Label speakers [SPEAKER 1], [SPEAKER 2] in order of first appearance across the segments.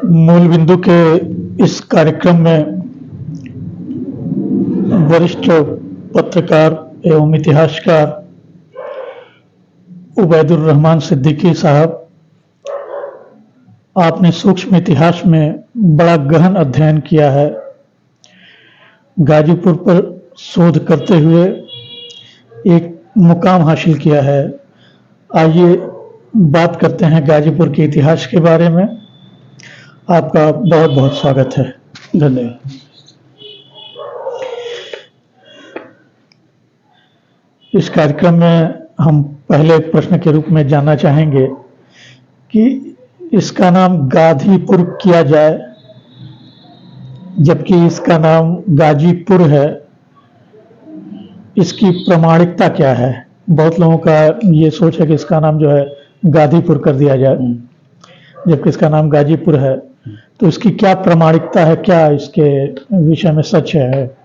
[SPEAKER 1] मूल बिंदु के इस कार्यक्रम में वरिष्ठ पत्रकार एवं इतिहासकार उबैदुर रहमान सिद्दीकी साहब, आपने सूक्ष्म इतिहास में बड़ा गहन अध्ययन किया है। गाजीपुर पर शोध करते हुए एक मुकाम हासिल किया है। आइए बात करते हैं गाजीपुर के इतिहास के बारे में। आपका बहुत बहुत स्वागत है। धन्यवाद। इस कार्यक्रम में हम पहले प्रश्न के रूप में जानना चाहेंगे कि इसका नाम गाजीपुर किया जाए जबकि इसका नाम गाजीपुर है, इसकी प्रामाणिकता क्या है? बहुत लोगों का ये सोच है कि इसका नाम जो है गाजीपुर कर दिया जाए जबकि इसका नाम गाजीपुर है, तो इसकी क्या प्रामाणिकता है? क्या इसके विषय में सच है?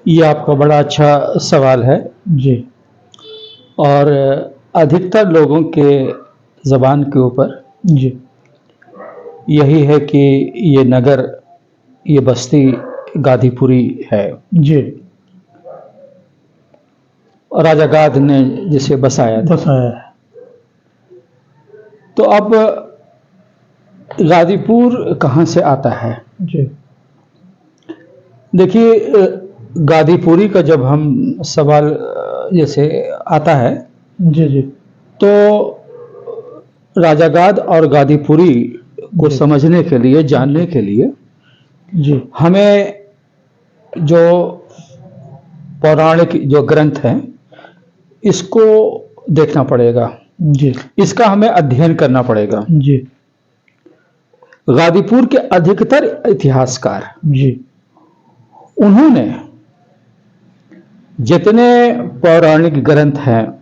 [SPEAKER 2] ये आपका बड़ा अच्छा सवाल है
[SPEAKER 1] जी।
[SPEAKER 2] और अधिकतर लोगों के ज़बान के ऊपर
[SPEAKER 1] जी
[SPEAKER 2] यही है कि ये नगर, ये बस्ती गाजीपुरी है
[SPEAKER 1] जी।
[SPEAKER 2] और राजा गाद ने जिसे बसाया था। तो अब गाजीपुर कहाँ से आता है?
[SPEAKER 1] जी।
[SPEAKER 2] देखिए, गाजीपुरी का जब हम सवाल जैसे आता है
[SPEAKER 1] जी जी,
[SPEAKER 2] तो राजा गाद और गाजीपुरी को समझने के लिए, जानने के लिए
[SPEAKER 1] जी,
[SPEAKER 2] हमें जो पौराणिक जो ग्रंथ हैं इसको देखना पड़ेगा
[SPEAKER 1] जी,
[SPEAKER 2] इसका हमें अध्ययन करना पड़ेगा।
[SPEAKER 1] जी
[SPEAKER 2] गाजीपुर के अधिकतर इतिहासकार
[SPEAKER 1] जी,
[SPEAKER 2] उन्होंने जितने पौराणिक ग्रंथ हैं,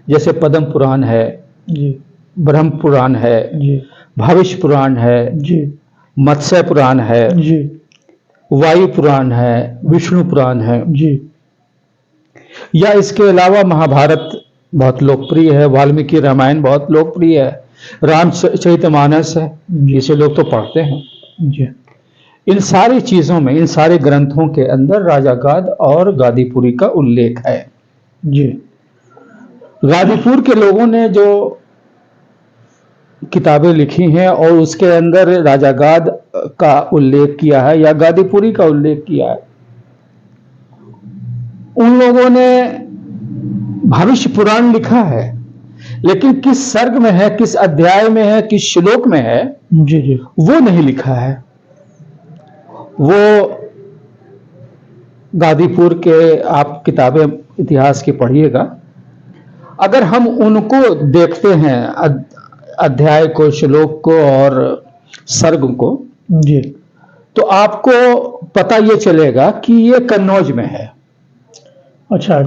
[SPEAKER 2] जैसे पद्म पुराण है
[SPEAKER 1] जी,
[SPEAKER 2] ब्रह्म पुराण है,
[SPEAKER 1] जी,
[SPEAKER 2] भविष्य पुराण है,
[SPEAKER 1] जी,
[SPEAKER 2] मत्स्य पुराण है,
[SPEAKER 1] जी,
[SPEAKER 2] वायु पुराण है, विष्णु पुराण है,
[SPEAKER 1] जी,
[SPEAKER 2] या इसके अलावा महाभारत बहुत लोकप्रिय है, वाल्मीकि रामायण बहुत लोकप्रिय है, रामचरितमानस है, जिसे लोग तो पढ़ते हैं।
[SPEAKER 1] जी,
[SPEAKER 2] इन सारी चीजों में, इन सारे ग्रंथों के अंदर राजा गाद और गाजीपुरी का उल्लेख है।
[SPEAKER 1] जी।
[SPEAKER 2] गाजीपुर के लोगों ने जो किताबें लिखी हैं और उसके अंदर राजा गाद का उल्लेख किया है या गाजीपुरी का उल्लेख किया है, उन लोगों ने भविष्य पुराण लिखा है, लेकिन किस सर्ग में है, किस अध्याय में है, किस श्लोक में है,
[SPEAKER 1] जी जी,
[SPEAKER 2] वो नहीं लिखा है। वो गाजीपुर के आप किताबें इतिहास की पढ़िएगा, अगर हम उनको देखते हैं, अध्याय को, श्लोक को और सर्ग को,
[SPEAKER 1] जी,
[SPEAKER 2] तो आपको पता ये चलेगा कि ये कन्नौज में है।
[SPEAKER 1] अच्छा,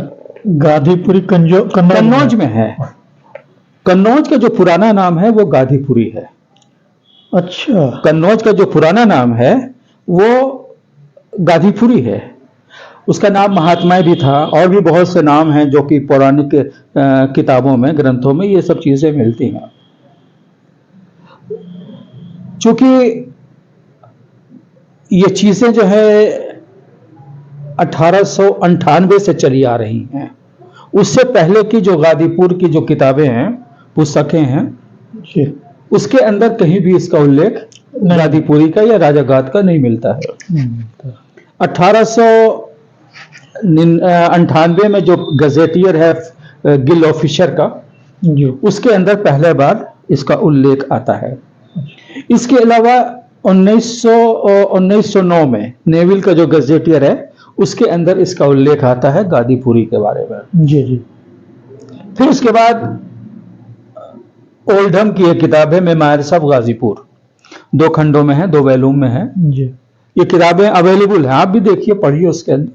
[SPEAKER 1] गाजीपुरी
[SPEAKER 2] कन्नौज में है। कन्नौज का जो पुराना नाम है वो गाजीपुरी है।
[SPEAKER 1] अच्छा,
[SPEAKER 2] कन्नौज का जो पुराना नाम है वो गाजीपुरी है। उसका नाम महात्माएं भी था और भी बहुत से नाम हैं जो कि पौराणिक किताबों में, ग्रंथों में ये सब चीजें मिलती हैं। चूंकि ये चीजें जो है 1898 से चली आ रही हैं, उससे पहले की जो गाजीपुर की जो किताबें हैं, पुस्तकें हैं, उसके अंदर कहीं भी इसका उल्लेख गाजीपुरी का या राजा गाद का नहीं मिलता है। 1898 में जो गजेटियर है गिल ऑफिसर का, उसके अंदर पहले बार इसका उल्लेख आता है। इसके अलावा 1909 में नेविल का जो गजेटियर है उसके अंदर इसका उल्लेख आता है गाजीपुरी के बारे में।
[SPEAKER 1] जी जी।
[SPEAKER 2] फिर उसके बाद ओल्डहम की एक किताब है मेमायर ऑफ गाजीपुर, 2 खंडों में है, 2 वॉल्यूम में है।
[SPEAKER 1] जी।
[SPEAKER 2] ये किताबें अवेलेबल हैं, आप भी देखिए, पढ़िए उसके अंदर।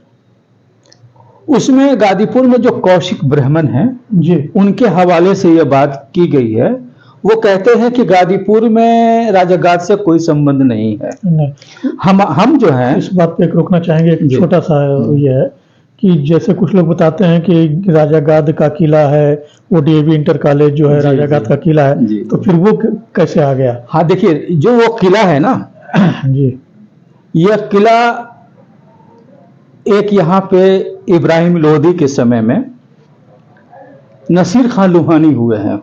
[SPEAKER 2] उसमें गाजीपुर में जो कौशिक ब्राह्मण हैं
[SPEAKER 1] जी,
[SPEAKER 2] उनके हवाले से यह बात की गई है। वो कहते हैं कि गाजीपुर में राजा गाद से कोई संबंध नहीं है।
[SPEAKER 1] नहीं।
[SPEAKER 2] हम जो हैं
[SPEAKER 1] इस बात पे एक रोकना चाहेंगे, एक छोटा सा ये है कि जैसे कुछ लोग बताते हैं कि राजा गाद का किला है, वो डीएवी इंटर कॉलेज जो है
[SPEAKER 2] जी,
[SPEAKER 1] राजा गाद
[SPEAKER 2] जी।
[SPEAKER 1] का किला है,
[SPEAKER 2] जी।
[SPEAKER 1] तो फिर वो कैसे आ गया?
[SPEAKER 2] हाँ देखिए, जो वो किला है ना,
[SPEAKER 1] जी।
[SPEAKER 2] यह किला एक यहाँ पे इब्राहिम लोदी के समय में नसीर खान लुहानी हुए हैं।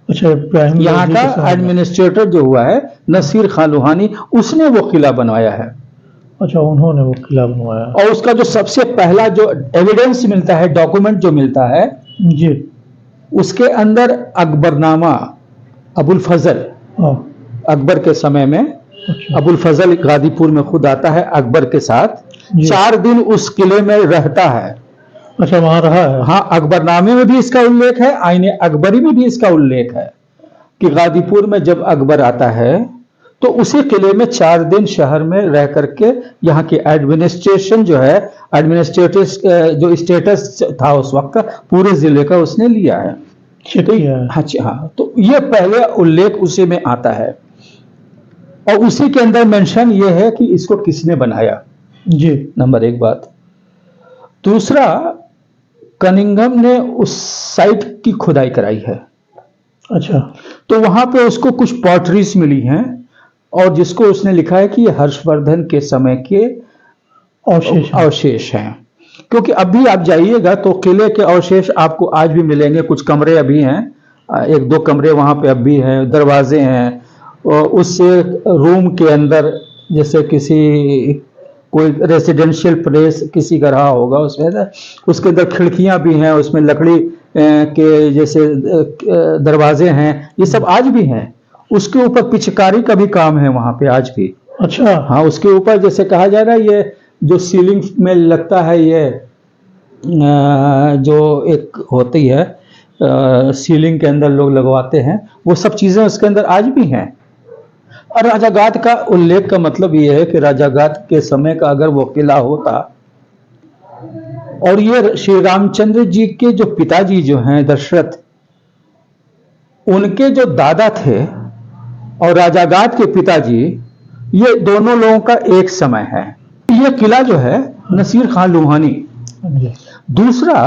[SPEAKER 1] अच्छा, इब्राहिम
[SPEAKER 2] यहाँ
[SPEAKER 1] लोदी
[SPEAKER 2] का
[SPEAKER 1] के समय में।
[SPEAKER 2] एडमिनिस्ट्रेटर जो हुआ है नसीर खान लुहानी, उसने वो किला बनवाया है।
[SPEAKER 1] अच्छा, उन्होंने वो किला बनवाया।
[SPEAKER 2] और उसका जो सबसे पहला जो एविडेंस मिलता है, डॉक्यूमेंट जो मिलता है,
[SPEAKER 1] जी।
[SPEAKER 2] उसके अंदर अकबरनामा, अबुल फजल,
[SPEAKER 1] हाँ।
[SPEAKER 2] अकबर के समय में
[SPEAKER 1] अच्छा।
[SPEAKER 2] अबुल फजल गाजीपुर में खुद आता है अकबर के साथ,
[SPEAKER 1] जी।
[SPEAKER 2] 4 दिन उस किले में रहता है।
[SPEAKER 1] अच्छा, वहां रहा है।
[SPEAKER 2] हाँ, अकबरनामे में भी इसका उल्लेख है, आईने अकबरी में भी इसका उल्लेख है कि गाजीपुर में जब अकबर आता है तो उसी किले में 4 दिन शहर में रह करके यहाँ की एडमिनिस्ट्रेशन जो है, एडमिनिस्ट्रेटिव जो स्टेटस था उस वक्त का, पूरे जिले का उसने लिया है।
[SPEAKER 1] चेक किया है।
[SPEAKER 2] हाँ हाँ, तो ये पहले उल्लेख उसी में आता है और उसी के अंदर मेंशन ये है कि इसको किसने बनाया।
[SPEAKER 1] जी।
[SPEAKER 2] नंबर 1 बात। दूसरा, कनिंघम ने उस साइट की खुदाई कराई है।
[SPEAKER 1] अच्छा।
[SPEAKER 2] तो वहां पे उसको कुछ पॉटरीज मिली हैं और जिसको उसने लिखा है कि ये हर्षवर्धन के समय के अवशेष हैं। क्योंकि अभी आप जाइएगा तो किले के अवशेष आपको आज भी मिलेंगे। कुछ कमरे अभी हैं, 1-2 कमरे वहां पे अभी हैं, दरवाजे हैं, और उस रूम के अंदर जैसे कोई रेसिडेंशियल प्लेस किसी का रहा होगा उसमें, उसके अंदर खिड़कियां भी हैं, उसमें लकड़ी के जैसे दरवाजे हैं, ये सब आज भी हैं। उसके ऊपर पिचकारी का भी काम है वहां पे आज भी।
[SPEAKER 1] अच्छा।
[SPEAKER 2] हाँ, उसके ऊपर जैसे कहा जा रहा है, ये जो सीलिंग में लगता है, ये जो एक होती है सीलिंग के अंदर लोग लगवाते हैं, वो सब चीजें उसके अंदर आज भी हैं। और राजा गाद का उल्लेख का मतलब ये है कि राजा गाद के समय का अगर वो किला होता, और ये श्री रामचंद्र जी के जो पिताजी जो हैं दशरथ, उनके जो दादा थे और राजा गाद के पिताजी, ये दोनों लोगों का एक समय है। ये किला जो है नसीर खान लुहानी। दूसरा,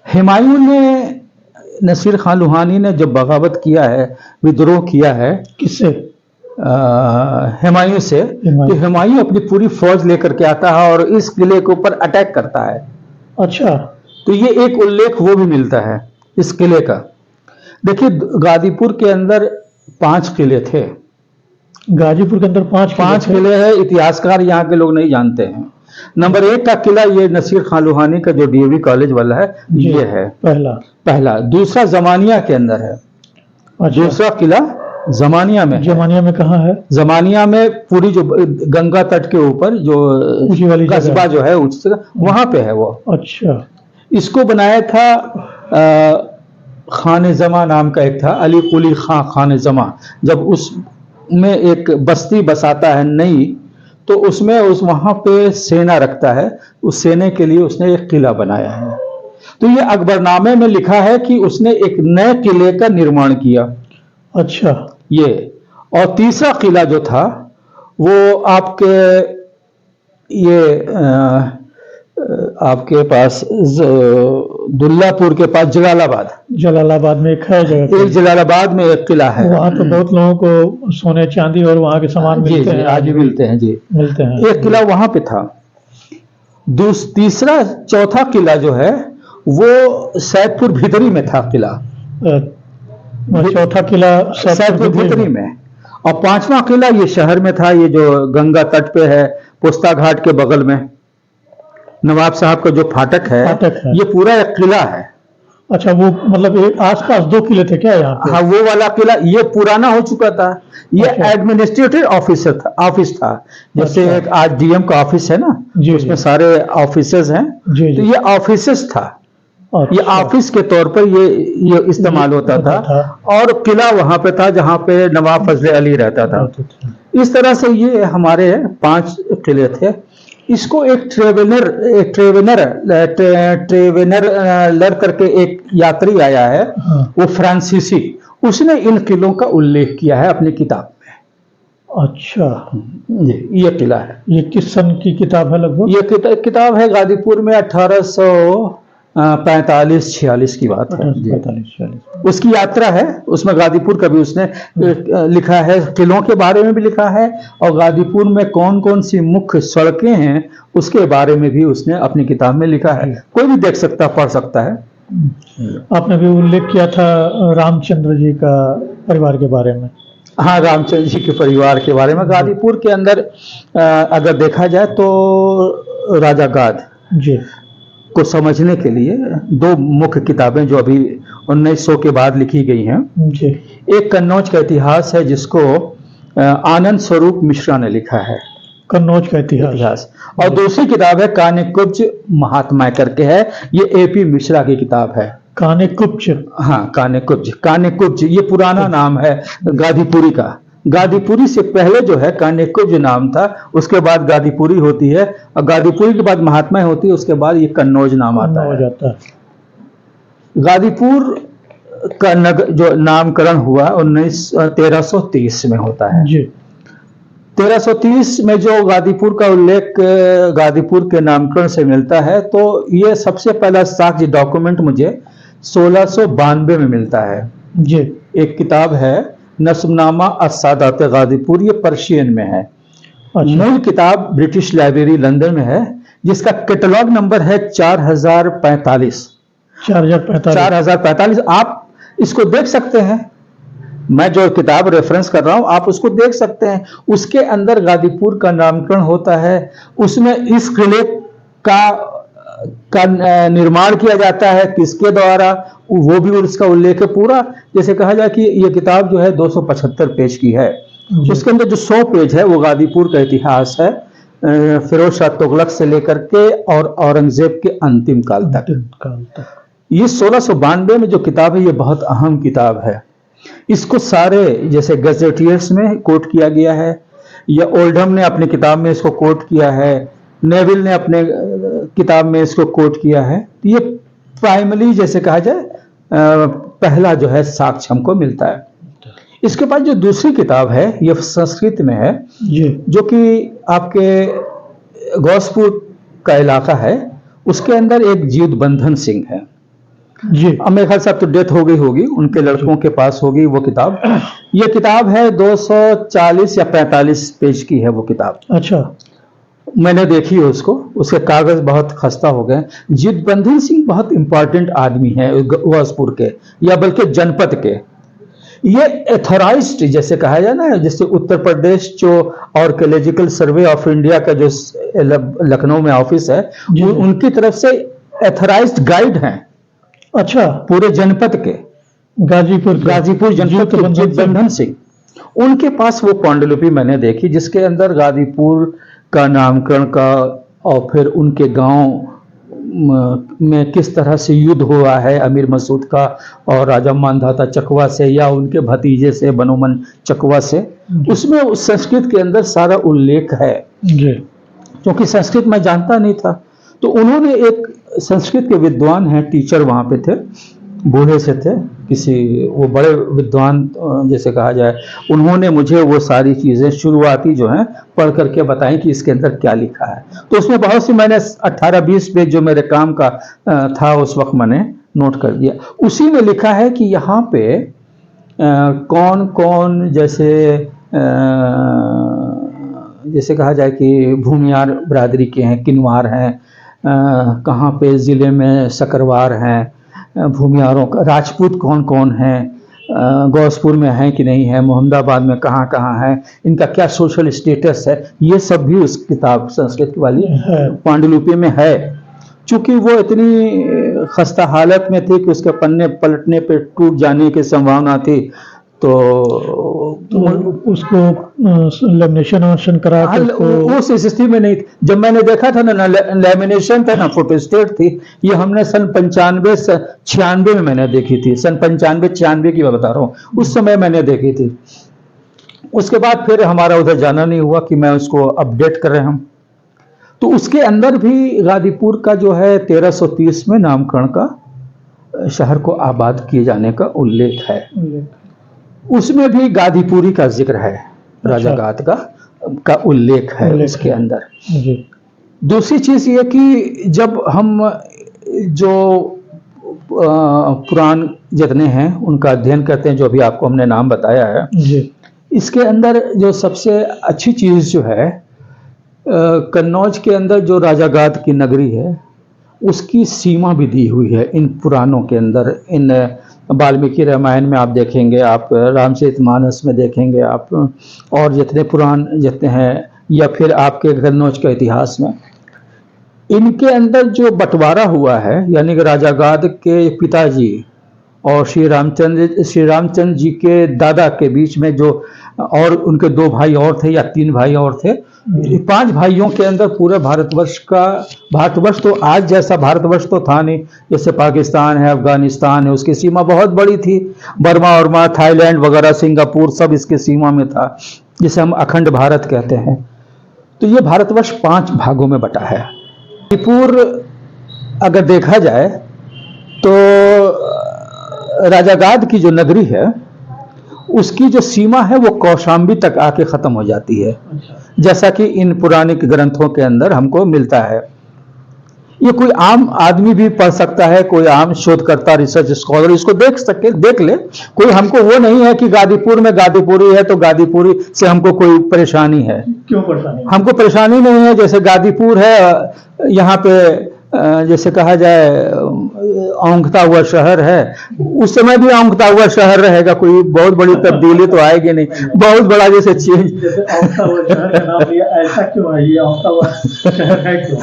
[SPEAKER 2] हुमायूं ने, नसीर खान लुहानी ने जब बगावत किया है, विद्रोह किया है,
[SPEAKER 1] किससे?
[SPEAKER 2] हुमायूं से, कि हुमायूं अपनी पूरी फौज लेकर के आता है और इस किले के ऊपर अटैक करता है।
[SPEAKER 1] अच्छा।
[SPEAKER 2] तो ये एक उल्लेख वो भी मिलता है इस किले का। देखिए, गाजीपुर के अंदर 5 किले थे।
[SPEAKER 1] गाजीपुर के अंदर 5
[SPEAKER 2] किले हैं। इतिहासकार यहाँ के लोग नहीं जानते हैं। नंबर 1 का किला ये नसीर खान लुहानी का जो डीएवी कॉलेज वाला है, ये है पहला। दूसरा जमानिया के अंदर है।
[SPEAKER 1] अच्छा।
[SPEAKER 2] दूसरा किला जमानिया में।
[SPEAKER 1] जमानिया में कहाँ है?
[SPEAKER 2] जमानिया में पूरी जो गंगा तट के ऊपर जो
[SPEAKER 1] ऊंची वाली
[SPEAKER 2] कस्बा जो है, उस वहां पे है वो।
[SPEAKER 1] अच्छा।
[SPEAKER 2] इसको बनाया था खान जमा नाम का एक था, अली कुली खान जमा। जब उसमें एक बस्ती बसाता है नई, तो उसमें वहां पे सेना रखता है, उस सेना के लिए उसने एक किला बनाया है। तो ये अकबरनामे में लिखा है कि उसने एक नए किले का निर्माण किया।
[SPEAKER 1] अच्छा।
[SPEAKER 2] ये, और तीसरा किला जो था वो आपके ये आपके पास दुल्लापुर के पास जलालाबाद में एक है जगह। एक जलालाबाद में एक किला है।
[SPEAKER 1] वहाँ तो बहुत लोगों को सोने चांदी और वहाँ के सामान मिलते हैं।
[SPEAKER 2] आज भी मिलते हैं जी, मिलते हैं। एक किला वहां पे था। तीसरा, चौथा किला जो है वो सैदपुर भीतरी में था किला।
[SPEAKER 1] चौथा किला
[SPEAKER 2] सैदपुर भीतरी में। और 5वां किला ये शहर में था, ये जो गंगा तट पे है, पोस्ता घाट के बगल में नवाब साहब का जो फाटक है, ये पूरा एक किला है।
[SPEAKER 1] अच्छा, वो मतलब आसपास 2 किले थे क्या यहाँ पे?
[SPEAKER 2] हाँ, वो वाला किला ये पुराना हो चुका था। ये एडमिनिस्ट्रेटिव ऑफिस था। जैसे एक आज डीएम का ऑफिस है ना, उसमें सारे ऑफिसेज हैं, तो ये ऑफिसेज था। ये ऑफिस के तौर पर ये इस्तेमाल होता था। और किला वहां पे था जहां पे नवाब फजले अली रहता था। इस तरह से ये हमारे 5 किले थे। इसको एक ट्रेवेनर करके एक यात्री आया है, वो फ्रांसीसी, उसने इन किलों का उल्लेख किया है अपनी किताब में।
[SPEAKER 1] अच्छा,
[SPEAKER 2] ये किला है।
[SPEAKER 1] ये किस सन की किताब है लगभग?
[SPEAKER 2] ये किताब है गाजीपुर में 1845-46 की बात है जी।
[SPEAKER 1] 45-46।
[SPEAKER 2] उसकी यात्रा है, उसमें गाजीपुर का भी उसने लिखा है, किलों के बारे में भी लिखा है, और गाजीपुर में कौन कौन सी मुख्य सड़कें हैं उसके बारे में भी उसने अपनी किताब में लिखा है। कोई भी देख सकता, पढ़ सकता है।
[SPEAKER 1] आपने भी उल्लेख किया था रामचंद्र जी का परिवार के बारे में।
[SPEAKER 2] हाँ, रामचंद्र जी के परिवार के बारे में गाजीपुर के अंदर अगर देखा जाए तो राजा गाद
[SPEAKER 1] जी
[SPEAKER 2] को समझने के लिए दो मुख्य किताबें जो अभी 1900 के बाद लिखी गई हैं।
[SPEAKER 1] जी।
[SPEAKER 2] एक कन्नौज का इतिहास है जिसको आनंद स्वरूप मिश्रा ने लिखा है,
[SPEAKER 1] कन्नौज का इतिहास।
[SPEAKER 2] और दूसरी किताब है कानेकुब्ज महात्मा करके है, ये एपी मिश्रा की किताब है।
[SPEAKER 1] कानेकुब्ज?
[SPEAKER 2] हाँ, कानेकुब्ज ये पुराना नाम है गाजीपुरी का। गाजीपुरी से पहले जो है कानेकुब्ज नाम था, उसके बाद गाजीपुरी होती है, और गाजीपुरी के बाद महात्मा होती है, उसके बाद ये कन्नौज नाम आता है। गाजीपुर का जो नामकरण हुआ 1330 में होता है
[SPEAKER 1] जी।
[SPEAKER 2] 1330 में जो गाजीपुर का उल्लेख गाजीपुर के नामकरण से मिलता है, तो ये सबसे पहला साक्ष्य डॉक्यूमेंट मुझे 1692 में मिलता है
[SPEAKER 1] जी।
[SPEAKER 2] एक किताब है नस्बनामा अस्सादात गाजीपुर, ये पर्शियन में है। मूल किताब ब्रिटिश लाइब्रेरी लंदन में है, जिसका कैटलॉग नंबर है 4045। 4045 आप इसको देख सकते हैं। मैं जो किताब रेफरेंस कर रहा हूं आप उसको देख सकते हैं। उसके अंदर गाजीपुर का नामकरण होता है, उसमें इस किले का निर्माण किया जाता है, किसके द्वारा, वो भी उसका उल्लेख है पूरा। जैसे कहा जाए कि ये किताब जो है 275 पेज की है, उसके अंदर जो 100 पेज है वो गाजीपुर का इतिहास है, फिरोज शाह तुगलक से लेकर के और औरंगजेब के अंतिम काल तक। ये 1692 में जो किताब है ये बहुत अहम किताब है। इसको सारे जैसे गजेटियर्स में कोट किया गया है, या ओल्डहम ने अपनी किताब में इसको कोट किया है, नेविल ने अपने किताब में इसको कोट किया है। ये प्राइमरी जैसे कहा जाए पहला जो है साक्ष्य हमको मिलता है। इसके बाद जो दूसरी किताब है ये संस्कृत में है, जो कि आपके गौसपुर का इलाका है, उसके अंदर एक जीत बंधन सिंह है जी। अब मेरे ख्याल से अब तो डेथ हो गई होगी, उनके लड़कों के पास होगी वो किताब। ये किताब है 240 या 45 पेज की है वो किताब।
[SPEAKER 1] अच्छा,
[SPEAKER 2] मैंने देखी है उसको, उसके कागज बहुत खस्ता हो गए। जीत बंधन सिंह बहुत इंपॉर्टेंट आदमी है गौसपुर के, या बल्कि जनपद के। ये एथोराइज्ड जैसे कहा जाए ना, जैसे उत्तर प्रदेश जो आर्कियोलॉजिकल सर्वे ऑफ इंडिया का जो लखनऊ में ऑफिस है, उनकी तरफ से एथोराइज्ड गाइड हैं।
[SPEAKER 1] अच्छा,
[SPEAKER 2] पूरे जनपद के, गाजीपुर जनपद के जीत बंधन सिंह, उनके पास वो पांडुलिपि मैंने देखी, जिसके अंदर गाजीपुर का नामकरण का और फिर उनके गांव में किस तरह से युद्ध हुआ है अमीर मसूद का और राजा मानधाता चकवा से, या उनके भतीजे से बनोमन चकवा से, उसमें उस संस्कृत के अंदर सारा उल्लेख है। क्योंकि संस्कृत मैं जानता नहीं था, तो उन्होंने एक संस्कृत के विद्वान हैं, टीचर वहाँ पे थे, बूढ़े से थे, किसी वो बड़े विद्वान जैसे कहा जाए, उन्होंने मुझे वो सारी चीज़ें शुरुआती जो हैं पढ़ करके बताई कि इसके अंदर क्या लिखा है। तो उसमें बहुत सी मैंने 18-20 पेज जो मेरे काम का था उस वक्त मैंने नोट कर दिया। उसी में लिखा है कि यहाँ पे कौन कौन जैसे कहा जाए कि भूमियार बिरादरी के हैं, किन्वार हैं, कहाँ पे ज़िले में सकरवार हैं, भूमियारों का राजपूत कौन कौन हैं, गौसपुर में हैं कि नहीं है, मोहम्मदाबाद में कहाँ कहाँ है, इनका क्या सोशल स्टेटस है, ये सब भी उस किताब संस्कृत वाली पांडुलिपि में है। चूंकि वो इतनी खस्ता हालत में थी कि उसके पन्ने पलटने पे टूट जाने की संभावना थी, तो
[SPEAKER 1] उसको लेमिनेशन करा
[SPEAKER 2] उस स्थिति में नहीं। जब मैंने देखा था ना लेमिनेशन था ना फोटोस्टेट थी, ये हमने सन 95-96 में मैंने देखी थी, सन 95-96 की मैं बता रहा हूँ, उस समय मैंने देखी थी। उसके बाद फिर हमारा उधर जाना नहीं हुआ कि मैं उसको अपडेट कर रहे हम। तो उसके अंदर भी गाजीपुर का जो है 1330 में नामकरण का शहर को आबाद किए जाने का उल्लेख है। उसमें भी गाजीपुरी का जिक्र है। राजा गाद का उल्लेख है इसके अंदर।
[SPEAKER 1] जी।
[SPEAKER 2] दूसरी चीज ये कि जब हम जो पुराण जितने हैं उनका अध्ययन करते हैं, जो भी आपको हमने नाम बताया है,
[SPEAKER 1] जी।
[SPEAKER 2] इसके अंदर जो सबसे अच्छी चीज जो है, कन्नौज के अंदर जो राजा गाद की नगरी है उसकी सीमा भी दी हुई है इन पुराणों के अंदर। इन वाल्मीकि रामायण में आप देखेंगे, आप रामचरितमानस में देखेंगे, आप और जितने पुराण जितने हैं, या फिर आपके कन्नौज के इतिहास में, इनके अंदर जो बंटवारा हुआ है, यानी कि राजा गाद के पिताजी और श्री रामचंद्र जी के दादा के बीच में जो, और उनके 2 भाई और थे या 3 भाई और थे, 5 भाइयों के अंदर पूरे भारतवर्ष तो आज जैसा भारतवर्ष तो था नहीं, जैसे पाकिस्तान है, अफगानिस्तान है, उसकी सीमा बहुत बड़ी थी। बर्मा और थाईलैंड वगैरह, सिंगापुर, सब इसके सीमा में था, जिसे हम अखंड भारत कहते हैं। तो ये भारतवर्ष 5 भागों में बटा है। मणिपुर अगर देखा जाए तो राजा गाद की जो नगरी है उसकी जो सीमा है वो कौशाम्बी तक आके खत्म हो जाती है, जैसा कि इन पौराणिक ग्रंथों के अंदर हमको मिलता है। ये कोई आम आदमी भी पढ़ सकता है, कोई आम शोधकर्ता, रिसर्च स्कॉलर इसको देख ले। कोई हमको वो नहीं है कि गादीपुर में गादीपुरी है तो गादीपुरी से हमको कोई परेशानी है।
[SPEAKER 1] क्यों परेशानी?
[SPEAKER 2] हमको परेशानी नहीं है। जैसे गादीपुर है, यहाँ पे जैसे कहा जाए औंधता हुआ शहर है, उस समय भी औंधता हुआ शहर रहेगा, कोई बहुत बड़ी तब्दीली तो आएगी नहीं। बहुत बड़ा जैसे चेंज,
[SPEAKER 1] ऐसा क्यों है? ये औंधता हुआ शहर है क्यों?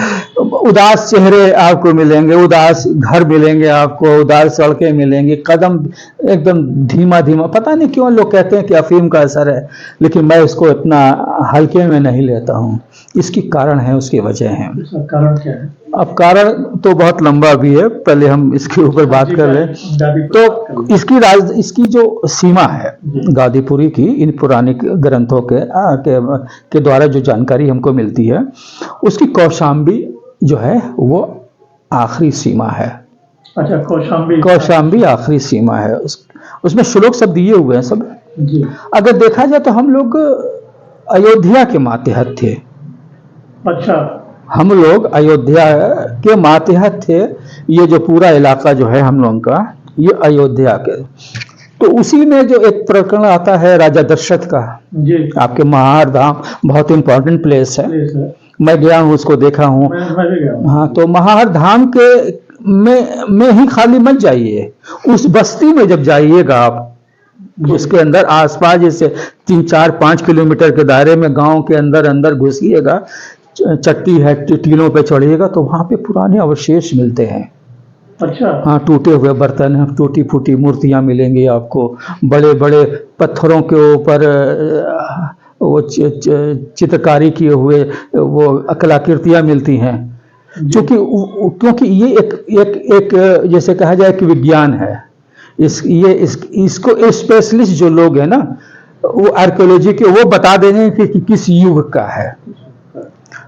[SPEAKER 2] उदास चेहरे आपको मिलेंगे, उदास घर मिलेंगे आपको, उदास सड़कें मिलेंगी, कदम एकदम धीमा धीमा। पता नहीं क्यों लोग कहते हैं कि अफीम का असर है, लेकिन मैं इसको इतना हल्के में नहीं लेता हूँ। इसकी कारण है, उसकी वजह है।
[SPEAKER 1] कारण क्या है?
[SPEAKER 2] अब कारण तो बहुत लंबा भी है, पहले हम इसके ऊपर बात कर लें। तो इसकी जो सीमा है गादीपुरी की, इन पुरानिक ग्रंथों के द्वारा जो जानकारी हमको मिलती है, उसकी कौशाम्बी जो है वो आखिरी सीमा है।
[SPEAKER 1] अच्छा,
[SPEAKER 2] कौशाम्बी आखिरी सीमा है। उसमें श्लोक सब दिए हुए हैं सब।
[SPEAKER 1] जी।
[SPEAKER 2] अगर देखा जाए तो हम लोग अयोध्या के मातहत थे।
[SPEAKER 1] अच्छा,
[SPEAKER 2] हम लोग अयोध्या के मातहत थे। ये जो पूरा इलाका जो है हम लोगों का, ये अयोध्या के। तो उसी में जो एक प्रकरण आता है राजा दशरथ का,
[SPEAKER 1] जी।
[SPEAKER 2] आपके महार धाम बहुत इंपॉर्टेंट प्लेस है। मैं गया हूँ, उसको देखा हूँ। हाँ, तो महार धाम के में ही खाली मत जाइए, उस बस्ती में जब जाइएगा आप, उसके अंदर आसपास जैसे 3, 4, 5 किलोमीटर के दायरे में गांव के अंदर घुसिएगा, चट्टी है, टीलों पे चढ़िएगा, तो वहां पे पुराने अवशेष मिलते हैं।
[SPEAKER 1] अच्छा।
[SPEAKER 2] हाँ, टूटे हुए बर्तन, टूटी फूटी मूर्तियां मिलेंगी आपको, बड़े बड़े पत्थरों के ऊपर वो चित्रकारी किए हुए वो कलाकृतियां मिलती हैं। क्योंकि ये एक जैसे कहा जाए कि विज्ञान है। इसको स्पेशलिस्ट जो लोग हैं ना, वो आर्कियोलॉजी के, वो बता देंगे कि किस युग का है।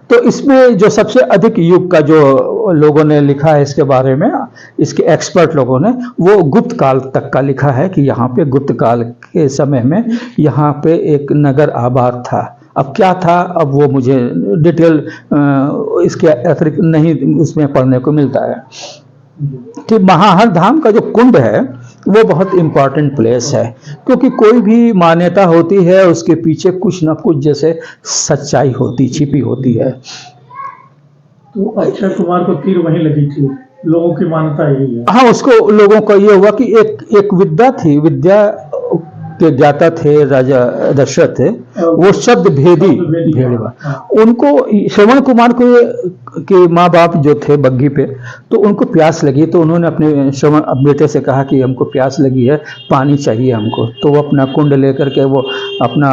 [SPEAKER 2] तो इसमें जो सबसे अधिक युग का जो लोगों ने लिखा है इसके बारे में, इसके एक्सपर्ट लोगों ने, वो गुप्त काल तक का लिखा है कि यहाँ पे गुप्त काल के समय में यहाँ पे एक नगर आबाद था। अब क्या था, अब वो मुझे डिटेल इसके अतिरिक्त नहीं उसमें पढ़ने को मिलता है। कि महाहर धाम का जो कुंड है वो बहुत इंपॉर्टेंट प्लेस है, क्योंकि कोई भी मान्यता होती है उसके पीछे कुछ ना कुछ जैसे सच्चाई होती, छिपी होती है।
[SPEAKER 1] तो अक्षय कुमार को तीर वहीं लगी थी, लोगों की मान्यता यही है।
[SPEAKER 2] हाँ, उसको लोगों को ये हुआ कि एक विद्या थी, विद्या के ज्ञाता थे राजा दशरथ थे, वो शब्द भेदी भेड़वा। उनको श्रवण कुमार को के माँ बाप जो थे बग्घी पे, तो उनको प्यास लगी, तो उन्होंने अपने श्रवण बेटे से कहा कि हमको प्यास लगी है, पानी चाहिए हमको। तो वो अपना कुंड लेकर के, वो अपना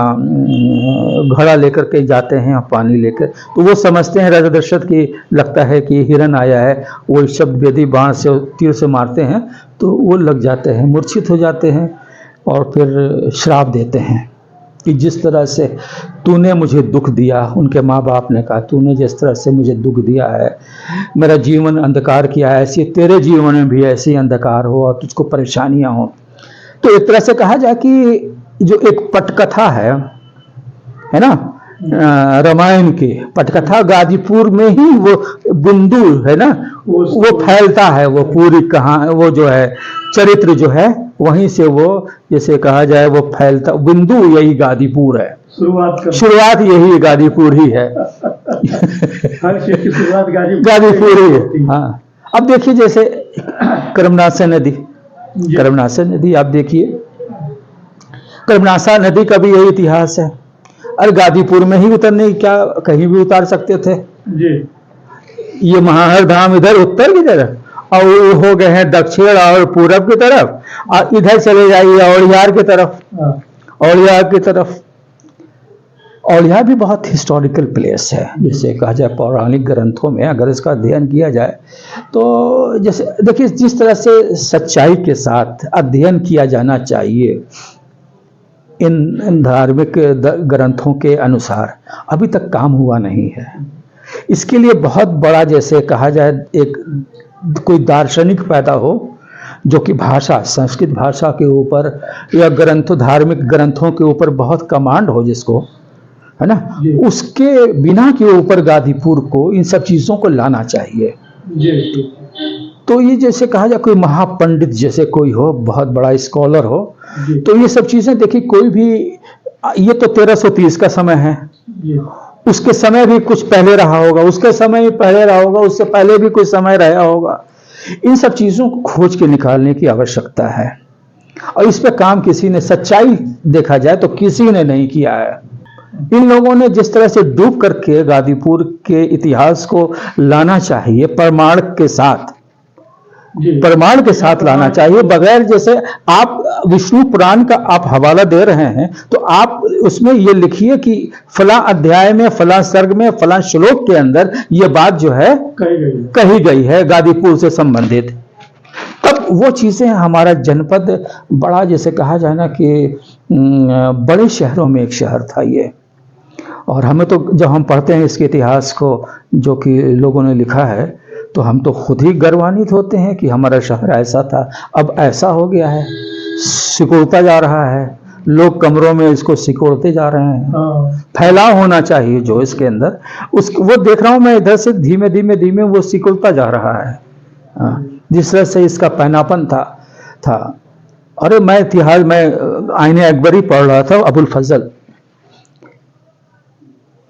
[SPEAKER 2] घड़ा लेकर के जाते हैं पानी लेकर। तो वो समझते हैं राजा दशरथ की, लगता है कि हिरन आया है, वो शब्द भेदी बाण से तीर से मारते हैं, तो वो लग जाते हैं, मूर्छित हो जाते हैं, और फिर श्राप देते हैं कि जिस तरह से तूने मुझे दुख दिया, उनके माँ बाप ने कहा, तूने जिस तरह से मुझे दुख दिया है, मेरा जीवन अंधकार किया है, ऐसी तेरे जीवन में भी ऐसी अंधकार हो और तुझको परेशानियां हो। तो एक तरह से कहा जाए कि जो एक पटकथा है है ना, रामायण की पटकथा गाजीपुर में ही वो बिंदु है ना, वो फैलता है, वो पूरी कहानी, वो जो है चरित्र जो है वहीं से वो जैसे कहा जाए वो फैलता, बिंदु यही गाजीपुर है, शुरुआत यही गाजीपुर ही है।
[SPEAKER 1] हर चीज की शुरुआत
[SPEAKER 2] गाजीपुर ही है। हाँ, अब देखिए जैसे कर्मनाशा नदी, कर्मनाशा नदी आप देखिए, कर्मनाशा नदी का भी यही इतिहास है। अरे गाजीपुर में ही उतरने, क्या कहीं भी उतार सकते थे
[SPEAKER 1] जी।
[SPEAKER 2] ये महाहर धाम इधर उत्तर की तरफ, और वो हो गए हैं दक्षिण और पूरब की तरफ, और इधर चले जाइए औलियार की तरफ, औलियार की तरफ। औलियार भी बहुत हिस्टोरिकल प्लेस है, जिसे कहा जाए पौराणिक ग्रंथों में अगर इसका अध्ययन किया जाए तो, जैसे देखिए जिस तरह से सच्चाई के साथ अध्ययन किया जाना चाहिए इन धार्मिक ग्रंथों के अनुसार, अभी तक काम हुआ नहीं है। इसके लिए बहुत बड़ा, जैसे कहा जाए एक कोई दार्शनिक पैदा हो जो कि भाषा, संस्कृत भाषा के ऊपर या ग्रंथों, धार्मिक ग्रंथों के ऊपर बहुत कमांड हो जिसको, है ना, उसके बिना के ऊपर गाजीपुर को इन सब चीजों को लाना चाहिए। तो ये जैसे कहा जाए कोई महापंडित जैसे कोई हो, बहुत बड़ा स्कॉलर हो, तो ये सब चीजें देखिए कोई भी, ये तो 1330 का समय है, उसके समय भी कुछ पहले रहा होगा, उसके समय भी पहले रहा होगा, उससे पहले भी कुछ समय रहा होगा। इन सब चीजों को खोज के निकालने की आवश्यकता है, और इस पे काम किसी ने, सच्चाई देखा जाए तो किसी ने नहीं किया है। इन लोगों ने जिस तरह से डूब करके गाजीपुर के इतिहास को लाना चाहिए, प्रमाण के साथ, प्रमाण के साथ लाना चाहिए, बगैर, जैसे आप विष्णु पुराण का आप हवाला दे रहे हैं तो आप उसमें ये लिखिए कि फला अध्याय में, फला सर्ग में, फला श्लोक के अंदर ये बात जो है कही गई है गाजीपुर से संबंधित। तब वो चीजें, हमारा जनपद बड़ा, जैसे कहा जाए ना कि बड़े शहरों में एक शहर था ये, और हमें तो जब हम पढ़ते हैं इसके इतिहास को जो कि लोगों ने लिखा है, तो हम तो खुद ही गर्वान्वित होते हैं कि हमारा शहर ऐसा था, अब ऐसा हो गया है, सिकुड़ता जा रहा है, लोग कमरों में इसको सिकोड़ते जा रहे हैं। फैलाव होना चाहिए जो इसके अंदर, उस वो देख रहा हूं मैं इधर से धीमे धीमे धीमे वो सिकुड़ता जा रहा है। जिस तरह से इसका पहनापन था। अरे मैं इतिहास में आईने अकबरी पढ़ रहा था, अबुल फजल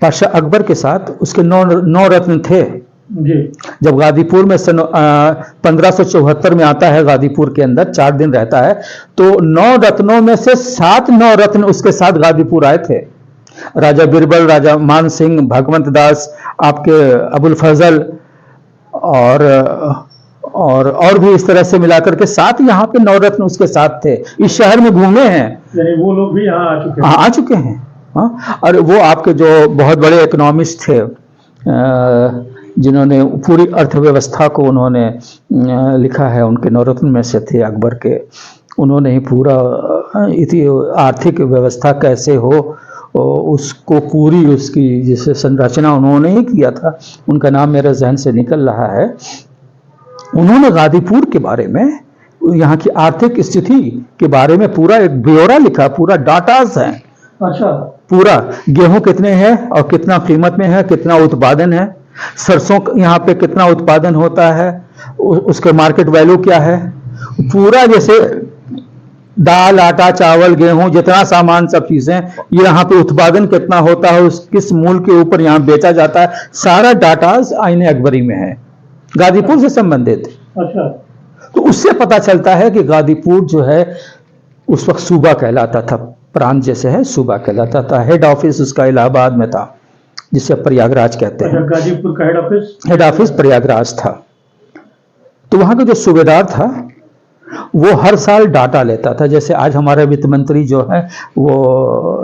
[SPEAKER 2] पाशा अकबर के साथ उसके 9 रत्न थे जी। जब गाजीपुर में 1574 में आता है, गाजीपुर के अंदर 4 दिन रहता है, तो 9 रत्नों में से 7 9 रत्न उसके साथ गाजीपुर आए थे। राजा बिरबल, राजा मान सिंह, भगवंत दास, आपके अबुल फजल और भी इस तरह से मिलाकर के 7 यहाँ पे 9 रत्न उसके साथ थे। इस शहर में घूमे हैं,
[SPEAKER 1] यानी वो लोग भी यहाँ
[SPEAKER 2] आ चुके हैं। हाँ, और वो आपके जो बहुत बड़े इकोनॉमिस्ट थे, जिन्होंने पूरी अर्थव्यवस्था को उन्होंने लिखा है, उनके 9 रत्न में से थे अकबर के। उन्होंने ही पूरा आर्थिक व्यवस्था कैसे हो उसको पूरी उसकी जैसे संरचना उन्होंने ही किया था। उनका नाम मेरे जहन से निकल रहा है। उन्होंने गाजीपुर के बारे में, यहाँ की आर्थिक स्थिति के बारे में पूरा एक ब्यौरा लिखा, पूरा डाटास है।
[SPEAKER 1] अच्छा,
[SPEAKER 2] पूरा गेहूं कितने हैं और कितना कीमत में है, कितना उत्पादन है, सरसों यहाँ पे कितना उत्पादन होता है, उसके मार्केट वैल्यू क्या है, पूरा जैसे दाल, आटा, चावल, गेहूं, जितना सामान, सब चीजें, ये यहाँ पे उत्पादन कितना होता है, उस किस मूल्य के ऊपर यहाँ बेचा जाता है, सारा डाटा आईने अकबरी में है, गाजीपुर से संबंधित।
[SPEAKER 1] अच्छा,
[SPEAKER 2] तो उससे पता चलता है कि गाजीपुर जो है उस वक्त सूबा कहलाता था, प्रांत जैसे है, सूबा कहलाता था। हेड ऑफिस उसका इलाहाबाद में था, जिसे प्रयागराज कहते हैं।
[SPEAKER 1] गाजीपुर का हेड ऑफिस
[SPEAKER 2] प्रयागराज था। तो वहां का जो सूबेदार था वो हर साल डाटा लेता था। जैसे आज हमारे वित्त मंत्री जो है वो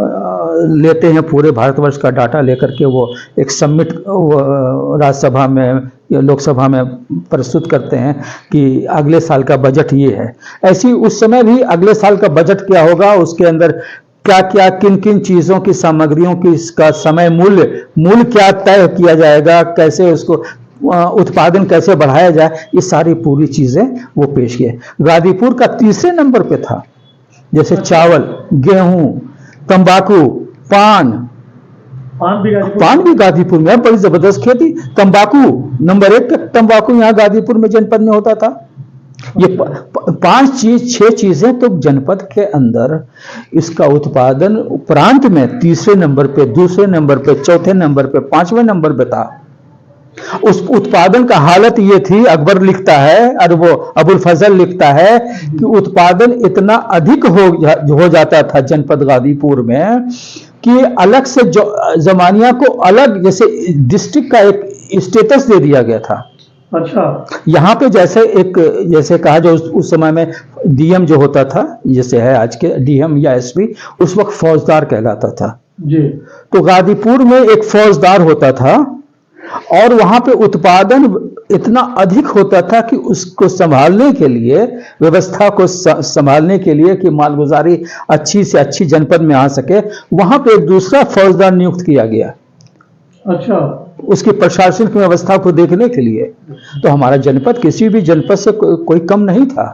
[SPEAKER 2] लेते हैं पूरे भारतवर्ष का डाटा लेकर के, वो एक सबमिट राज्यसभा में या लोकसभा में प्रस्तुत करते हैं कि अगले साल का बजट ये है। ऐसी उस समय भी अगले साल का बजट क्या होगा, उसके अंदर क्या क्या, किन किन चीजों की, सामग्रियों की, इसका समय मूल्य क्या तय किया जाएगा, कैसे उसको उत्पादन कैसे बढ़ाया जाए, ये सारी पूरी चीजें वो पेश किए। गाजीपुर का 3रे नंबर पे था, जैसे चावल, गेहूं, तंबाकू, पान, पान भी गाजीपुर में है, बड़ी जबरदस्त खेती। तंबाकू नंबर 1 तंबाकू यहाँ गाजीपुर में जनपद में होता था। ये 6 चीजें तो जनपद के अंदर इसका उत्पादन प्रांत में तीसरे नंबर पे, दूसरे नंबर पे, चौथे नंबर पे, 5वें नंबर पे था। उस उत्पादन का हालत ये थी, अकबर लिखता है और वो अबुल फजल लिखता है कि उत्पादन इतना अधिक हो जाता था जनपद गाजीपुर में कि अलग से जमानिया को अलग जैसे डिस्ट्रिक्ट का एक स्टेटस दे दिया गया था।
[SPEAKER 1] अच्छा,
[SPEAKER 2] यहाँ पे जैसे कहा जो उस समय में डीएम जो होता था, जैसे है आज के डीएम या एसपी, उस वक्त फौजदार कहलाता था
[SPEAKER 1] जी।
[SPEAKER 2] तो गाजीपुर में एक फौजदार होता था और वहां पे उत्पादन इतना अधिक होता था कि उसको संभालने के लिए, व्यवस्था को संभालने के लिए कि मालगुजारी अच्छी से अच्छी जनपद में आ सके, वहां पे एक दूसरा फौजदार नियुक्त किया गया।
[SPEAKER 1] अच्छा,
[SPEAKER 2] उसकी प्रशासनिक व्यवस्था को देखने के लिए। तो हमारा जनपद किसी भी जनपद से कोई कम नहीं था।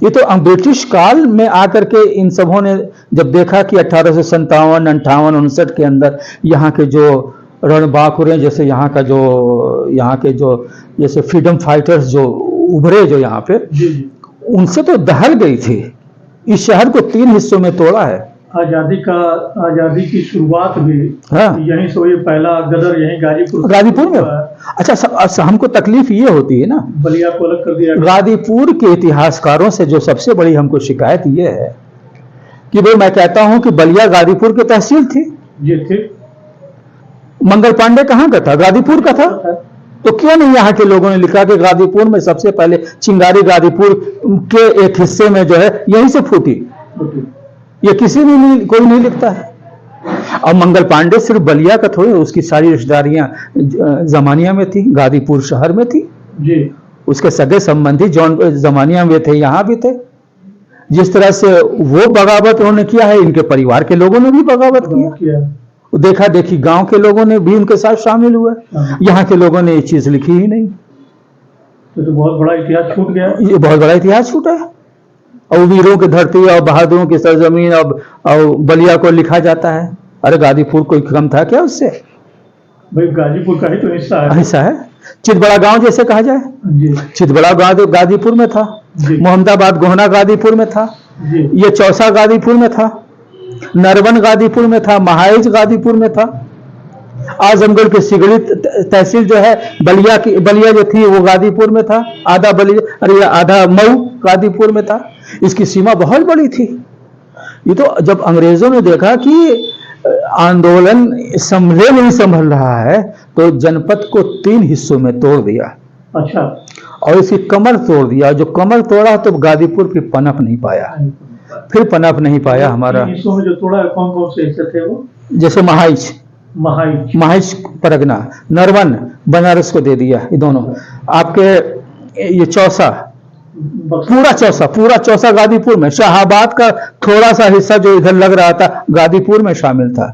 [SPEAKER 2] ये तो ब्रिटिश काल में आकर के इन सबों ने जब देखा कि 1857, 58, 59 के अंदर यहाँ के जो रणबांकुरे जैसे यहाँ के जो जैसे फ्रीडम फाइटर्स जो उभरे जो यहाँ पे, उनसे तो दहल गई थी। इस शहर को 3 हिस्सों में तोड़ा है।
[SPEAKER 1] आजादी की शुरुआत भी यहीं से हुई। पहला गदर यहीं
[SPEAKER 2] गाजीपुर में। अच्छा, हमको तकलीफ ये होती है ना,
[SPEAKER 1] बलिया को अलग कर दिया।
[SPEAKER 2] गाजीपुर के इतिहासकारों से जो सबसे बड़ी हमको शिकायत ये है कि भाई मैं कहता हूं कि बलिया गाजीपुर की तहसील थी।
[SPEAKER 1] जी थी।
[SPEAKER 2] मंगल पांडे कहाँ का था? गाजीपुर का था। तो क्यों नहीं यहाँ के लोगों ने लिखा कि गाजीपुर में सबसे पहले चिंगारी गाजीपुर के एक हिस्से में जो है यहीं से फूटी? ये कोई नहीं लिखता है। और मंगल पांडे सिर्फ बलिया का थोड़ी, उसकी सारी रिश्तेदारियां जमानिया में थी, गाजीपुर शहर में थी
[SPEAKER 1] जी।
[SPEAKER 2] उसके सगे संबंधी जौन जमानिया में थे, यहाँ भी थे। जिस तरह से वो बगावत उन्होंने किया है, इनके परिवार के लोगों ने भी बगावत किया। देखा देखी गांव के लोगों ने भी उनके साथ शामिल हुए। यहाँ के लोगों ने ये चीज लिखी ही नहीं।
[SPEAKER 1] तो बहुत बड़ा इतिहास छूट गया।
[SPEAKER 2] ये बहुत बड़ा इतिहास छूटा है। और वीरों की धरती और बहादुरों की सरजमीन और बलिया को लिखा जाता है। अरे गाजीपुर कोई कम था क्या उससे?
[SPEAKER 1] भाई गाजीपुर का ही तो
[SPEAKER 2] हिस्सा है। चितबड़ा गांव जैसे कहा जाए, चितबड़ा गांव तो गाजीपुर में था। मोहम्मदाबाद गोहना गाजीपुर में था। ये चौसा गाजीपुर में था। नरवन गाजीपुर में था। महाइज गाजीपुर में था। आजमगढ़ की सिगड़ी तहसील जो है बलिया जो थी वो गाजीपुर में था। आधा मऊ गाजीपुर में था। इसकी सीमा बहुत बड़ी थी। ये तो जब अंग्रेजों ने देखा कि आंदोलन नहीं संभल रहा है तो जनपद को 3 हिस्सों में तोड़ दिया।
[SPEAKER 1] अच्छा।
[SPEAKER 2] और इसकी कमर तोड़ दिया। जो कमर तोड़ा तो गाजीपुर की पनप नहीं पाया, फिर पनप नहीं पाया हमारा।
[SPEAKER 1] हिस्सों में जो तोड़ा है कौन कौन से हिस्से थे वो?
[SPEAKER 2] जैसे महाइज परगना, नरवन बनारस को दे दिया। ये दोनों आपके, ये चौसा, पूरा चौसा गाजीपुर में। शाहाबाद का थोड़ा सा हिस्सा जो इधर लग रहा था गाजीपुर में शामिल था।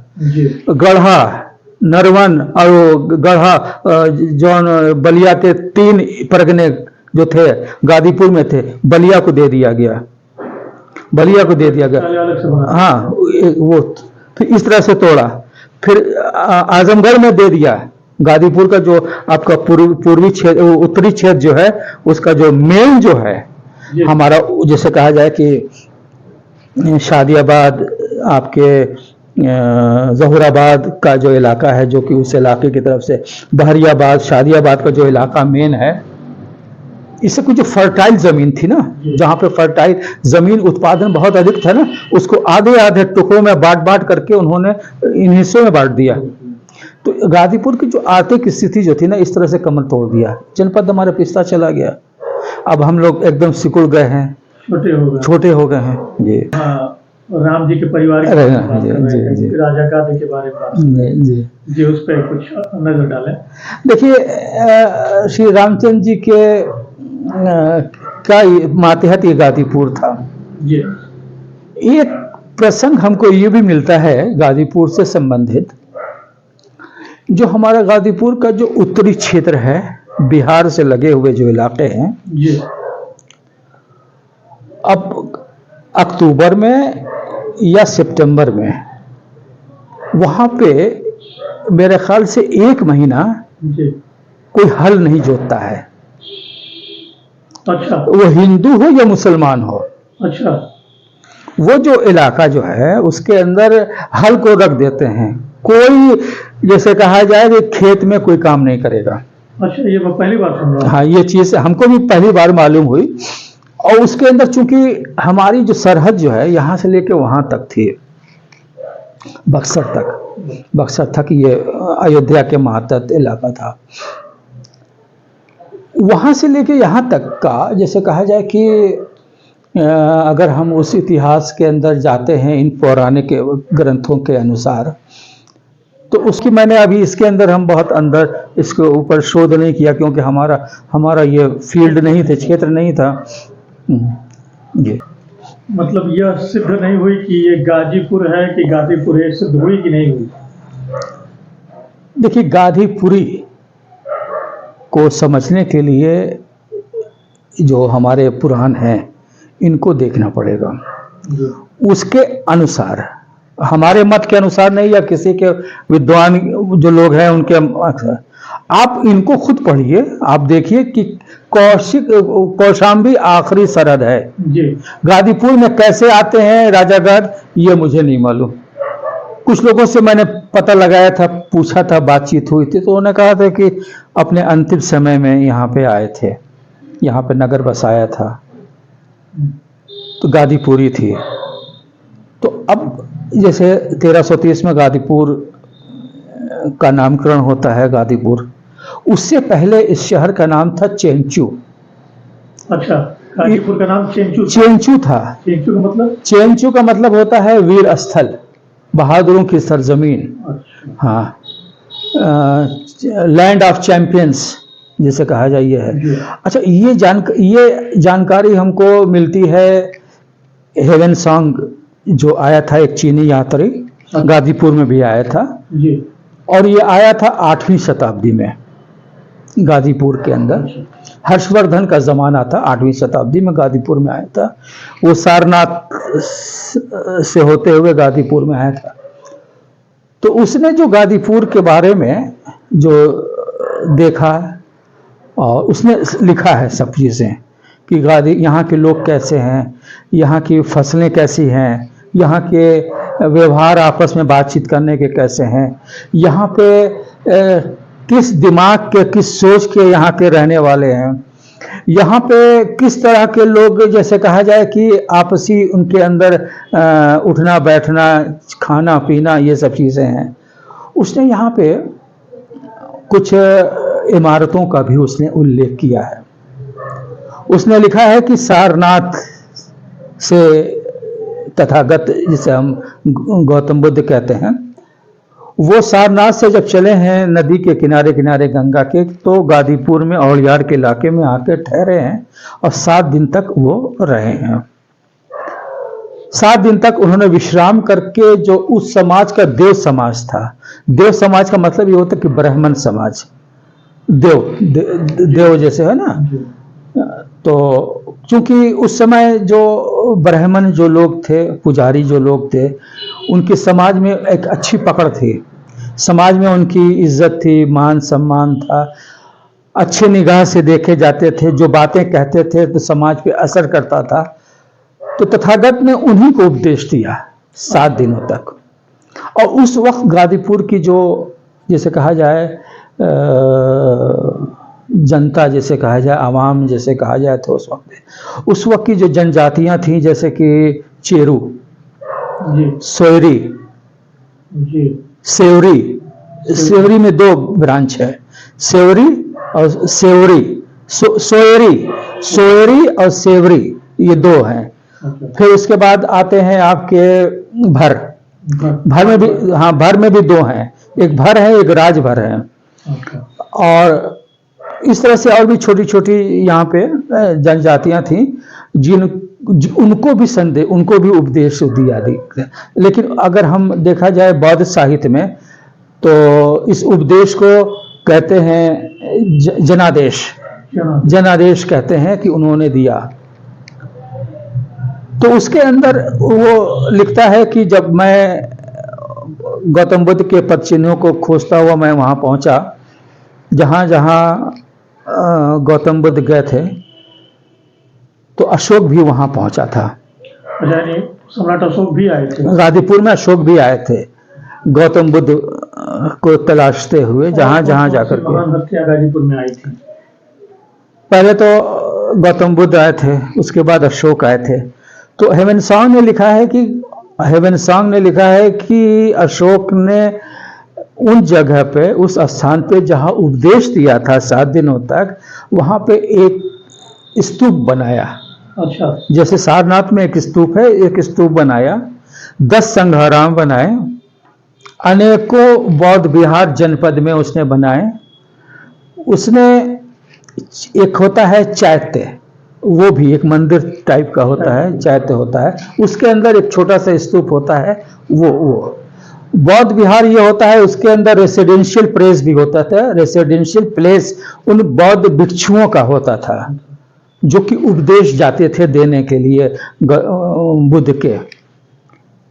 [SPEAKER 2] गढ़ा, नरवन और गढ़ा जो बलिया के 3 परगने जो थे गाजीपुर में थे, बलिया को दे दिया गया। हाँ, वो फिर इस तरह से तोड़ा। फिर आजमगढ़ में दे दिया। गाजीपुर का जो आपका पूर्वी क्षेत्र, उत्तरी क्षेत्र जो है, उसका जो मेन जो है हमारा, जैसे कहा जाए कि शादियाबाद, आपके जहूराबाद का जो इलाका है, जो कि उस इलाके की तरफ से बहरियाबाद, शादियाबाद का जो इलाका मेन है, इससे कुछ जो फर्टाइल जमीन थी ना, जहां पे फर्टाइल जमीन उत्पादन बहुत अधिक था ना, उसको आधे टुकड़ों में बांट करके उन्होंने इन हिस्सों में बांट दिया। तो गाजीपुर की जो आर्थिक स्थिति जो थी ना, इस तरह से कमर तोड़ दिया। जनपद हमारा पिछड़ा चला गया। अब हम लोग एकदम सिकुड़ गए हैं, छोटे हो गए हैं। जी
[SPEAKER 1] हाँ, राम जी के परिवार के राजा गादी के बारे में जी उस पर कुछ नजर डालें।
[SPEAKER 2] देखिए, श्री रामचंद्र जी के का मातहत ये गाजीपुर था।
[SPEAKER 1] जी।
[SPEAKER 2] एक प्रसंग हमको ये भी मिलता है गाजीपुर से संबंधित, जो हमारा गाजीपुर का जो उत्तरी क्षेत्र है, बिहार से लगे हुए जो इलाके हैं,
[SPEAKER 1] जी।
[SPEAKER 2] अब अक्टूबर में या सितंबर में वहां पे मेरे ख्याल से 1 महीना
[SPEAKER 1] जी।
[SPEAKER 2] कोई हल नहीं जोतता है,
[SPEAKER 1] अच्छा
[SPEAKER 2] वो हिंदू हो या मुसलमान हो।
[SPEAKER 1] अच्छा।
[SPEAKER 2] वो जो इलाका जो है उसके अंदर हल को रख देते हैं, कोई जैसे कहा जाए कि खेत में कोई काम नहीं करेगा।
[SPEAKER 1] अच्छा, ये मैं पहली बार सुन रहा हूँ।
[SPEAKER 2] हाँ, ये चीज हमको भी पहली बार मालूम हुई। और उसके अंदर चूंकि हमारी जो सरहद जो है यहाँ से लेके वहां तक थी, बक्सर तक ये अयोध्या के मातहत इलाका था। वहां से लेके यहाँ तक का जैसे कहा जाए कि अगर हम उस इतिहास के अंदर जाते हैं इन पौराणिक ग्रंथों के अनुसार, तो उसकी मैंने अभी इसके अंदर हम बहुत अंदर इसके ऊपर शोध नहीं किया, क्योंकि हमारा ये फील्ड नहीं थे, क्षेत्र नहीं था। ये
[SPEAKER 1] मतलब यह सिद्ध नहीं हुई कि ये गाजीपुर है कि गाजीपुर है, सिद्ध हुई कि नहीं हुई?
[SPEAKER 2] देखिए, गाजीपुरी को समझने के लिए जो हमारे पुराण हैं इनको देखना पड़ेगा। उसके अनुसार, हमारे मत के अनुसार नहीं या किसी के विद्वान जो लोग हैं उनके, आप इनको खुद पढ़िए, आप देखिए कि कौशाम्बी आखिरी सरहद है
[SPEAKER 1] जी।
[SPEAKER 2] गाजीपुर में कैसे आते हैं राजागढ़, ये मुझे नहीं मालूम। कुछ लोगों से मैंने पता लगाया था, पूछा था, बातचीत हुई थी, तो उन्होंने कहा था कि अपने अंतिम समय में यहाँ पे आए थे, यहाँ पे नगर बसाया था, तो गाजीपुरी थी। तो अब जैसे 1330 में गाजीपुर का नामकरण होता है, गाजीपुर, उससे पहले इस शहर का नाम था चेंचू।
[SPEAKER 1] अच्छा, गाजीपुर का नाम चेंचू था।
[SPEAKER 2] चेंचू था।
[SPEAKER 1] चेंचू का मतलब?
[SPEAKER 2] चेंचू का मतलब होता है वीर स्थल, बहादुरों की सरजमीन।
[SPEAKER 1] अच्छा।
[SPEAKER 2] हाँ, लैंड ऑफ चैंपियंस जिसे कहा जाए ये है। अच्छा, ये जानकारी हमको मिलती है हेवन सॉन्ग जो आया था, एक चीनी यात्री गाजीपुर में भी आया था
[SPEAKER 1] जी।
[SPEAKER 2] और ये आया था 8वीं शताब्दी में गाजीपुर के अंदर। हर्षवर्धन का जमाना था, 8वीं शताब्दी में गाजीपुर में आया था। वो सारनाथ से होते हुए गाजीपुर में आया था। तो उसने जो गाजीपुर के बारे में जो देखा और उसने लिखा है सब चीज़ें कि यहाँ के लोग कैसे हैं, यहाँ की फसलें कैसी हैं, यहाँ के व्यवहार आपस में बातचीत करने के कैसे हैं, यहाँ पे किस दिमाग के, किस सोच के यहाँ के रहने वाले हैं, यहाँ पे किस तरह के लोग, जैसे कहा जाए कि आपसी उनके अंदर उठना बैठना, खाना पीना, ये सब चीज़ें हैं। उसने यहाँ पे कुछ इमारतों का भी उसने उल्लेख किया है। उसने लिखा है कि सारनाथ से तथागत, जिसे हम गौतम बुद्ध कहते हैं, वो सारनाथ से जब चले हैं नदी के किनारे किनारे गंगा के, तो गाजीपुर में औलियार के इलाके में आके ठहरे हैं और 7 दिन तक वो रहे हैं। 7 दिन तक उन्होंने विश्राम करके, जो उस समाज का देव समाज था, देव समाज का मतलब ये होता है कि ब्राह्मण समाज, देव जैसे है ना, तो क्योंकि उस समय जो ब्राह्मण जो लोग थे, पुजारी जो लोग थे, उनके समाज में एक अच्छी पकड़ थी, समाज में उनकी इज्जत थी, मान सम्मान था, अच्छे निगाह से देखे जाते थे, जो बातें कहते थे तो समाज पे असर करता था। तो तथागत ने उन्हीं को उपदेश दिया 7 दिनों तक। और उस वक्त गाजीपुर की जो, जैसे कहा जाए जनता, जैसे कहा जाए आवाम, जैसे कहा जाए, तो उस वक्त की जो जनजातियां थीं, जैसे कि चेरू, सोयरी, सेवरी। सेवरी में 2 ब्रांच है, सेवरी और सेवरी, सोयरी और सेवरी, ये 2 हैं। फिर उसके बाद आते हैं आपके भर में भी, हाँ, भर में भी 2 हैं, एक भर है, एक राजभर है। और इस तरह से और भी छोटी छोटी यहाँ पे जनजातियां थीं, उनको भी संदेश, उनको भी उपदेश दिया। लेकिन अगर हम देखा जाए बौद्ध साहित्य में, तो इस उपदेश को कहते हैं जनादेश कहते हैं कि उन्होंने दिया। तो उसके अंदर वो लिखता है कि जब मैं गौतम बुद्ध के पद चिन्हों को खोजता हुआ मैं वहां पहुंचा, जहां जहां गौतम बुद्ध गए थे, तो अशोक भी वहां पहुंचा था।
[SPEAKER 1] यानी सम्राट अशोक भी आए थे।
[SPEAKER 2] गाजीपुर में अशोक भी आए थे गौतम बुद्ध को तलाशते हुए, जहां जहां जाकर के।
[SPEAKER 1] महान हत्या गाजीपुर में आई थी।
[SPEAKER 2] पहले तो गौतम बुद्ध आए थे, उसके बाद अशोक आए थे। तो हेवेनसांग ने लिखा है कि अशोक ने उन जगह पे, उस स्थान पे जहां उपदेश दिया था 7 दिनों तक, वहां पे एक स्तूप बनाया।
[SPEAKER 1] अच्छा।
[SPEAKER 2] जैसे सारनाथ में एक स्तूप है, एक स्तूप बनाया, 10 संघाराम बनाए, अनेकों बौद्ध विहार जनपद में उसने बनाए। उसने एक होता है चैत्य, वो भी एक मंदिर टाइप का होता है, चैत्य होता है, उसके अंदर एक छोटा सा स्तूप होता है। वो बौद्ध विहार ये होता है, उसके अंदर रेसिडेंशियल प्लेस भी होता था। रेसिडेंशियल प्लेस उन बौद्ध भिक्षुओं का होता था जो कि उपदेश जाते थे देने के लिए बुद्ध के,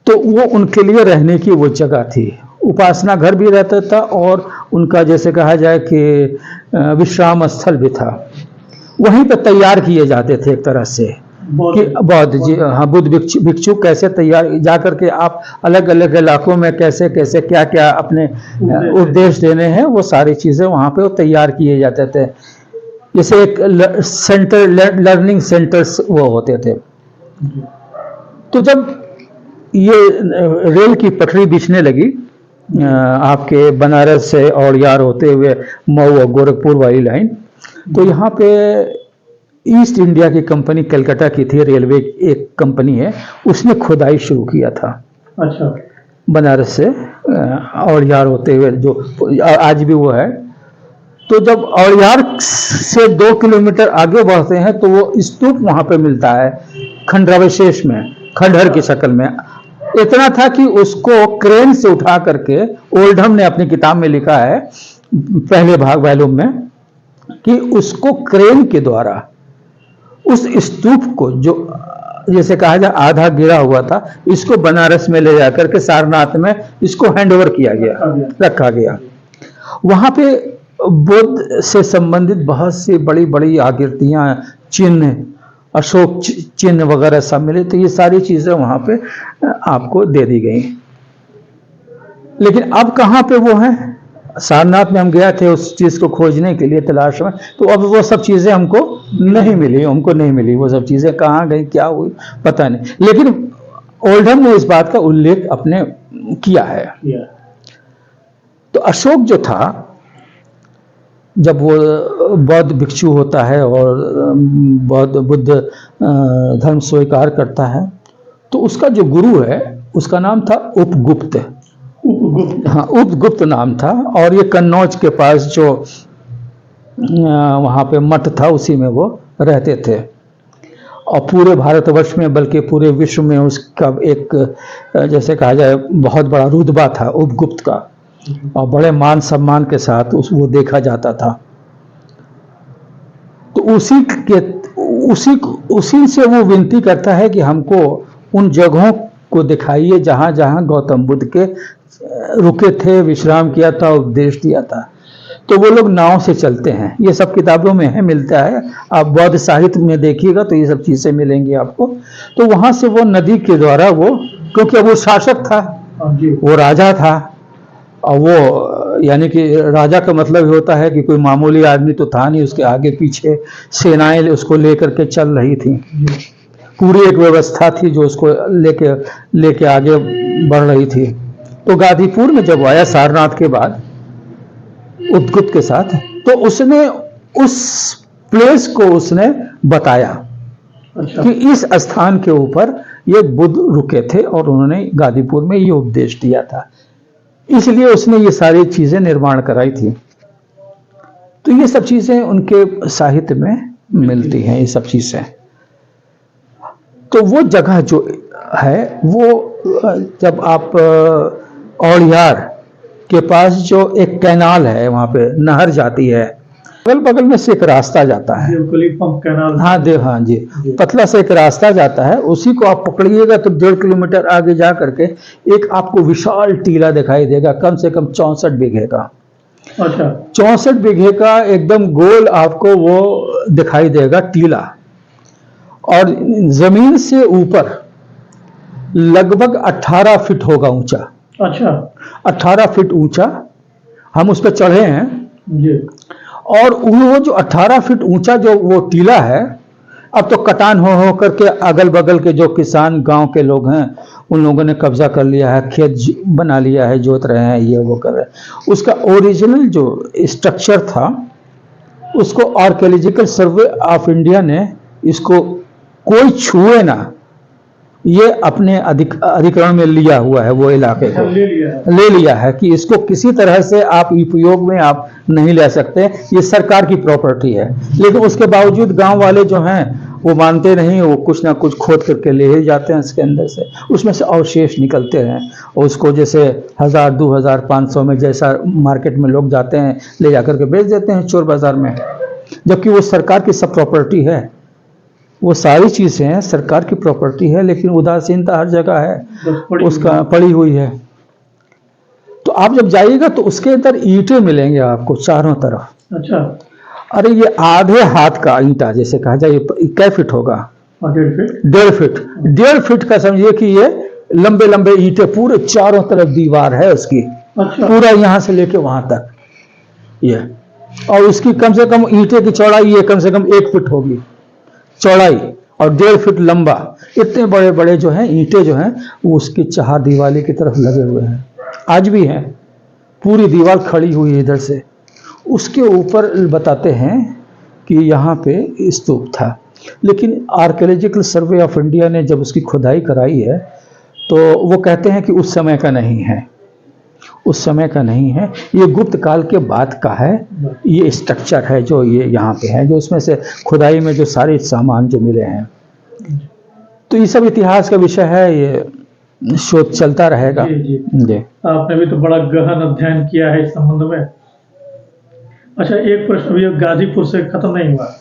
[SPEAKER 2] तो वो उनके लिए रहने की वो जगह थी। उपासना घर भी रहता था और उनका जैसे कहा जाए कि विश्राम स्थल भी था। वहीं पर तैयार किए जाते थे एक तरह से कि बौद्ध जी, हाँ, बुद्ध भिक्षु कैसे तैयार जाकर के आप अलग अलग इलाकों में कैसे कैसे क्या क्या अपने उपदेश देने हैं, वो सारी चीजें वहां पे तैयार किए जाते थे। जैसे एक सेंटर, लर्निंग सेंटर्स वो होते थे। तो जब ये रेल की पटरी बिछने लगी आपके बनारस से और यार होते हुए मऊ और गोरखपुर वाली लाइन, तो यहाँ पे ईस्ट इंडिया की कंपनी कलकत्ता की थी, रेलवे एक कंपनी है, उसने खुदाई शुरू किया था।
[SPEAKER 1] अच्छा।
[SPEAKER 2] बनारस से और यार होते हुए, जो आज भी वो है। तो जब और यार से 2 किलोमीटर आगे बढ़ते हैं तो वो स्तूप वहां पे मिलता है, खंडरावशेष में, खंडहर की शक्ल में। इतना था कि उसको क्रेन से उठा करके, ओल्डहम ने अपनी किताब में लिखा है पहले भाग वॉल्यूम में, कि उसको क्रेन के द्वारा उस स्तूप को, जो जैसे कहा जाए आधा गिरा हुआ था, इसको बनारस में ले जाकर के सारनाथ में इसको हैंडओवर किया गया, रखा गया। वहां पे बुद्ध से संबंधित बहुत सी बड़ी बड़ी आकृतियां, चिन्ह, अशोक चिन्ह वगैरह सब मिले। तो ये सारी चीजें वहां पे आपको दे दी गई। लेकिन अब कहां पे वो है? सारनाथ में हम गए थे उस चीज को खोजने के लिए, तलाश में, तो अब वो सब चीजें हमको नहीं मिली। वो सब चीजें कहाँ गई, क्या हुई, पता नहीं। लेकिन ओल्डहम ने इस बात का उल्लेख अपने किया है। तो अशोक जो था, जब वो बौद्ध भिक्षु होता है और बुद्ध धर्म स्वीकार करता है, तो उसका जो गुरु है उसका नाम था उपगुप्त। हाँ, उपगुप्त नाम था। और ये कन्नौज के पास जो वहाँ पे मठ था, उसी में वो रहते थे। और पूरे भारतवर्ष में, बल्कि पूरे विश्व में उसका एक, जैसे कहा जाए, बहुत बड़ा रुतबा था उपगुप्त का, और बड़े मान सम्मान के साथ वो देखा जाता था। तो उसी से वो विनती करता है कि हमको उन जगहों को दिखाइए जहां जहां गौतम बुद्ध के रुके थे, विश्राम किया था, उपदेश दिया था। तो वो लोग नाव से चलते हैं, ये सब किताबों में है, मिलता है। आप बौद्ध साहित्य में देखिएगा तो ये सब चीजें मिलेंगी आपको। तो वहां से वो नदी के द्वारा, वो क्योंकि वो शासक था, वो राजा था, और वो यानी कि राजा का मतलब होता है कि कोई मामूली आदमी तो था नहीं, उसके आगे पीछे सेनाएं उसको लेकर के चल रही थी, पूरी एक व्यवस्था थी जो उसको लेके आगे बढ़ रही थी। तो गाजीपुर में जब आया सारनाथ के बाद उपगुप्त के साथ, तो उसने उस प्लेस को उसने बताया। अच्छा। कि इस स्थान के ऊपर ये बुद्ध रुके थे और उन्होंने गाजीपुर में ये उपदेश दिया था, इसलिए उसने ये सारी चीजें निर्माण कराई थी। तो ये सब चीजें उनके साहित्य में मिलती हैं, ये सब चीजें। तो वो जगह जो है, वो जब आप औड़ियार के पास जो एक कैनाल है, वहां पे नहर जाती है, अगल बगल में से एक रास्ता जाता है,
[SPEAKER 1] देवकली पंप कैनाल।
[SPEAKER 2] हाँ देव, हाँ जी, पतला से एक रास्ता जाता है, उसी को आप पकड़िएगा तो 1.5 किलोमीटर आगे जा करके एक आपको विशाल टीला दिखाई देगा, कम से कम 64 बीघे का।
[SPEAKER 1] अच्छा,
[SPEAKER 2] 64 बीघे का एकदम गोल आपको वो दिखाई देगा टीला, और जमीन से ऊपर लगभग 18 फीट होगा ऊंचा।
[SPEAKER 1] अच्छा,
[SPEAKER 2] 18 फीट ऊंचा, हम उस पर चढ़े हैं
[SPEAKER 1] जी।
[SPEAKER 2] और वो जो 18 फीट ऊंचा जो वो टीला है, अब तो कटान हो करके अगल बगल के जो किसान गांव के लोग हैं उन लोगों ने कब्जा कर लिया है, खेत बना लिया है, जोत रहे हैं, ये वो कर रहे हैं। उसका ओरिजिनल जो स्ट्रक्चर था उसको आर्कियोलॉजिकल सर्वे ऑफ इंडिया ने इसको कोई छुए ना, ये अपने अधिकरण में लिया हुआ है, वो इलाके को ले लिया है कि इसको किसी तरह से आप उपयोग में आप नहीं ले सकते, ये सरकार की प्रॉपर्टी है। लेकिन उसके बावजूद गांव वाले जो हैं वो मानते नहीं, वो कुछ ना कुछ खोद करके ले ही जाते हैं इसके अंदर से, उसमें से अवशेष निकलते हैं और उसको जैसे 1000, 2000, 500 में जैसा मार्केट में लोग जाते हैं ले जाकर के बेच देते हैं चोर बाजार में, जबकि वो सरकार की सब प्रॉपर्टी है। वो सारी चीजें सरकार की प्रॉपर्टी है, लेकिन उदासीनता हर जगह है, उसका पड़ी हुई है। तो आप जब जाइएगा तो उसके अंदर ईंटें मिलेंगे आपको चारों तरफ।
[SPEAKER 1] अच्छा,
[SPEAKER 2] अरे ये आधे हाथ का ईंटा जैसे कहा जाए, ये कै फीट होगा?
[SPEAKER 1] 1.5 फीट।
[SPEAKER 2] 1.5 फीट, 1.5 फीट का समझिए कि ये लंबे लंबे ईंटें, पूरे चारों तरफ दीवार है उसकी। अच्छा। पूरा यहां से लेके वहां तक ये, और उसकी कम से कम ईंटे की चौड़ाई ये कम से कम 1 फीट होगी चौड़ाई, और 1.5 फीट लंबा। इतने बड़े बड़े जो हैं ईंटें जो हैं वो उसकी चार दीवारी की तरफ लगे हुए हैं, आज भी हैं, पूरी दीवार खड़ी हुई है इधर से। उसके ऊपर बताते हैं कि यहाँ पे स्तूप था, लेकिन आर्कियोलॉजिकल सर्वे ऑफ इंडिया ने जब उसकी खुदाई कराई है तो वो कहते हैं कि उस समय का नहीं है, उस समय का नहीं है, ये गुप्त काल के बाद का है। ये स्ट्रक्चर है जो ये यहाँ पे है, जो उसमें से खुदाई में जो सारे सामान जो मिले हैं। तो ये सब इतिहास का विषय है, ये शोध चलता रहेगा। जी।
[SPEAKER 1] आपने भी तो बड़ा गहन अध्ययन किया है इस संबंध में। अच्छा, एक प्रश्न भी गाजीपुर से खत्म नहीं हुआ।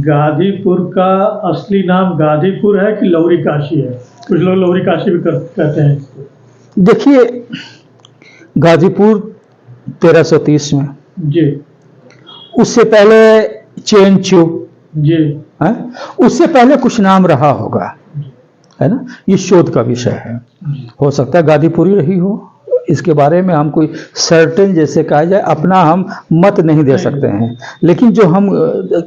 [SPEAKER 1] गाजीपुर का असली नाम गाजीपुर है कि लौरी काशी है? कुछ लोग लौरी काशी भी कहते हैं इसको।
[SPEAKER 2] देखिए, गाजीपुर 1330 में
[SPEAKER 1] जी,
[SPEAKER 2] उससे पहले चेंचू
[SPEAKER 1] जी
[SPEAKER 2] है, उससे पहले कुछ नाम रहा होगा, है ना। ये शोध का विषय है, हो सकता है गाजीपुरी रही हो, इसके बारे में हम कोई सर्टेन जैसे कहा जाए अपना हम मत नहीं दे सकते हैं। लेकिन जो हम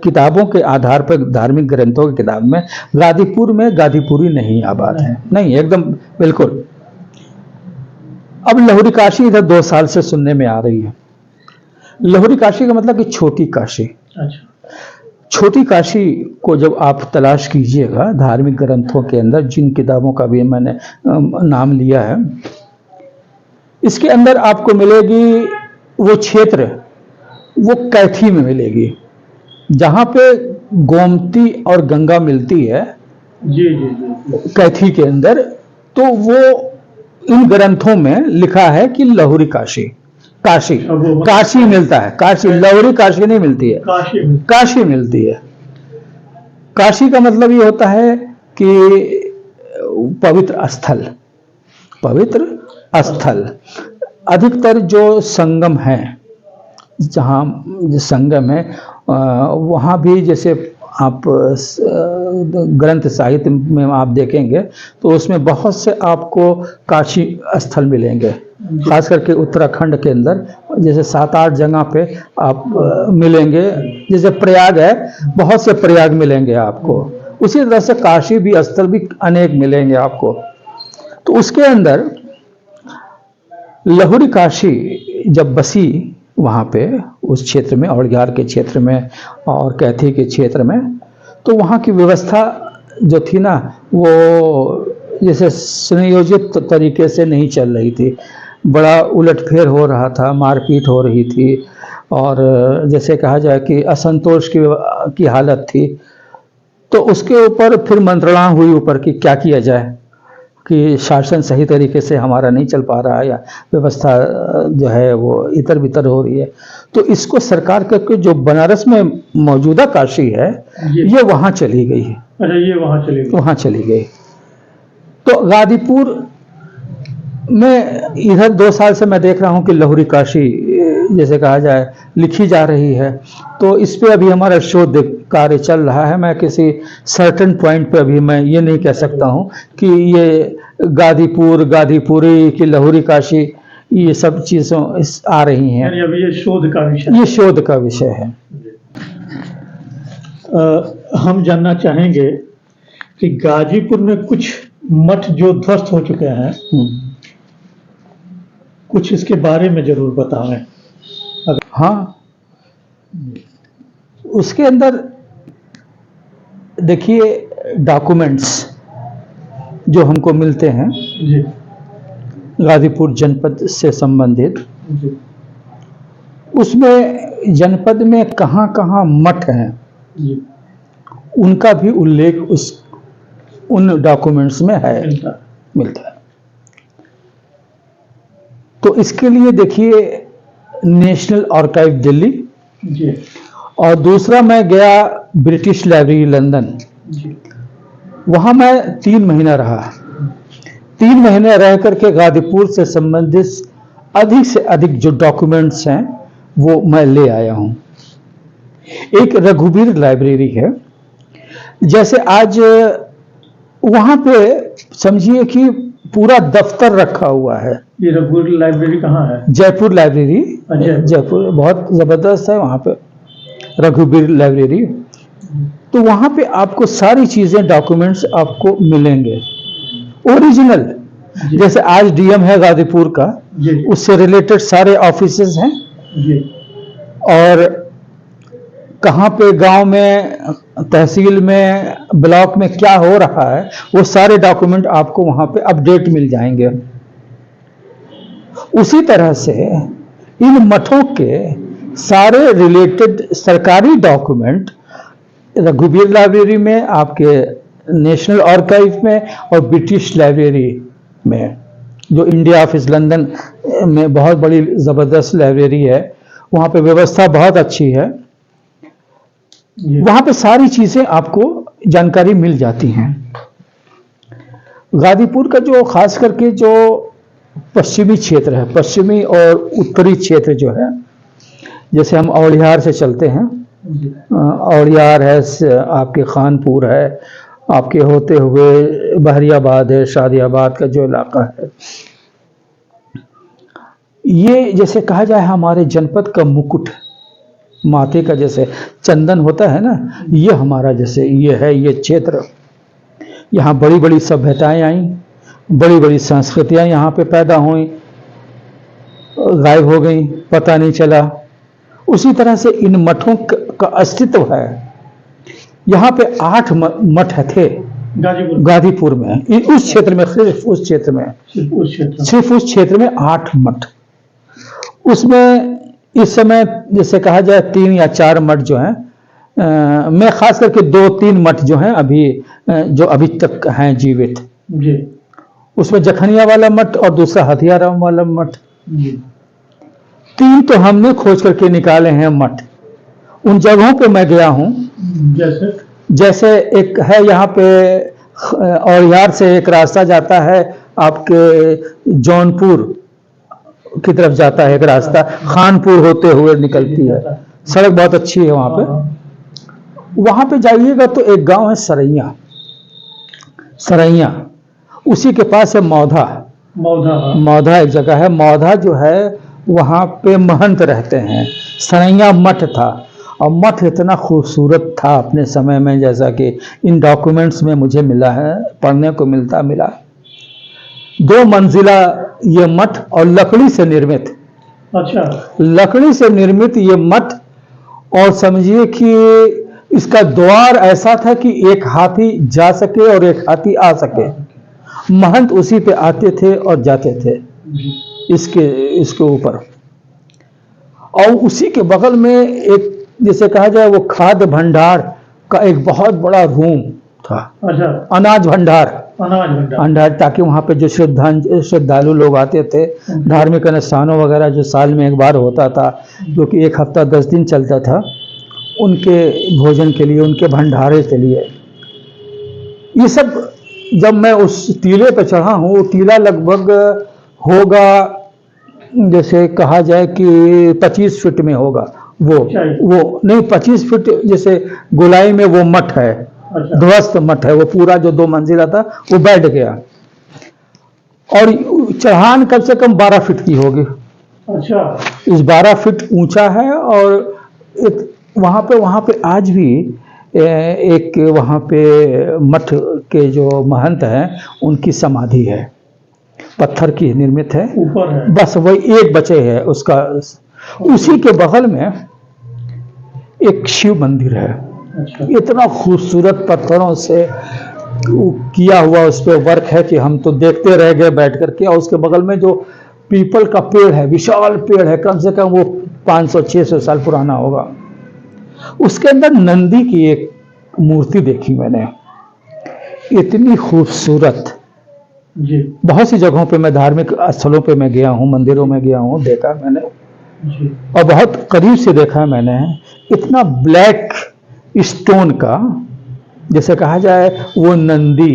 [SPEAKER 2] किताबों के आधार पर, धार्मिक ग्रंथों की किताब में गाजीपुर में गाजीपुरी नहीं आबाद है, नहीं, एकदम बिल्कुल। अब लहुरी काशी इधर 2 साल से सुनने में आ रही है। लहुरी काशी का मतलब कि छोटी काशी।
[SPEAKER 1] अच्छा,
[SPEAKER 2] छोटी काशी को जब आप तलाश कीजिएगा धार्मिक ग्रंथों के अंदर, जिन किताबों का भी मैंने नाम लिया है, इसके अंदर आपको मिलेगी वो क्षेत्र, वो कैथी में मिलेगी, जहां पे गोमती और गंगा मिलती है।
[SPEAKER 1] जी जी जी।
[SPEAKER 2] कैथी के अंदर, तो वो इन ग्रंथों में लिखा है कि लहुरी काशी, काशी, काशी मिलता है, काशी, लहुरी काशी नहीं मिलती है, काशी मिलती है। काशी का मतलब ये होता है कि पवित्र स्थल, पवित्र स्थल। अधिकतर जो संगम है, जहाँ संगम है, वहाँ भी जैसे आप ग्रंथ साहित्य में आप देखेंगे तो उसमें बहुत से आपको काशी स्थल मिलेंगे, खास करके उत्तराखंड के अंदर जैसे 7-8 जगह पे आप मिलेंगे। जैसे प्रयाग है, बहुत से प्रयाग मिलेंगे आपको, उसी तरह से काशी भी स्थल भी अनेक मिलेंगे आपको। तो उसके अंदर लहुरी काशी जब बसी वहाँ पे उस क्षेत्र में, औड़ियार के क्षेत्र में और कैथी के क्षेत्र में, तो वहाँ की व्यवस्था जो थी ना, वो जैसे सुनियोजित तरीके से नहीं चल रही थी, बड़ा उलटफेर हो रहा था, मारपीट हो रही थी, और जैसे कहा जाए कि असंतोष की हालत थी। तो उसके ऊपर फिर मंत्रणा हुई ऊपर कि क्या किया जाए, कि शासन सही तरीके से हमारा नहीं चल पा रहा है या व्यवस्था जो है वो इतर बितर हो रही है, तो इसको सरकार करके जो बनारस में मौजूदा काशी है ये वहाँ चली गई है।
[SPEAKER 1] अच्छा, ये वहाँ चली गई।
[SPEAKER 2] तो गाजीपुर में इधर 2 साल से मैं देख रहा हूँ कि लहुरी काशी जैसे कहा जाए लिखी जा रही है, तो इस पे अभी हमारा शोध कार्य चल रहा है। मैं किसी सर्टेन पॉइंट पे अभी मैं ये नहीं कह सकता हूँ कि ये गाजीपुर, गाजीपुरी की लहुरी काशी ये सब चीज़ों आ रही हैं।
[SPEAKER 1] यानी अभी ये शोध का विषय,
[SPEAKER 2] ये शोध का विषय है।
[SPEAKER 1] हम जानना चाहेंगे कि गाजीपुर में कुछ मठ जो ध्वस्त हो चुके हैं, कुछ इसके बारे में जरूर बताएं।
[SPEAKER 2] हाँ, उसके अंदर देखिए डॉक्यूमेंट्स जो हमको मिलते हैं
[SPEAKER 1] जी,
[SPEAKER 2] गाजीपुर जनपद से संबंधित,
[SPEAKER 1] जी,
[SPEAKER 2] उसमें जनपद में कहाँ कहाँ मठ हैं
[SPEAKER 1] जी,
[SPEAKER 2] उनका भी उल्लेख उन डॉक्यूमेंट्स में है, मिलता है। तो इसके लिए देखिए नेशनल आर्काइव दिल्ली
[SPEAKER 1] जी,
[SPEAKER 2] और दूसरा मैं गया ब्रिटिश लाइब्रेरी लंदन,
[SPEAKER 1] जी,
[SPEAKER 2] वहाँ मैं 3 महीना रहा। 3 महीने रह करके गाजीपुर से संबंधित अधिक से अधिक जो डॉक्यूमेंट्स हैं वो मैं ले आया हूँ। एक रघुवीर लाइब्रेरी है, जैसे आज वहाँ पे समझिए कि पूरा दफ्तर रखा हुआ है।
[SPEAKER 1] ये रघुवीर लाइब्रेरी कहाँ है?
[SPEAKER 2] जयपुर लाइब्रेरी,
[SPEAKER 1] अच्छा।
[SPEAKER 2] जयपुर बहुत ज़बरदस्त है वहाँ पे रघुवीर लाइब्रेरी। तो वहाँ पे आपको सारी चीज़ें, डॉक्यूमेंट्स आपको मिलेंगे ओरिजिनल। जैसे आज डीएम है गाजीपुर का,
[SPEAKER 1] जी,
[SPEAKER 2] उससे रिलेटेड सारे ऑफिसेज हैं,
[SPEAKER 1] जी,
[SPEAKER 2] और कहाँ पे गांव में, तहसील में, ब्लॉक में क्या हो रहा है वो सारे डॉक्यूमेंट आपको वहाँ पे अपडेट मिल जाएंगे। उसी तरह से इन मठों के सारे रिलेटेड सरकारी डॉक्यूमेंट रघुवीर लाइब्रेरी में, आपके नेशनल आर्काइव में और ब्रिटिश लाइब्रेरी में, जो इंडिया ऑफिस लंदन में बहुत बड़ी ज़बरदस्त लाइब्रेरी है, वहाँ पे व्यवस्था बहुत अच्छी है। वहाँ पे सारी चीज़ें आपको जानकारी मिल जाती हैं। गाजीपुर का जो खास करके जो पश्चिमी क्षेत्र है, पश्चिमी और उत्तरी क्षेत्र जो है, जैसे हम औड़ियार से चलते हैं, औड़ियार है, आपके खानपुर है, आपके होते हुए बहरियाबाद है, शादियाबाद का जो इलाका है, ये जैसे कहा जाए हमारे जनपद का मुकुट, माथे का जैसे चंदन होता है ना, ये हमारा जैसे ये है, ये क्षेत्र। यहाँ बड़ी बड़ी सभ्यताएं आई, बड़ी बड़ी संस्कृतियां यहाँ पे पैदा हुई, गायब हो गई, पता नहीं चला। उसी तरह से इन मठों का अस्तित्व है। यहाँ पे 8 मठ थे गाजीपुर में, उस क्षेत्र में, सिर्फ उस क्षेत्र में, सिर्फ उस क्षेत्र में 8 मठ। उसमें इस समय जैसे कहा जाए 3 या 4 मठ जो हैं, मैं खास करके 2-3 मठ जो हैं अभी जो अभी तक हैं जीवित जी। उसमें जखनिया वाला मठ और दूसरा हथियाराम वाला मठ, 3 तो हमने खोज करके निकाले हैं मठ। उन जगहों पे मैं गया हूँ, जैसे एक है यहाँ पे औड़ियार से एक रास्ता जाता है, आपके जौनपुर की तरफ जाता है एक रास्ता, खानपुर होते हुए निकलती है, सड़क बहुत अच्छी है वहाँ पे। वहाँ पे जाइएगा तो एक गांव है सरैया, सरैया, उसी के पास है मौधा, मौधा एक जगह है। मौधा जो है वहाँ पे महंत रहते हैं, सरैया मठ था, और मठ इतना खूबसूरत था अपने समय में, जैसा कि इन डॉक्यूमेंट्स में मुझे मिला है, पढ़ने को मिला। 2 मंजिला ये मठ और लकड़ी से निर्मित। अच्छा, लकड़ी से निर्मित ये मठ, और समझिए कि इसका द्वार ऐसा था कि एक हाथी जा सके और एक हाथी आ सके। महंत उसी पे आते थे और जाते थे इसके ऊपर। और उसी के बगल में एक, जैसे कहा जाए, वो खाद्य भंडार का एक बहुत बड़ा रूम था। अच्छा, अनाज भंडार।
[SPEAKER 1] अनाज भंडार।
[SPEAKER 2] अंडाज, ताकि वहाँ पे जो श्रद्धालु लोग आते थे, धार्मिक अनुष्ठानों वगैरह जो साल में एक बार होता था, जो कि 1 हफ्ता 10 दिन चलता था, उनके भोजन के लिए, उनके भंडारे के लिए। ये सब जब मैं उस टीले पर चढ़ा हूँ, वो टीला लगभग होगा, जैसे कहा जाए कि 25 फीट में होगा। वो नहीं, 25 फीट जैसे गोलाई में वो मठ है, ध्वस्त मठ है, वो पूरा जो 2 मंजिला था वो बैठ गया, और चढ़ान कम से कम 12 फीट की होगी।
[SPEAKER 1] अच्छा,
[SPEAKER 2] इस 12 फीट ऊंचा है। और एक वहाँ पे आज भी एक वहाँ पे मठ के जो महंत हैं, उनकी समाधि है, पत्थर की निर्मित है,
[SPEAKER 1] ऊपर है,
[SPEAKER 2] बस वही एक बचे है उसका। उसी के बगल में एक शिव मंदिर है।
[SPEAKER 1] अच्छा,
[SPEAKER 2] इतना खूबसूरत पत्थरों से किया हुआ उस पे वर्क है कि हम तो देखते रह गए बैठ करके। और उसके बगल में जो पीपल का पेड़ है, विशाल पेड़ है, कम से कम वो 500-600 साल पुराना होगा। उसके अंदर नंदी की एक मूर्ति देखी मैंने, इतनी खूबसूरत।
[SPEAKER 1] जी,
[SPEAKER 2] बहुत सी जगहों पे मैं, धार्मिक स्थलों पे मैं गया हूँ, मंदिरों में गया हूँ, देखा मैंने
[SPEAKER 1] जी,
[SPEAKER 2] और बहुत करीब से देखा मैंने। इतना ब्लैक स्टोन का, जैसे कहा जाए वो नंदी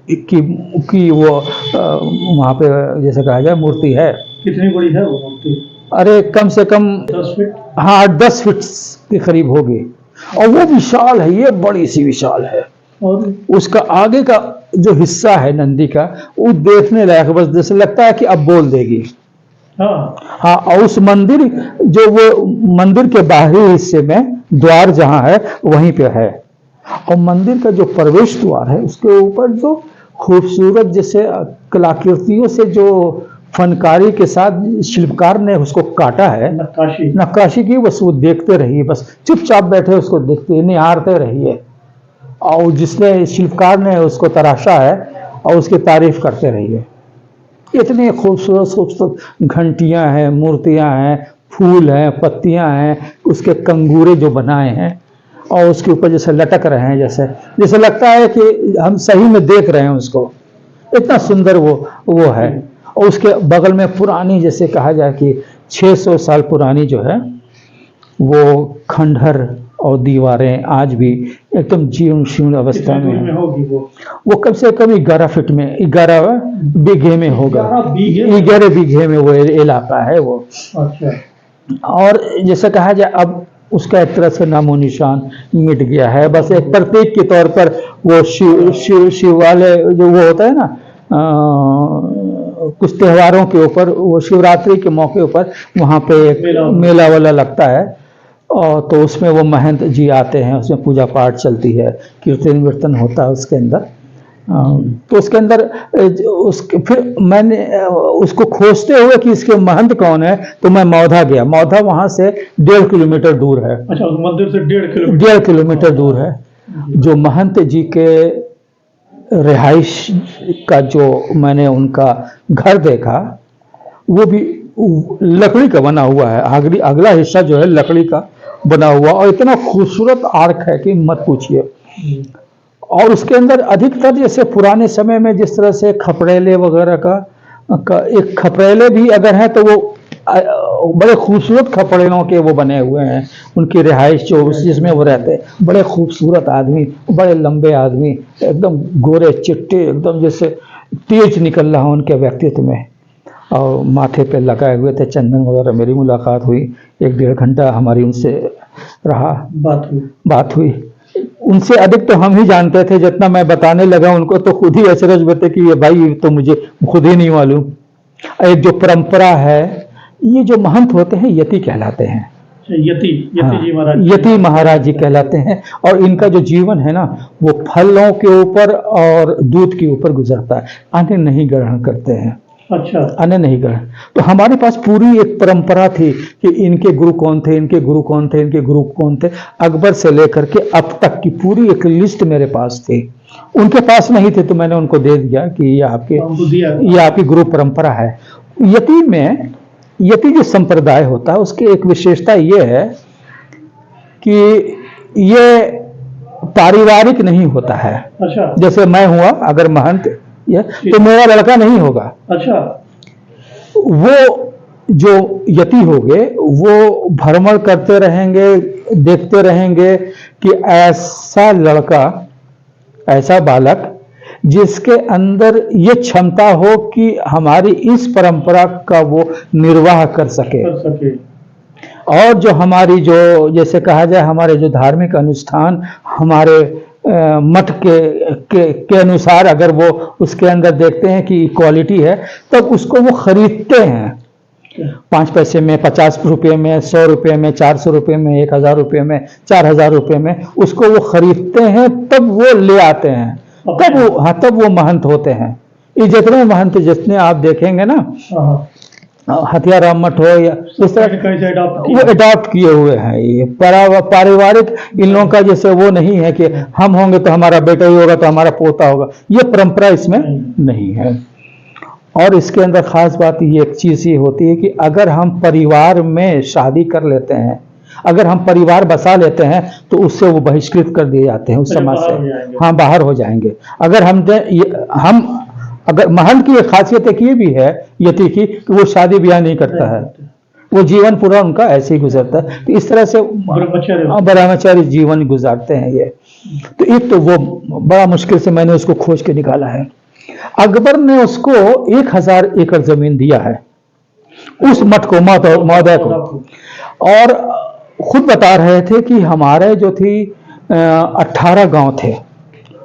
[SPEAKER 2] की वो वहाँ पे जैसे कहा जाए मूर्ति है।
[SPEAKER 1] कितनी बड़ी है वो मूर्ति?
[SPEAKER 2] अरे कम से कम
[SPEAKER 1] 10 फीट?
[SPEAKER 2] हाँ, 10 फीट के करीब होगी। और वो विशाल है, ये बड़ी सी विशाल है।
[SPEAKER 1] और
[SPEAKER 2] उसका आगे का जो हिस्सा है नंदी का, वो देखने लायक, बस जैसे लगता है कि अब बोल देगी। हाँ, और उस मंदिर, जो वो मंदिर के बाहरी हिस्से में द्वार जहाँ है, वहीं पे है। और मंदिर का जो प्रवेश द्वार है, उसके ऊपर जो खूबसूरत जैसे कलाकृतियों से जो फनकारी के साथ शिल्पकार ने उसको काटा है, नक्काशी की, बस वो देखते रहिए, बस चुपचाप बैठे उसको देखते निहारते रहिए। और जिसने शिल्पकार ने उसको तराशा है, और उसकी तारीफ करते रहिए। इतनी खूबसूरत खूबसूरत घंटियां हैं, मूर्तियां हैं, फूल हैं, पत्तियां हैं, उसके कंगूरे जो बनाए हैं, और उसके ऊपर जैसे लटक रहे हैं, जैसे लगता है कि हम सही में देख रहे हैं उसको। इतना सुंदर वो है। और उसके बगल में पुरानी, जैसे कहा जाए कि 600 साल पुरानी जो है, वो खंडहर और दीवारें आज भी एकदम जीर्ण शीर्ण अवस्था में है। वो कम से कम 11 फीट में, 11 बीघे में होगा, 11 बीघे में वो इलाका है वो। अच्छा। और जैसे कहा जाए, अब उसका एक तरह से नामो निशान मिट गया है। बस एक प्रतीक के तौर पर वो शिवालय जो वो होता है ना, कुछ त्योहारों के ऊपर, वो शिवरात्रि के मौके ऊपर वहाँ पे एक मेला वाला लगता है, और तो उसमें वो महंत जी आते हैं, उसमें पूजा पाठ चलती है, कीर्तन वीर्तन होता है उसके अंदर। तो उसके अंदर फिर मैंने उसको खोजते हुए कि इसके महंत कौन है, तो मैं मौधा गया। मौधा वहाँ से 1.5 किलोमीटर दूर है। अच्छा, मंदिर से 1.5 किलोमीटर दूर है। जो महंत जी के रिहाइश का जो मैंने उनका घर देखा, वो भी लकड़ी का बना हुआ है। अगला हिस्सा जो है लकड़ी का बना हुआ, और इतना खूबसूरत आर्क है कि मत पूछिए। और उसके अंदर अधिकतर जैसे पुराने समय में जिस तरह से खपरेले वगैरह का एक खपरेले भी अगर है, तो वो बड़े खूबसूरत खपरेलों के वो बने हुए हैं। उनकी रिहाइश जो जिसमें वो रहते हैं, बड़े खूबसूरत आदमी, बड़े लंबे आदमी, एकदम गोरे चिट्टे, एकदम जैसे तेज निकल रहा उनके व्यक्तित्व में, और माथे पे लगाए हुए थे चंदन वगैरह। मेरी मुलाकात हुई, 1-1.5 घंटा हमारी उनसे रहा, बात हुई। उनसे अधिक तो हम ही जानते थे, जितना मैं बताने लगा उनको तो खुद ही अचरज बते कि ये भाई तो मुझे खुद ही नहीं मालूम। एक जो परंपरा है, ये जो महंत होते हैं यति कहलाते हैं, यति महाराज जी कहलाते हैं। और इनका जो जीवन है ना, वो फलों के ऊपर और दूध के ऊपर गुजरता है, अन्न नहीं ग्रहण करते हैं। अच्छा, अन्न नहीं ग्रहण। तो हमारे पास पूरी एक परंपरा थी कि इनके गुरु कौन थे, इनके गुरु कौन थे, इनके गुरु कौन थे। अकबर से लेकर के अब तक की पूरी एक लिस्ट मेरे पास थी। उनके पास नहीं थे तो मैंने उनको दे दिया कि ये आपकी गुरु परंपरा है। यति जो संप्रदाय होता है, उसकी एक विशेषता ये है कि ये पारिवारिक नहीं होता है। अच्छा। जैसे मैं हुआ, अगर महंत ये तो मेरा लड़का नहीं होगा।
[SPEAKER 1] अच्छा।
[SPEAKER 2] वो जो यति होंगे वो भ्रमण करते रहेंगे, देखते रहेंगे कि ऐसा लड़का, ऐसा बालक जिसके अंदर ये क्षमता हो कि हमारी इस परंपरा का वो निर्वाह कर सके। और जो हमारी जो जैसे कहा जाए हमारे जो धार्मिक अनुष्ठान हमारे मठ के अनुसार अगर वो उसके अंदर देखते हैं कि इक्वालिटी है, तब उसको वो खरीदते हैं 5 पैसे में, 50 रुपये में, 100 रुपये में, 400 रुपये में, 1000 रुपये में, 4000 रुपये में, उसको वो खरीदते हैं, तब वो ले आते हैं, तब वो महंत होते हैं। ये जितने महंत जितने आप देखेंगे ना, हथियाराम मठ हो या इस तरह वो अडॉप्ट किए हुए हैं। ये पारिवारिक इन लोगों का जैसे वो नहीं है कि हम होंगे तो हमारा बेटा ही होगा तो हमारा पोता होगा, ये परंपरा इसमें नहीं है। और इसके अंदर खास बात ये एक चीज ये होती है कि अगर हम परिवार में शादी कर लेते हैं, अगर हम परिवार बसा लेते हैं तो उससे वो बहिष्कृत कर दिए जाते हैं उस समाज से। हाँ, बाहर हो जाएंगे। अगर हम अगर महंत की एक खासियत एक ये भी है यति की कि वो शादी ब्याह नहीं करता है, वो जीवन पूरा उनका ऐसे ही गुजरता है। तो इस तरह से ब्रह्मचारी जीवन गुजारते हैं ये। तो एक तो वो बड़ा मुश्किल से मैंने उसको खोज के निकाला है। अकबर ने उसको 1000 एकड़ जमीन दिया है उस मठ को, महोदय को। और खुद बता रहे थे कि हमारे जो थी 18 गांव थे,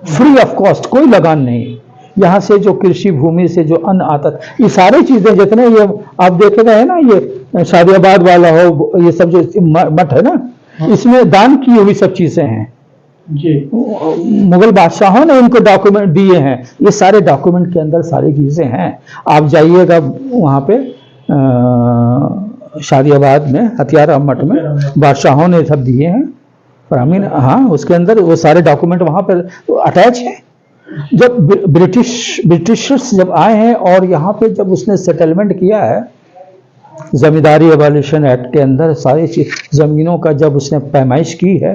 [SPEAKER 2] फ्री ऑफ कॉस्ट, कोई लगान नहीं। यहाँ से जो कृषि भूमि से जो अन्न आता था, ये सारी चीजें जितने ये आप देखे गए ना, ये शादियाबाद वाला हो, ये सब जो मठ है ना, इसमें दान की हुई सब चीजें हैं जी। मुगल बादशाहों ने इनको डॉक्यूमेंट दिए हैं, ये सारे डॉक्यूमेंट के अंदर सारी चीजें हैं। आप जाइएगा वहाँ पे शादियाबाद में हथियाराम मठ में बादशाहों ने सब दिए हैं ब्राह्मण। हाँ, उसके अंदर वो सारे डॉक्यूमेंट वहाँ पर अटैच है। जब ब्रिटिशर्स जब आए हैं और यहाँ पे जब उसने सेटलमेंट किया है, जमींदारी एबॉलिशन एक्ट के अंदर सारी चीज जमीनों का जब उसने पैमाइश की है,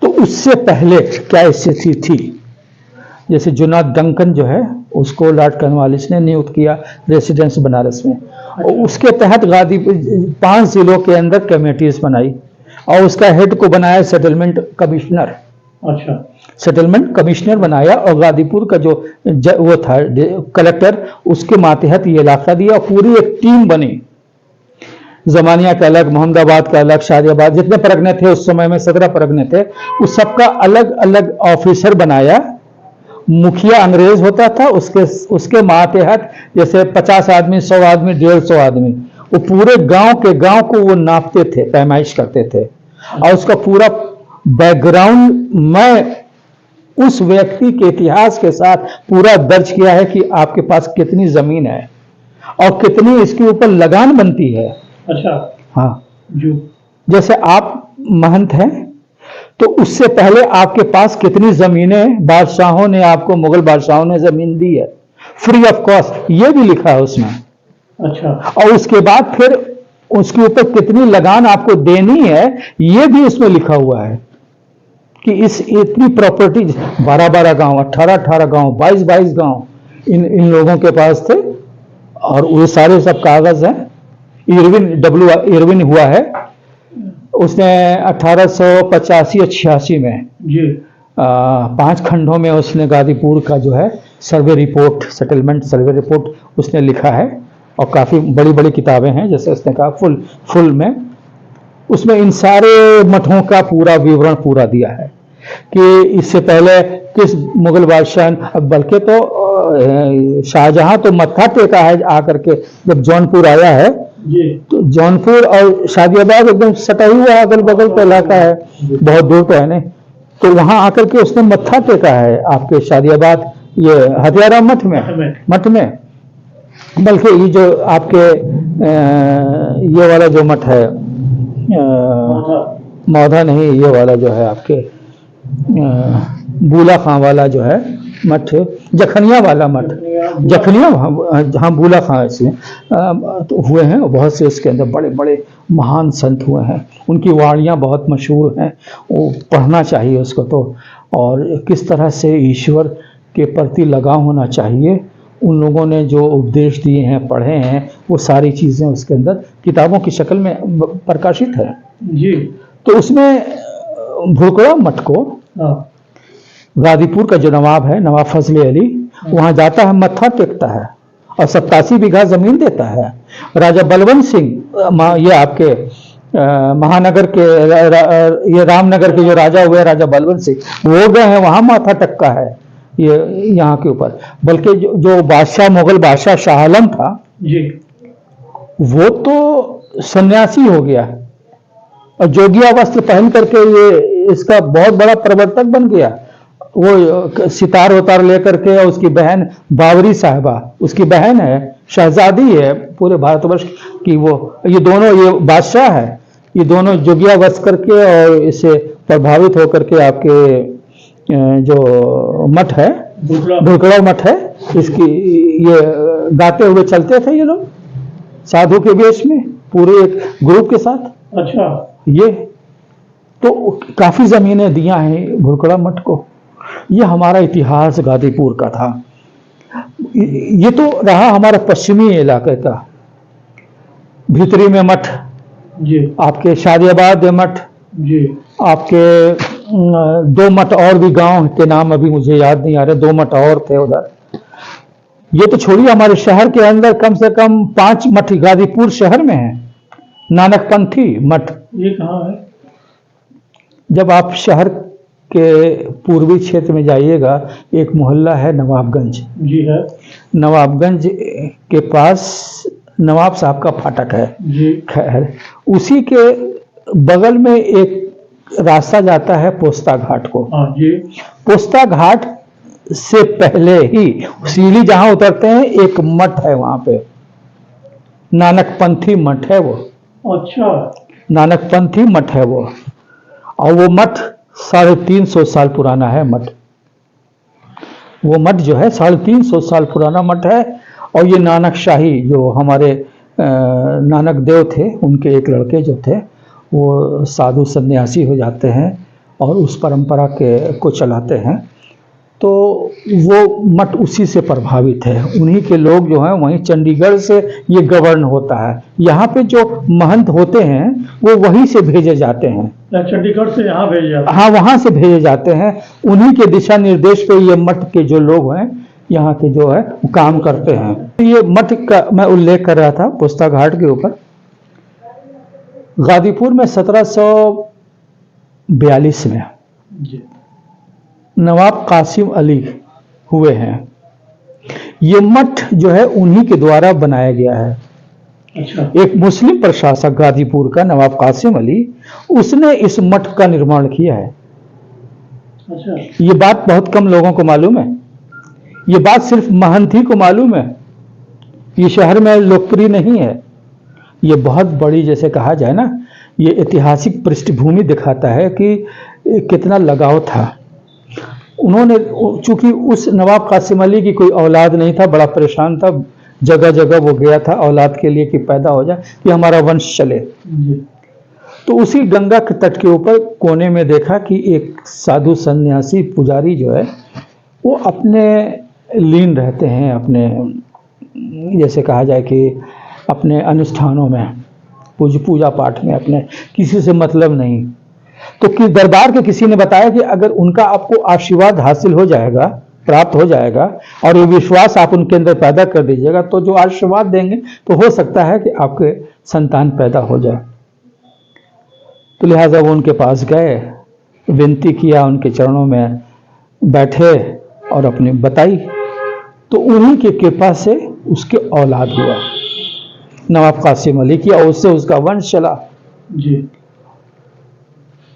[SPEAKER 2] तो उससे पहले क्या स्थिति थी। जैसे जुनाद डंकन जो है उसको लॉर्ड कॉर्नवालिस ने नियुक्त किया रेसिडेंस बनारस में, और उसके तहत गाजीपुर 5 जिलों के अंदर कमेटीज बनाई और उसका हेड को बनाया सेटलमेंट कमिश्नर। अच्छा, सेटलमेंट कमिश्नर बनाया और गाजीपुर का जो वो था कलेक्टर, उसके मातहत ये इलाका दिया। पूरी एक टीम बनी, जमानिया का अलग, मोहम्मदाबाद का अलग, शादियाबाद, जितने परगने थे उस समय में 17 परगने थे, उस सबका अलग अलग ऑफिसर बनाया। मुखिया अंग्रेज होता था, उसके मातहत जैसे 50 आदमी, 100 आदमी, 150 आदमी, वो पूरे गांव के गांव को वो नापते थे, पैमाइश करते थे। और उसका पूरा बैकग्राउंड मैं उस व्यक्ति के इतिहास के साथ पूरा दर्ज किया है कि आपके पास कितनी जमीन है और कितनी इसके ऊपर लगान बनती है। अच्छा, हाँ जो जैसे आप महंत हैं तो उससे पहले आपके पास कितनी जमीनें बादशाहों ने आपको, मुगल बादशाहों ने जमीन दी है फ्री ऑफ कॉस्ट, ये भी लिखा है उसमें। अच्छा, और उसके बाद फिर उसके ऊपर कितनी लगान आपको देनी है, ये भी उसमें लिखा हुआ है कि इस इतनी प्रॉपर्टी 12-12 गांव, 18-18 गांव, 22-22 गांव इन लोगों के पास थे। और वो सारे सब कागज हैं। इरविन हुआ है, उसने 1885-86 में जी 5 खंडों में उसने गाजीपुर का जो है survey report, settlement survey report उसने लिखा है। और काफ़ी बड़ी बड़ी किताबें हैं, जैसे उसने कहा फुल में उसमें इन सारे मठों का पूरा विवरण पूरा दिया है कि इससे पहले किस मुगल बादशाह, बल्कि तो शाहजहां तो मत्था टेका है आकर के जब जौनपुर आया है जी। तो जौनपुर और शादियाबाद एकदम सटा हुआ अगल बगल का इलाका है, बहुत दूर तो है नहीं। तो वहां आकर के उसने मत्था टेका है आपके शादियाबाद ये हथियाराम मठ में। बल्कि ये जो आपके ये वाला जो मठ है, मौधा नहीं, ये वाला जो है आपके बूला खां वाला जो है मठ, जखनिया वाला मठ, जखनिया, हाँ बूला खां इसमें तो हुए हैं। बहुत से इसके अंदर बड़े बड़े महान संत हुए हैं, उनकी वाणियाँ बहुत मशहूर हैं, वो पढ़ना चाहिए उसको तो। और किस तरह से ईश्वर के प्रति लगाव होना चाहिए। उन लोगों ने जो उपदेश दिए हैं, पढ़े हैं, वो सारी चीज़ें उसके अंदर किताबों की शक्ल में प्रकाशित है
[SPEAKER 1] जी।
[SPEAKER 2] तो उसमें भुरकड़ा मठ को
[SPEAKER 1] हाँ
[SPEAKER 2] गाजीपुर का जो नवाब है, नवाब फजले अली, वहाँ जाता है, मत्था टेकता है और 87 बीघा जमीन देता है। राजा बलवंत सिंह, ये आपके महानगर के ये रामनगर के जो राजा हुए राजा बलवंत सिंह, वो गए हैं वहाँ, माथा टक्का है ये यहाँ के ऊपर। बल्कि जो बादशाह, मुगल बादशाह शाह आलम था
[SPEAKER 1] जी,
[SPEAKER 2] वो तो सन्यासी हो गया और जोगिया वस्त्र पहन करके ये इसका बहुत बड़ा प्रवर्तक बन गया। वो सितार उतार लेकर के, और उसकी बहन बावरी साहिबा, उसकी बहन है, शहजादी है पूरे भारतवर्ष की। वो ये दोनों, ये बादशाह है, ये दोनों जोगिया वस्त्र करके और इससे प्रभावित होकर के आपके जो मठ है, भुरकड़ा मठ है, इसकी ये गाते हुए चलते थे ये लोग साधु के वेश में, पूरे एक ग्रुप के साथ।
[SPEAKER 1] अच्छा।
[SPEAKER 2] ये तो काफी जमीनें दिया हैं भुरकड़ा मठ को। ये हमारा इतिहास गाजीपुर का था। ये तो रहा हमारा पश्चिमी इलाके का। भीतरी में मठ
[SPEAKER 1] जी, आपके
[SPEAKER 2] शादियाबाद मठ
[SPEAKER 1] जी,
[SPEAKER 2] आपके दो मठ और भी गांव के नाम अभी मुझे याद नहीं आ रहे, 2 मठ और थे उधर। ये तो छोड़िए, हमारे शहर के अंदर कम से कम 5 मठ गाजीपुर शहर में है। नानकपंथी मठ,
[SPEAKER 1] ये कहाँ है?
[SPEAKER 2] जब आप शहर के पूर्वी क्षेत्र में जाइएगा, एक मोहल्ला है नवाबगंज।
[SPEAKER 1] जी है।
[SPEAKER 2] नवाबगंज के पास नवाब साहब का फाटक है
[SPEAKER 1] जी।
[SPEAKER 2] खैर, उसी के बगल में एक रास्ता जाता है पोस्ता घाट को।
[SPEAKER 1] हाँ जी।
[SPEAKER 2] पोस्ता घाट से पहले ही सीढ़ी जहां उतरते हैं, एक मठ है वहां पे, नानकपंथी मठ है वो।
[SPEAKER 1] अच्छा।
[SPEAKER 2] नानकपंथी मठ है वो, और वो मठ 350 साल पुराना है मठ। वो मठ जो है 350 साल पुराना मठ है। और ये नानक शाही, जो हमारे नानक देव थे, उनके एक लड़के जो थे, वो साधु सन्यासी हो जाते हैं और उस परंपरा को चलाते हैं। तो वो मठ उसी से प्रभावित है। उन्हीं के लोग जो हैं, वहीं चंडीगढ़ से ये गवर्न होता है। यहाँ पे जो महंत होते हैं वो वहीं से भेजे जाते हैं,
[SPEAKER 1] चंडीगढ़ से यहाँ भेजे जाते हैं।
[SPEAKER 2] हाँ, वहाँ से भेजे जाते हैं। उन्हीं के दिशा निर्देश पे ये मठ के जो लोग हैं यहाँ के जो है वो काम करते हैं। ये मठ का मैं उल्लेख कर रहा था पोस्ता घाट के ऊपर। गाजीपुर में 1742 में
[SPEAKER 1] जी।
[SPEAKER 2] नवाब कासिम अली हुए हैं। ये मठ जो है उन्हीं के द्वारा बनाया गया है।
[SPEAKER 1] अच्छा।
[SPEAKER 2] एक मुस्लिम प्रशासक गाजीपुर का नवाब कासिम अली, उसने इस मठ का निर्माण किया है।
[SPEAKER 1] अच्छा।
[SPEAKER 2] ये बात बहुत कम लोगों को मालूम है। ये बात सिर्फ महंत ही को मालूम है। ये शहर में लोकप्रिय नहीं है। ये बहुत बड़ी, जैसे कहा जाए ना, ये ऐतिहासिक पृष्ठभूमि दिखाता है कि कितना लगाव था। उन्होंने, चूंकि उस नवाब कासिम अली की कोई औलाद नहीं था, बड़ा परेशान था, जगह जगह वो गया था औलाद के लिए कि पैदा हो जाए, कि हमारा वंश चले। तो उसी गंगा के तट के ऊपर कोने में देखा कि एक साधु सन्यासी पुजारी जो है वो अपने लीन रहते हैं, अपने, जैसे कहा जाए कि अपने अनुष्ठानों में, पूजा पाठ में, अपने किसी से मतलब नहीं। तो कि दरबार के किसी ने बताया कि अगर उनका आपको आशीर्वाद हासिल हो जाएगा, प्राप्त हो जाएगा, और ये विश्वास आप उनके अंदर पैदा कर दीजिएगा, तो जो आशीर्वाद देंगे तो हो सकता है कि आपके संतान पैदा हो जाए। तो लिहाजा वो उनके पास गए, विनती किया, उनके चरणों में बैठे और अपनी बताई। तो उन्हीं की कृपा से उसके औलाद हुआ, नवाब कासिम अली की, और उससे उसका वंश चला
[SPEAKER 1] जी।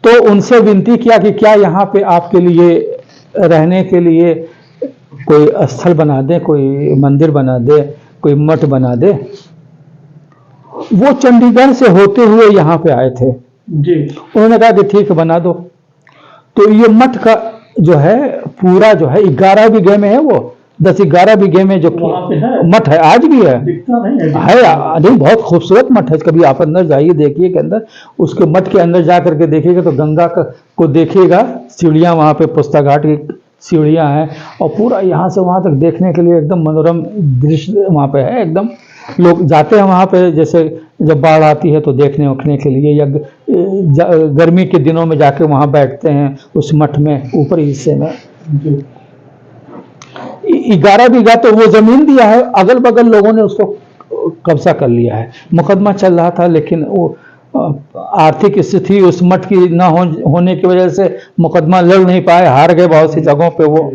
[SPEAKER 2] तो उनसे विनती किया कि क्या यहाँ पे आपके लिए रहने के लिए कोई स्थल बना दे, कोई मंदिर बना दे, कोई मठ बना दे। वो चंडीगढ़ से होते हुए यहाँ पे आए थे
[SPEAKER 1] जी।
[SPEAKER 2] उन्होंने कहा कि ठीक है, बना दो। तो ये मठ का जो है पूरा जो है 11 बीघे में है, वो 10-11 बीघे में जो मठ है, आज भी है।
[SPEAKER 1] दिखता नहीं
[SPEAKER 2] है नहीं, बहुत खूबसूरत मठ है। कभी आप अंदर जाइए, देखिए के अंदर, उसके मठ के अंदर जा करके देखिएगा तो गंगा को देखिएगा, सीढ़ियाँ वहाँ पे पोस्ता घाट सीढ़ियाँ हैं, और पूरा यहाँ से वहाँ तक देखने के लिए एकदम मनोरम दृश्य वहाँ पे है एकदम। लोग जाते हैं वहाँ पे, जैसे जब बाढ़ आती है तो देखने उखने के लिए, या गर्मी के दिनों में जाके वहाँ बैठते हैं उस मठ में ऊपरी हिस्से में। 11 बीघा तो वो जमीन दिया है, अगल बगल लोगों ने उसको कब्जा कर लिया है। मुकदमा चल रहा था, लेकिन वो आर्थिक स्थिति उस मठ की न होने की वजह से मुकदमा लड़ नहीं पाए, हार गए बहुत सी जगहों पे वो,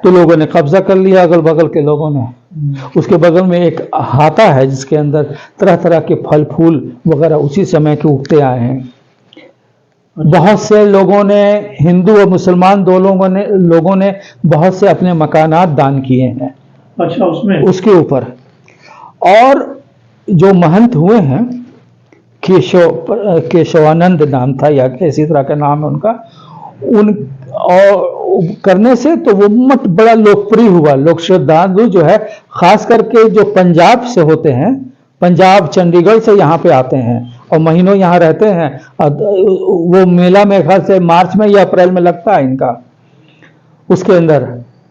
[SPEAKER 2] तो लोगों ने कब्जा कर लिया, अगल बगल के लोगों ने। उसके बगल में एक हाता है जिसके अंदर तरह तरह के फल फूल वगैरह उसी समय के उगते आए हैं। बहुत से लोगों ने, हिंदू और मुसलमान दो लोगों ने बहुत से अपने मकानात दान किए हैं।
[SPEAKER 1] अच्छा, उसमें उसके
[SPEAKER 2] ऊपर। और जो महंत हुए हैं, केशवानंद नाम था या इसी तरह का नाम है उनका, उन और करने से तो वो मठ बड़ा लोकप्रिय हुआ। लोक श्रद्धालु जो है, खास करके जो पंजाब से होते हैं, पंजाब चंडीगढ़ से यहाँ पे आते हैं और महीनों यहाँ रहते हैं। वो मेला मेरे ख्याल से मार्च में या अप्रैल में लगता है इनका, उसके अंदर,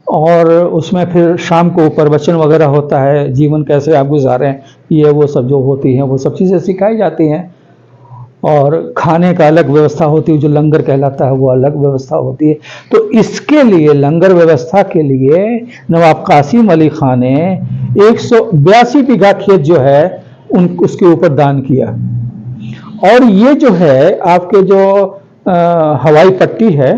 [SPEAKER 2] और उसमें फिर शाम को प्रवचन वगैरह होता है, जीवन कैसे आप गुजारें, ये वो सब जो होती हैं वो सब चीज़ें सिखाई जाती हैं। और खाने का अलग व्यवस्था होती है, जो लंगर कहलाता है वो अलग व्यवस्था होती है। तो इसके लिए, लंगर व्यवस्था के लिए नवाब कासिम अली खान ने 182 बीघा खेत जो है उसके ऊपर दान किया। और ये जो है आपके जो हवाई पट्टी है,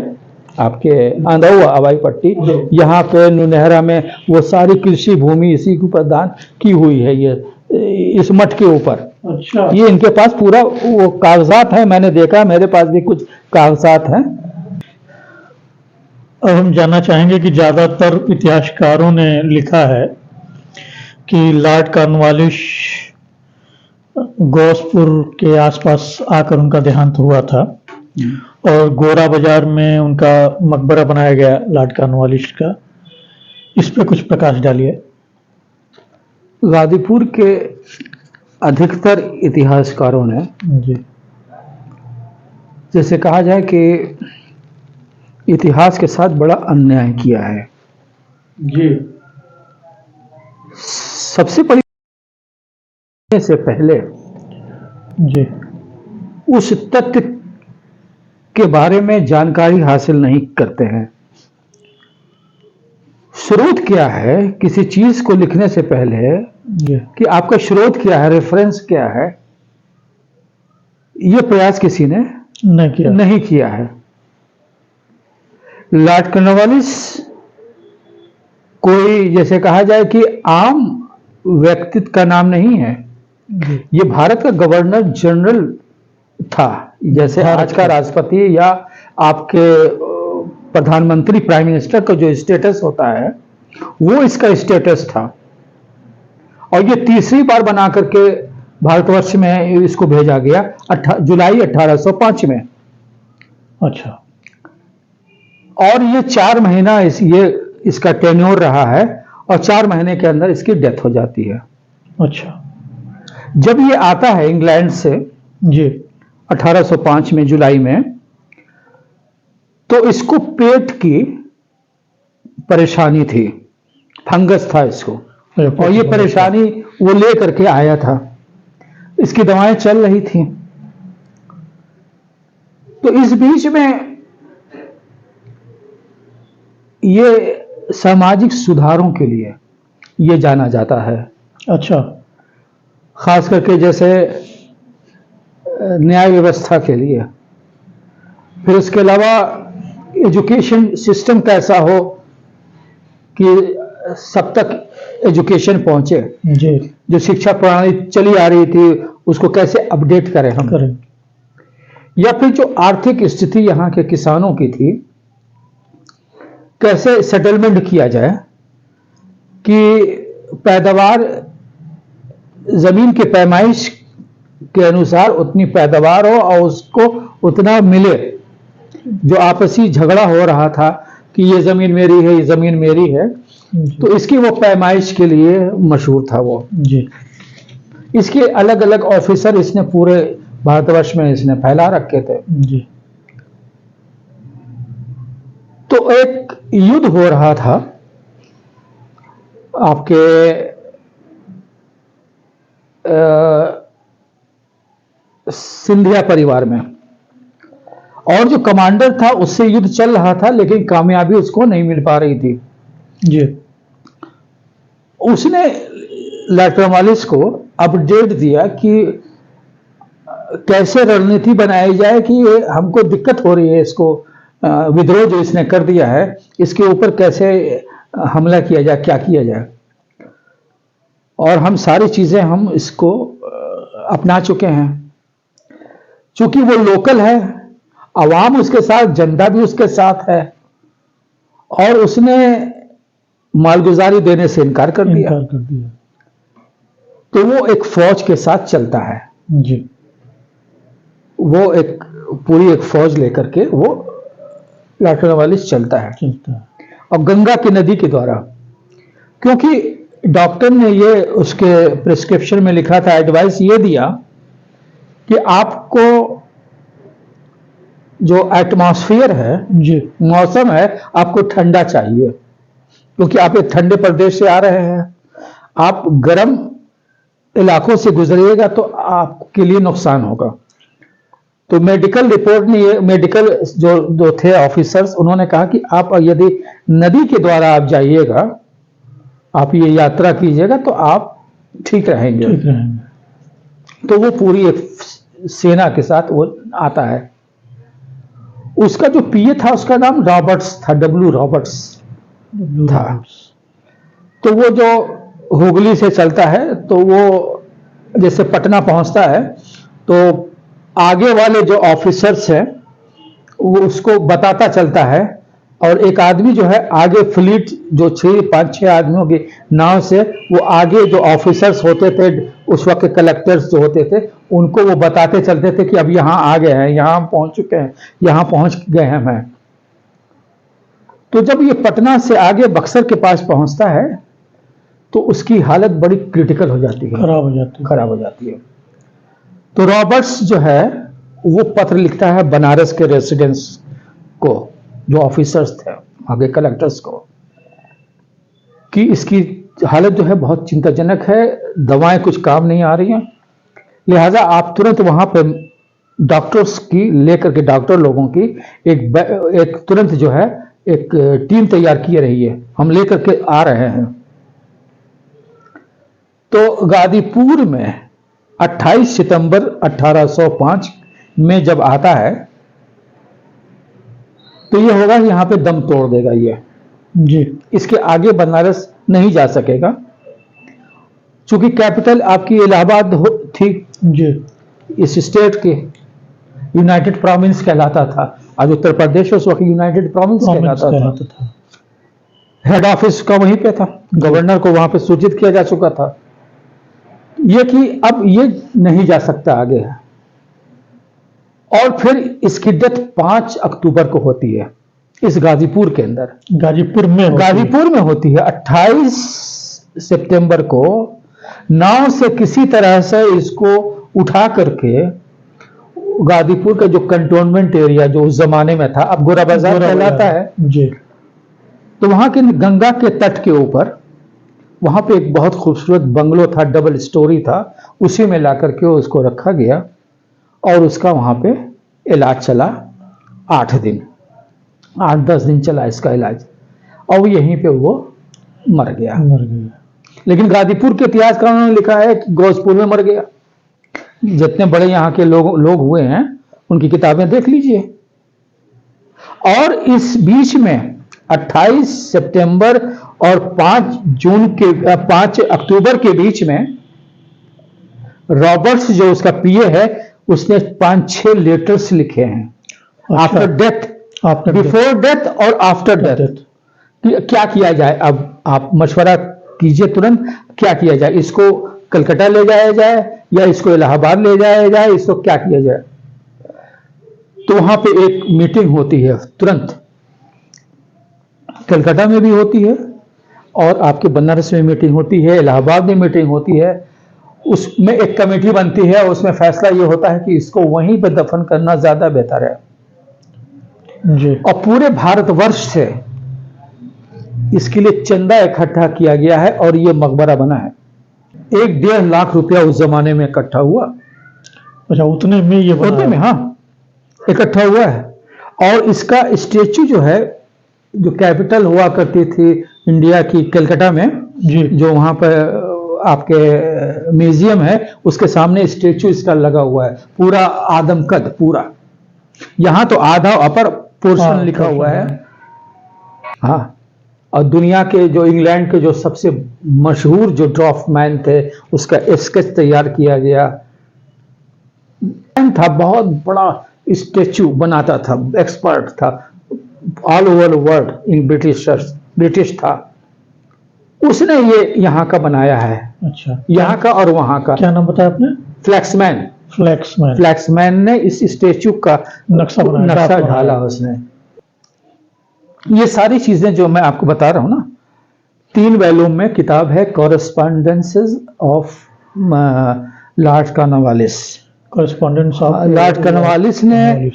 [SPEAKER 2] आपके अंदौआ हवाई पट्टी, यहाँ पे नुनहरा में वो सारी कृषि भूमि इसी के ऊपर दान की हुई है, ये इस मठ के ऊपर।
[SPEAKER 1] अच्छा,
[SPEAKER 2] ये इनके पास पूरा वो कागजात है, मैंने देखा, मेरे पास भी कुछ कागजात हैं।
[SPEAKER 1] अब हम जानना चाहेंगे कि ज्यादातर इतिहासकारों ने लिखा है कि लॉर्ड कॉर्नवालिस गोसपुर के आसपास आकर उनका देहांत हुआ था और गोरा बाजार में उनका मकबरा बनाया गया लॉर्ड कॉर्नवालिस का। इस पे कुछ प्रकाश डालिए।
[SPEAKER 2] गाजीपुर के अधिकतर इतिहासकारों ने
[SPEAKER 1] जी,
[SPEAKER 2] जैसे कहा जाए कि इतिहास के साथ बड़ा अन्याय किया है
[SPEAKER 1] जी।
[SPEAKER 2] सबसे बड़ी से पहले
[SPEAKER 1] जी,
[SPEAKER 2] उस तथ्य के बारे में जानकारी हासिल नहीं करते हैं। स्रोत क्या है किसी चीज को लिखने से पहले, कि आपका स्रोत क्या है, रेफरेंस क्या है, यह प्रयास किसी ने नहीं किया है। लॉर्ड कॉर्नवालिस कोई, जैसे कहा जाए कि आम व्यक्तित्व का नाम नहीं है, ये भारत का गवर्नर जनरल था। जैसे आज का राष्ट्रपति या आपके प्रधानमंत्री, प्राइम मिनिस्टर का जो स्टेटस होता है, वो इसका स्टेटस था। और ये तीसरी बार बना करके भारतवर्ष में इसको भेजा गया जुलाई 1805 में।
[SPEAKER 1] अच्छा,
[SPEAKER 2] और ये 4 महीना इसका टेन्योर रहा है और 4 महीने के अंदर इसकी डेथ हो जाती है।
[SPEAKER 1] अच्छा,
[SPEAKER 2] जब ये आता है इंग्लैंड से
[SPEAKER 1] जी
[SPEAKER 2] 1805 में जुलाई में, तो इसको पेट की परेशानी थी, फंगस था इसको, और ये परेशानी वो ले करके आया था। इसकी दवाएं चल रही थी। तो इस बीच में ये सामाजिक सुधारों के लिए ये जाना जाता है।
[SPEAKER 1] अच्छा,
[SPEAKER 2] खास करके जैसे न्याय व्यवस्था के लिए। फिर उसके अलावा एजुकेशन सिस्टम कैसा हो कि सब तक एजुकेशन पहुंचे,
[SPEAKER 1] जी।
[SPEAKER 2] जो शिक्षा प्रणाली चली आ रही थी उसको कैसे अपडेट करें हम
[SPEAKER 1] करें।
[SPEAKER 2] या फिर जो आर्थिक स्थिति यहाँ के किसानों की थी, कैसे सेटलमेंट किया जाए कि पैदावार जमीन के पैमाइश के अनुसार उतनी पैदावार हो और उसको उतना मिले। जो आपसी झगड़ा हो रहा था कि ये जमीन मेरी है, ये जमीन मेरी है, तो इसकी वो पैमाइश के लिए मशहूर था वो
[SPEAKER 1] जी।
[SPEAKER 2] इसके अलग अलग ऑफिसर इसने पूरे भारतवर्ष में इसने फैला रखे थे
[SPEAKER 1] जी।
[SPEAKER 2] तो एक युद्ध हो रहा था आपके सिंधिया परिवार में, और जो कमांडर था उससे युद्ध चल रहा था, लेकिन कामयाबी उसको नहीं मिल पा रही थी
[SPEAKER 1] जी।
[SPEAKER 2] उसने लॉर्ड कॉर्नवालिस को अपडेट दिया कि कैसे रणनीति बनाई जाए कि हमको दिक्कत हो रही है, इसको विद्रोह जो इसने कर दिया है इसके ऊपर कैसे हमला किया जाए, क्या किया जाए। और हम सारी चीजें हम इसको अपना चुके हैं, चूंकि वो लोकल है, आवाम उसके साथ, जनता भी उसके साथ है, और उसने मालगुजारी देने से इनकार कर दिया। तो वो एक फौज के साथ चलता है
[SPEAKER 1] जी।
[SPEAKER 2] वो एक पूरी एक फौज लेकर के वो लॉर्ड कॉर्नवालिस चलता है और गंगा की नदी के द्वारा, क्योंकि डॉक्टर ने ये उसके प्रिस्क्रिप्शन में लिखा था, एडवाइस ये दिया कि आपको जो एटमॉस्फेयर है
[SPEAKER 1] जी,
[SPEAKER 2] मौसम है, आपको ठंडा चाहिए, क्योंकि आप एक ठंडे प्रदेश से आ रहे हैं, आप गर्म इलाकों से गुजरिएगा तो आपके लिए नुकसान होगा। तो मेडिकल रिपोर्ट ने ये, मेडिकल जो थे ऑफिसर्स, उन्होंने कहा कि आप यदि नदी के द्वारा आप जाइएगा, आप ये यात्रा कीजिएगा तो आप ठीक रहेंगे। तो वो पूरी एक सेना के साथ वो आता है। उसका जो पीए था उसका नाम रॉबर्ट्स था, W रॉबर्ट्स था। तो वो जो हुगली से चलता है, तो वो जैसे पटना पहुंचता है तो आगे वाले जो ऑफिसर्स हैं वो उसको बताता चलता है, और एक आदमी जो है आगे फ्लीट जो 5-6 आदमियों की नाव से, वो आगे जो ऑफिसर्स होते थे उस वक्त के कलेक्टर्स जो होते थे, उनको वो बताते चलते थे कि अब यहाँ आ गए हैं, यहाँ हम पहुंच चुके हैं, यहाँ पहुंच गए हैं मैं। तो जब ये पटना से आगे बक्सर के पास पहुंचता है तो उसकी हालत बड़ी क्रिटिकल हो जाती है, खराब हो जाती है। तो रॉबर्ट्स जो है वो पत्र लिखता है बनारस के रेसिडेंट्स को, जो ऑफिसर्स थे आगे कलेक्टर्स को, कि इसकी हालत जो है बहुत चिंताजनक है, दवाएं कुछ काम नहीं आ रही हैं, लिहाजा आप तुरंत वहां पे डॉक्टर्स की लेकर के, डॉक्टर लोगों की एक तुरंत जो है एक टीम तैयार की रही है, हम लेकर के आ रहे हैं। तो गाजीपुर में 28 सितंबर 1805 में जब आता है तो ये होगा यहाँ पे दम तोड़ देगा ये
[SPEAKER 1] जी।
[SPEAKER 2] इसके आगे बनारस नहीं जा सकेगा, चूंकि कैपिटल आपकी इलाहाबाद थी
[SPEAKER 1] जी।
[SPEAKER 2] इस स्टेट के, यूनाइटेड प्रोविंस कहलाता था। आज उत्तर प्रदेश उस वक्त यूनाइटेड प्रोविंस कहलाता था। हेड ऑफिस का वहीं पे था, गवर्नर को वहां पे सूचित किया जा चुका था ये कि अब ये नहीं जा सकता आगे। और फिर इसकी डेथ 5 अक्टूबर को होती है इस गाजीपुर के अंदर, गाजीपुर में होती है। 28 सितंबर को नाव से किसी तरह से इसको उठा करके गाजीपुर का जो कंटोनमेंट एरिया जो उस जमाने में था, अब गोरा बाजार कहलाता है
[SPEAKER 1] जी,
[SPEAKER 2] तो वहां के गंगा के तट के ऊपर वहां पे एक बहुत खूबसूरत बंगलो था, डबल स्टोरी था, उसी में ला करके उसको रखा गया और उसका वहां पे इलाज चला 8-10 दिन चला इसका इलाज, और यहीं पे वो मर गया। लेकिन गाजीपुर के इतिहासकारों ने लिखा है कि गोरखपुर में मर गया। जितने बड़े यहाँ के लोग हुए हैं उनकी किताबें देख लीजिए। और इस बीच में 28 सितंबर और 5 अक्टूबर के बीच में रॉबर्ट्स जो उसका पीए है उसने 5-6 लेटर्स लिखे हैं आफ्टर डेथ, बिफोर डेथ और आफ्टर डेथ। क्या किया जाए, अब आप मशवरा कीजिए तुरंत, क्या किया जाए, इसको कलकत्ता ले जाया जाए या इसको इलाहाबाद ले जाया जाए, इसको क्या किया जाए। तो वहां पे एक मीटिंग होती है तुरंत, कलकत्ता में भी होती है और आपके बनारस में मीटिंग होती है, इलाहाबाद में मीटिंग होती है। उसमें एक कमेटी बनती है, उसमें फैसला ये होता है कि इसको वहीं पे दफन करना ज्यादा बेहतर है।
[SPEAKER 1] जी।
[SPEAKER 2] और पूरे भारतवर्ष से इसके लिए चंदा इकट्ठा किया गया है और ये मकबरा बना है। 1-1.5 लाख रुपया उस जमाने में इकट्ठा हुआ।
[SPEAKER 1] अच्छा, उतने में ये बना
[SPEAKER 2] उतने में,
[SPEAKER 1] है?
[SPEAKER 2] हाँ, इकट्ठा हुआ है। और इसका स्टेचू जो है, जो कैपिटल हुआ करती थी इंडिया की, कलकत्ता में,
[SPEAKER 1] जी।
[SPEAKER 2] जो वहां पर आपके म्यूजियम है, उसके सामने स्टेचू इसका लगा हुआ है, पूरा आदमकद पूरा। यहाँ तो आधा अपर पोर्शन
[SPEAKER 1] हाँ,
[SPEAKER 2] लिखा हुआ है।
[SPEAKER 1] portion।
[SPEAKER 2] हाँ, और दुनिया के जो इंग्लैंड के जो सबसे मशहूर जो ड्राफ्टमैन थे, उसका स्केच तैयार किया गया था। बहुत बड़ा स्टेचू बनाता था, एक्सपर्ट था, all over world in British था। उसने ये यहाँ का बनाया है,
[SPEAKER 1] अच्छा,
[SPEAKER 2] यहाँ का और वहाँ का।
[SPEAKER 1] क्या नाम बताया आपने?
[SPEAKER 2] फ्लैक्समैन।
[SPEAKER 1] फ्लैक्समैन।
[SPEAKER 2] फ्लैक्समैन ने इस स्टेचू का
[SPEAKER 1] नक्शा बनाया,
[SPEAKER 2] नक्शा
[SPEAKER 1] ड्राफ्ट
[SPEAKER 2] ढाला
[SPEAKER 1] बनाया।
[SPEAKER 2] उसने। ये सारी चीजें जो मैं आपको बता रहा हूँ ना, 3 वॉल्यूम में किताब है, correspondences of Lord Cornwallis.
[SPEAKER 1] Correspondence of
[SPEAKER 2] Lord Cornwallis ने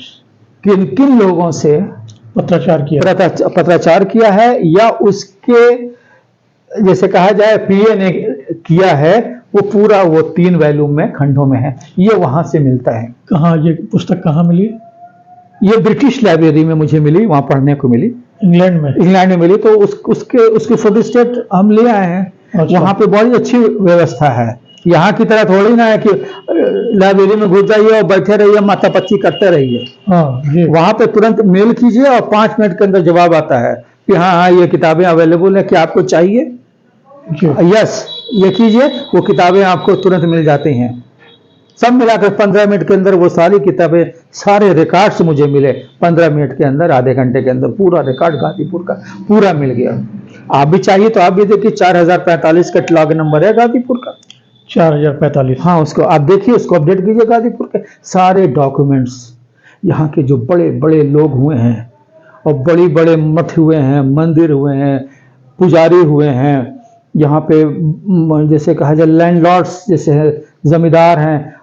[SPEAKER 2] किन किन लोगों से
[SPEAKER 1] पत्राचार किया?
[SPEAKER 2] पत्राचार किया है, या उसके जैसे कहा जाए पीए ने किया है, वो पूरा वो 3 वॉल्यूम में खंडों में है। ये वहां से मिलता है।
[SPEAKER 1] कहाँ ये पुस्तक कहाँ मिली?
[SPEAKER 2] ये ब्रिटिश लाइब्रेरी में मुझे मिली, वहां पढ़ने को मिली।
[SPEAKER 1] इंग्लैंड में?
[SPEAKER 2] इंग्लैंड में मिली, तो उसके फोटोस्टेट हम ले आए हैं।
[SPEAKER 1] अच्छा।
[SPEAKER 2] वहां पे बड़ी अच्छी व्यवस्था है। यहाँ की तरह थोड़ी ना है कि लाइब्रेरी में घुस जाइए और बैठे रहिए, माता पच्ची करते रहिए।
[SPEAKER 1] हाँ जी।
[SPEAKER 2] वहां पे तुरंत मेल कीजिए और 5 मिनट के अंदर जवाब आता है कि हाँ हाँ ये किताबें अवेलेबल है, क्या आपको चाहिए?
[SPEAKER 1] जी।
[SPEAKER 2] यस, ये कीजिए, वो किताबें आपको तुरंत मिल जाती हैं। सब मिलाकर 15 मिनट के अंदर वो सारी किताबें, सारे रिकॉर्ड्स मुझे मिले 15 मिनट के अंदर, आधे घंटे के अंदर पूरा रिकॉर्ड गाजीपुर का पूरा मिल गया। आप भी चाहिए तो आप भी देखिए, 4045 का लॉग नंबर है गाजीपुर का,
[SPEAKER 1] 4045।
[SPEAKER 2] हाँ, उसको आप देखिए, उसको अपडेट कीजिए। गाजीपुर के सारे डॉक्यूमेंट्स, यहाँ के जो बड़े बड़े लोग हुए हैं और बड़े बड़े मठ हुए हैं, मंदिर हुए हैं, पुजारी हुए हैं, यहाँ पे जैसे कहा जाए लैंडलॉर्ड्स जैसे है, जमींदार हैं,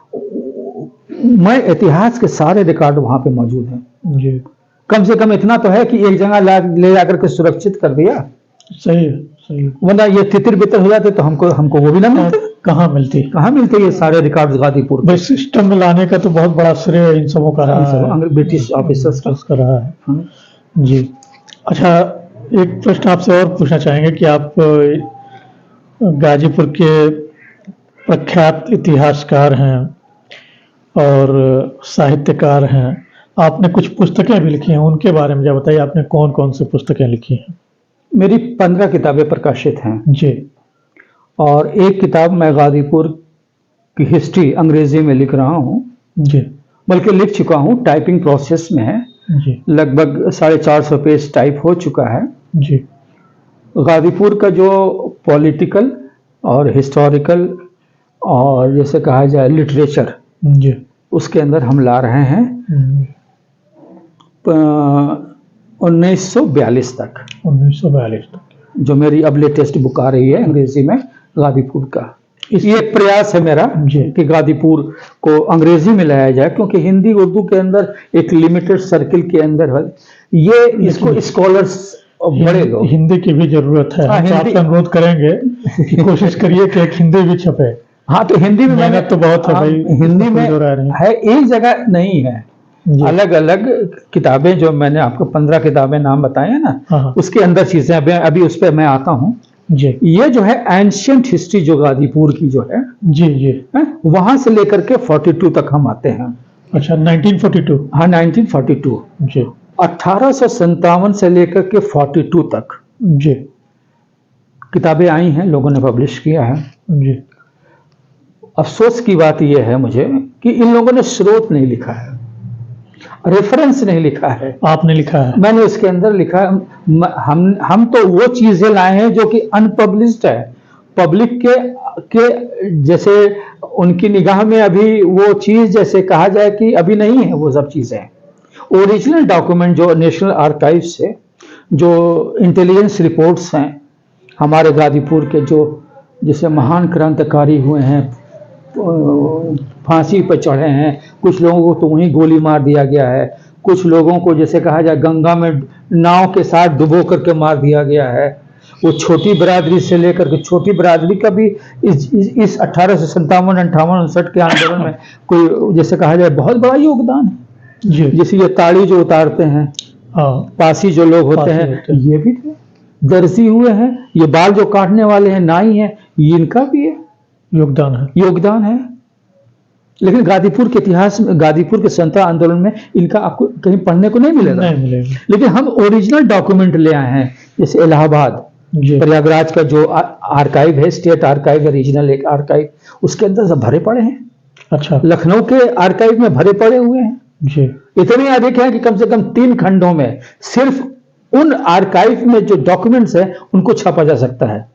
[SPEAKER 2] मैं इतिहास के सारे रिकॉर्ड वहाँ पे मौजूद हैं।
[SPEAKER 1] जी।
[SPEAKER 2] कम से कम इतना तो है कि एक जगह ले जाकर के सुरक्षित कर दिया।
[SPEAKER 1] सही है, सही है।
[SPEAKER 2] वरना ये तितर बितर हो जाते तो हमको वो भी ना मिलते।
[SPEAKER 1] कहाँ मिलती?
[SPEAKER 2] कहाँ मिलते ये सारे रिकॉर्ड गाजीपुर
[SPEAKER 1] भाई, सिस्टम में लाने का तो बहुत बड़ा श्रेय इन सबों का रहा है,
[SPEAKER 2] ब्रिटिश ऑफिसर्स
[SPEAKER 1] का रहा है।
[SPEAKER 2] हाँ।
[SPEAKER 1] जी। अच्छा, एक प्रश्न आपसे और पूछना चाहेंगे कि आप गाजीपुर के प्रख्यात इतिहासकार हैं और साहित्यकार हैं, आपने कुछ पुस्तकें भी लिखी हैं, उनके बारे में जरा बताइए, आपने कौन कौन सी पुस्तकें लिखी हैं?
[SPEAKER 2] मेरी 15 किताबें प्रकाशित हैं
[SPEAKER 1] जी।
[SPEAKER 2] और एक किताब मैं गाजीपुर की हिस्ट्री अंग्रेजी में लिख रहा हूँ,
[SPEAKER 1] जी।
[SPEAKER 2] बल्कि लिख चुका हूँ, टाइपिंग प्रोसेस में है।
[SPEAKER 1] जी।
[SPEAKER 2] लगभग 450 पेज टाइप हो चुका है।
[SPEAKER 1] जी।
[SPEAKER 2] गाजीपुर का जो पॉलिटिकल और हिस्टोरिकल और जैसे कहा जाए लिटरेचर,
[SPEAKER 1] जी।
[SPEAKER 2] उसके अंदर हम ला रहे हैं 1942 तक।
[SPEAKER 1] 1942 तक
[SPEAKER 2] जो मेरी अब लेटेस्ट बुक आ रही है अंग्रेजी में, गाजीपुर का। ये एक प्रयास है मेरा कि गाजीपुर को अंग्रेजी में लाया जाए, क्योंकि हिंदी उर्दू के अंदर एक लिमिटेड सर्किल के अंदर है ये, इसको स्कॉलर्स बड़े लोग,
[SPEAKER 1] हिंदी की भी जरूरत है। हम आपसे अनुरोध करेंगे कि कोशिश करिए कि एक हिंदी भी छपे।
[SPEAKER 2] हाँ, तो हिंदी में
[SPEAKER 1] मेहनत तो बहुत है भाई,
[SPEAKER 2] हिंदी में है, एक जगह नहीं है, अलग अलग किताबें जो मैंने आपको 15 किताबें नाम बताए हैं ना,
[SPEAKER 1] हाँ।
[SPEAKER 2] उसके अंदर चीजें अभी उस पर मैं आता हूँ।
[SPEAKER 1] जी।
[SPEAKER 2] ये जो है एंशियंट हिस्ट्री जो गाजीपुर की जो है,
[SPEAKER 1] जी जी,
[SPEAKER 2] वहां से लेकर के 42 तक हम आते हैं।
[SPEAKER 1] अच्छा, 1942?
[SPEAKER 2] हाँ, 1942
[SPEAKER 1] जी।
[SPEAKER 2] 1857 से लेकर के 42 तक
[SPEAKER 1] जी
[SPEAKER 2] किताबें आई हैं, लोगों ने पब्लिश किया है।
[SPEAKER 1] जी।
[SPEAKER 2] अफसोस की बात यह है मुझे कि इन लोगों ने स्रोत नहीं लिखा है, रेफरेंस नहीं लिखा है।
[SPEAKER 1] आपने लिखा है?
[SPEAKER 2] मैंने उसके अंदर लिखा है। हम तो वो चीजें लाए हैं जो कि अनपब्लिश्ड है, पब्लिक के जैसे उनकी निगाह में अभी वो चीज जैसे कहा जाए कि अभी नहीं है वो सब चीजें। ओरिजिनल डॉक्यूमेंट जो नेशनल आर्काइव से जो इंटेलिजेंस रिपोर्ट्स हैं हमारे गाजीपुर के, जो जैसे महान क्रांतिकारी हुए हैं, फांसी पर चढ़े हैं, कुछ लोगों को तो वहीं गोली मार दिया गया है, कुछ लोगों को जैसे कहा जाए गंगा में नाव के साथ डुबो करके मार दिया गया है। वो छोटी बिरादरी से लेकर के छोटी बिरादरी का भी इस 1857-58-59 के आंदोलन में कोई जैसे कहा जाए बहुत बड़ा योगदान है
[SPEAKER 1] जी।
[SPEAKER 2] जैसे ये ताड़ी जो उतारते हैं,
[SPEAKER 1] हाँ,
[SPEAKER 2] पासी जो लोग होते
[SPEAKER 1] पासी
[SPEAKER 2] हैं
[SPEAKER 1] होते हैं।
[SPEAKER 2] ये भी थे, दर्जी हुए हैं, ये बाल जो काटने वाले हैं नाई हैं, ये इनका भी है योगदान है। लेकिन गाजीपुर के इतिहास में, गाजीपुर के स्वतंत्रता आंदोलन में इनका आपको कहीं पढ़ने को नहीं मिलेगा।
[SPEAKER 1] नहीं मिलेगा।
[SPEAKER 2] लेकिन हम ओरिजिनल डॉक्यूमेंट ले आए हैं, जैसे इलाहाबाद
[SPEAKER 1] जी।
[SPEAKER 2] प्रयागराज का जो आर्काइव है, स्टेट आर्काइव, रीजनल एक आर्काइव, उसके अंदर सब भरे पड़े हैं।
[SPEAKER 1] अच्छा।
[SPEAKER 2] लखनऊ के आर्काइव में भरे पड़े हुए हैं
[SPEAKER 1] जी।
[SPEAKER 2] इतने अधिक हैं कि कम से कम 3 खंडों में सिर्फ उन आर्काइव में जो डॉक्यूमेंट्स हैं उनको छापा जा सकता है।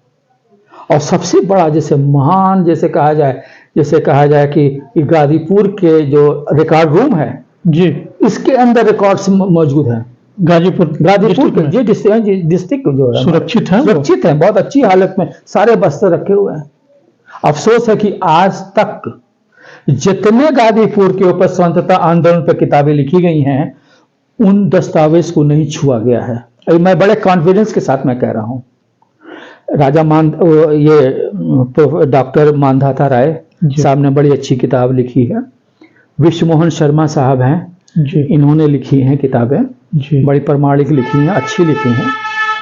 [SPEAKER 2] और सबसे बड़ा जैसे महान जैसे कहा जाए कि गाजीपुर के जो रिकॉर्ड रूम है
[SPEAKER 1] जी,
[SPEAKER 2] इसके अंदर रिकॉर्ड्स मौजूद हैं।
[SPEAKER 1] गाजीपुर
[SPEAKER 2] के ये डिस्ट्रिक्ट जो है
[SPEAKER 1] सुरक्षित है,
[SPEAKER 2] सुरक्षित है, बहुत अच्छी हालत में सारे बस्तर रखे हुए हैं। अफसोस है कि आज तक जितने गाजीपुर के ऊपर स्वतंत्रता आंदोलन पर किताबें लिखी गई हैं उन दस्तावेज को नहीं छुआ गया है। मैं बड़े कॉन्फिडेंस के साथ मैं कह रहा हूं। डॉक्टर मानधाता राय साहब ने बड़ी अच्छी किताब लिखी है। विश्व मोहन शर्मा साहब हैं
[SPEAKER 1] जी,
[SPEAKER 2] इन्होंने लिखी हैं किताबें,
[SPEAKER 1] जी।
[SPEAKER 2] बड़ी प्रमाणिक लिखी हैं, अच्छी लिखी हैं।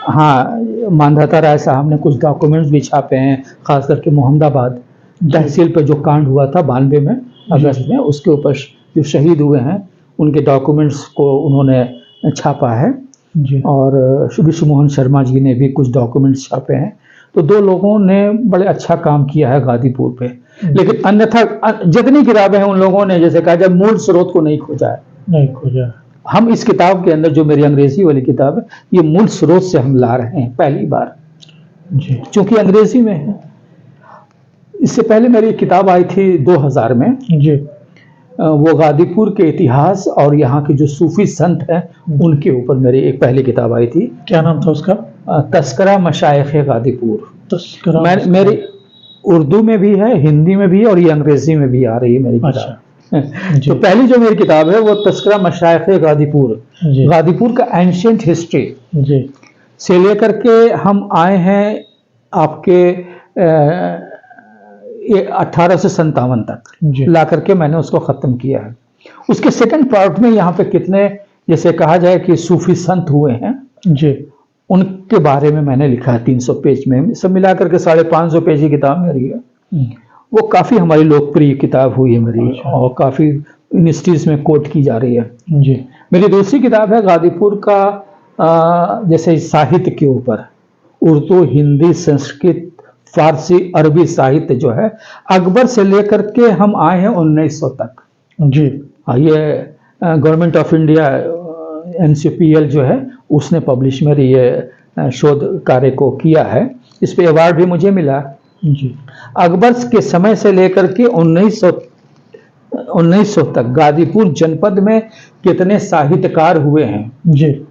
[SPEAKER 2] हाँ, मानधाता राय साहब ने कुछ डॉक्यूमेंट्स भी छापे हैं, खास करके मोहम्मदाबाद तहसील पर जो कांड हुआ था 92 में अगस्त में, उसके ऊपर जो शहीद हुए हैं उनके डॉक्यूमेंट्स को उन्होंने छापा है।
[SPEAKER 1] जी।
[SPEAKER 2] और विश्व मोहन शर्मा जी ने भी कुछ डॉक्यूमेंट्स छापे हैं। तो 2 लोगों ने बड़े अच्छा काम किया है गाजीपुर पे। लेकिन अन्यथा जितनी किताबें हैं उन लोगों ने जैसे कहा जब मूल स्रोत को नहीं खोजा। हम इस किताब के अंदर जो मेरी अंग्रेजी वाली किताब है ये मूल स्रोत से हम ला रहे हैं पहली बार
[SPEAKER 1] जी,
[SPEAKER 2] क्योंकि अंग्रेजी में है। इससे पहले मेरी किताब आई थी 2000 में
[SPEAKER 1] जी।
[SPEAKER 2] वो गाजीपुर के इतिहास और यहाँ के जो सूफी संत हैं उनके ऊपर मेरी एक पहली किताब आई थी।
[SPEAKER 1] क्या नाम था उसका?
[SPEAKER 2] तस्करा मशाइख गाजीपुर।
[SPEAKER 1] तस्करा
[SPEAKER 2] मेरी उर्दू में भी है, हिंदी में भी है और ये अंग्रेजी में भी आ रही है मेरी किताब।
[SPEAKER 1] अच्छा।
[SPEAKER 2] तो पहली जो मेरी किताब है वो तस्करा मशाइख गाजीपुर, गाजीपुर का एंशिएंट हिस्ट्री
[SPEAKER 1] जी
[SPEAKER 2] से लेकर के हम आए हैं आपके 1857 तक ला करके मैंने उसको खत्म किया है। उसके सेकंड पार्ट में यहाँ पे कितने जैसे कहा जाए कि सूफी संत हुए हैं
[SPEAKER 1] जी,
[SPEAKER 2] उनके बारे में मैंने लिखा है 300 पेज में, सब मिलाकर के 550 पेज की किताब मेरी है। वो काफी हमारी लोकप्रिय किताब हुई है मेरी।
[SPEAKER 1] अच्छा।
[SPEAKER 2] और काफी यूनिवर्सिटीज में कोट की जा रही है
[SPEAKER 1] जी।
[SPEAKER 2] मेरी दूसरी किताब है गाजीपुर का जैसे साहित्य के ऊपर, उर्दू, हिंदी, संस्कृत, फारसी, अरबी साहित्य जो है अकबर से लेकर के हम आए हैं 1900 तक
[SPEAKER 1] जी।
[SPEAKER 2] ये गवर्नमेंट ऑफ इंडिया NCPL जो है उसने पब्लिश मेरी ये शोध कार्य को किया है। इस पे अवार्ड भी मुझे मिला
[SPEAKER 1] जी।
[SPEAKER 2] अकबर के समय से लेकर के 1900 तक गाजीपुर जनपद में कितने साहित्यकार हुए हैं
[SPEAKER 1] जी,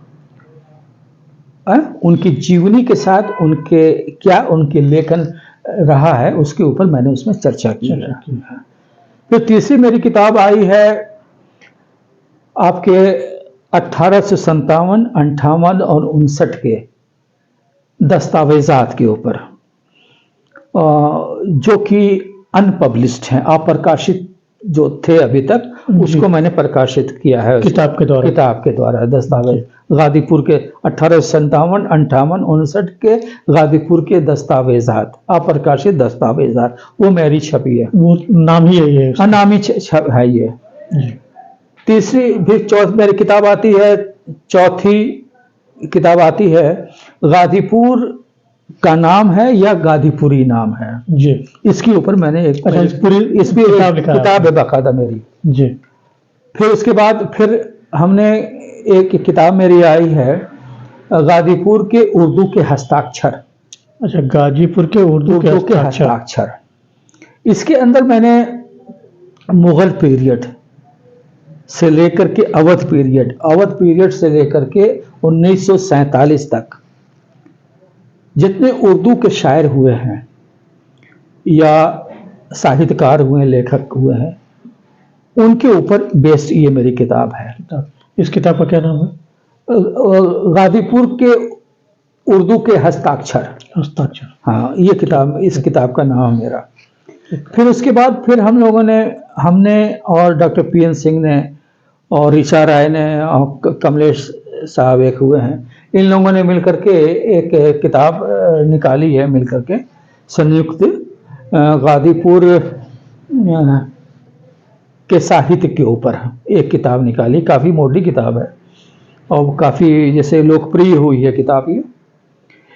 [SPEAKER 2] उनकी जीवनी के साथ उनके लेखन रहा है उसके ऊपर मैंने उसमें चर्चा की है। फिर तीसरी मेरी किताब आई है आपके 1857, 58 और 59 के दस्तावेजात के ऊपर जो कि अनपब्लिश्ड हैं, अप्रकाशित जो थे अभी तक, उसको मैंने प्रकाशित किया है
[SPEAKER 1] किताब के द्वारा
[SPEAKER 2] दस्तावेज गाजीपुर के 1857, 58, 59 के गाजीपुर के दस्तावेजात, अप्रकाशित दस्तावेजात, वो मेरी छपी है।
[SPEAKER 1] वो नाम ही यही है उसका?
[SPEAKER 2] नाम ही है ये। तीसरी फिर मेरी किताब आती है, चौथी किताब आती है गाजीपुर का नाम है या गाजीपुरी नाम है
[SPEAKER 1] जी।
[SPEAKER 2] इसके ऊपर मैंने एक
[SPEAKER 1] पूरी
[SPEAKER 2] इसमें किताब है बाकायदा मेरी
[SPEAKER 1] जी।
[SPEAKER 2] फिर उसके बाद फिर हमने एक किताब मेरी आई है गाजीपुर के उर्दू के हस्ताक्षर।
[SPEAKER 1] अच्छा, गाजीपुर के उर्दू के
[SPEAKER 2] हस्ताक्षर। इसके अंदर मैंने मुगल पीरियड से लेकर के अवध पीरियड से लेकर के 1947 तक जितने उर्दू के शायर हुए हैं या साहित्यकार हुए हैं, लेखक हुए हैं, उनके ऊपर बेस्ड ये मेरी किताब है।
[SPEAKER 1] इस किताब का क्या नाम है?
[SPEAKER 2] गाजीपुर के उर्दू के हस्ताक्षर।
[SPEAKER 1] हस्ताक्षर।
[SPEAKER 2] हाँ, ये किताब, इस किताब का नाम है मेरा। फिर उसके बाद फिर हम लोगों ने, हमने और डॉक्टर पीएन सिंह ने और ऋचा राय ने और कमलेश साहब एक हुए हैं, इन लोगों ने मिलकर के एक किताब निकाली है, मिलकर के संयुक्त गाजीपुर के साहित्य के ऊपर एक किताब निकाली। काफ़ी मोटी किताब है और काफ़ी जैसे लोकप्रिय हुई है किताब ये।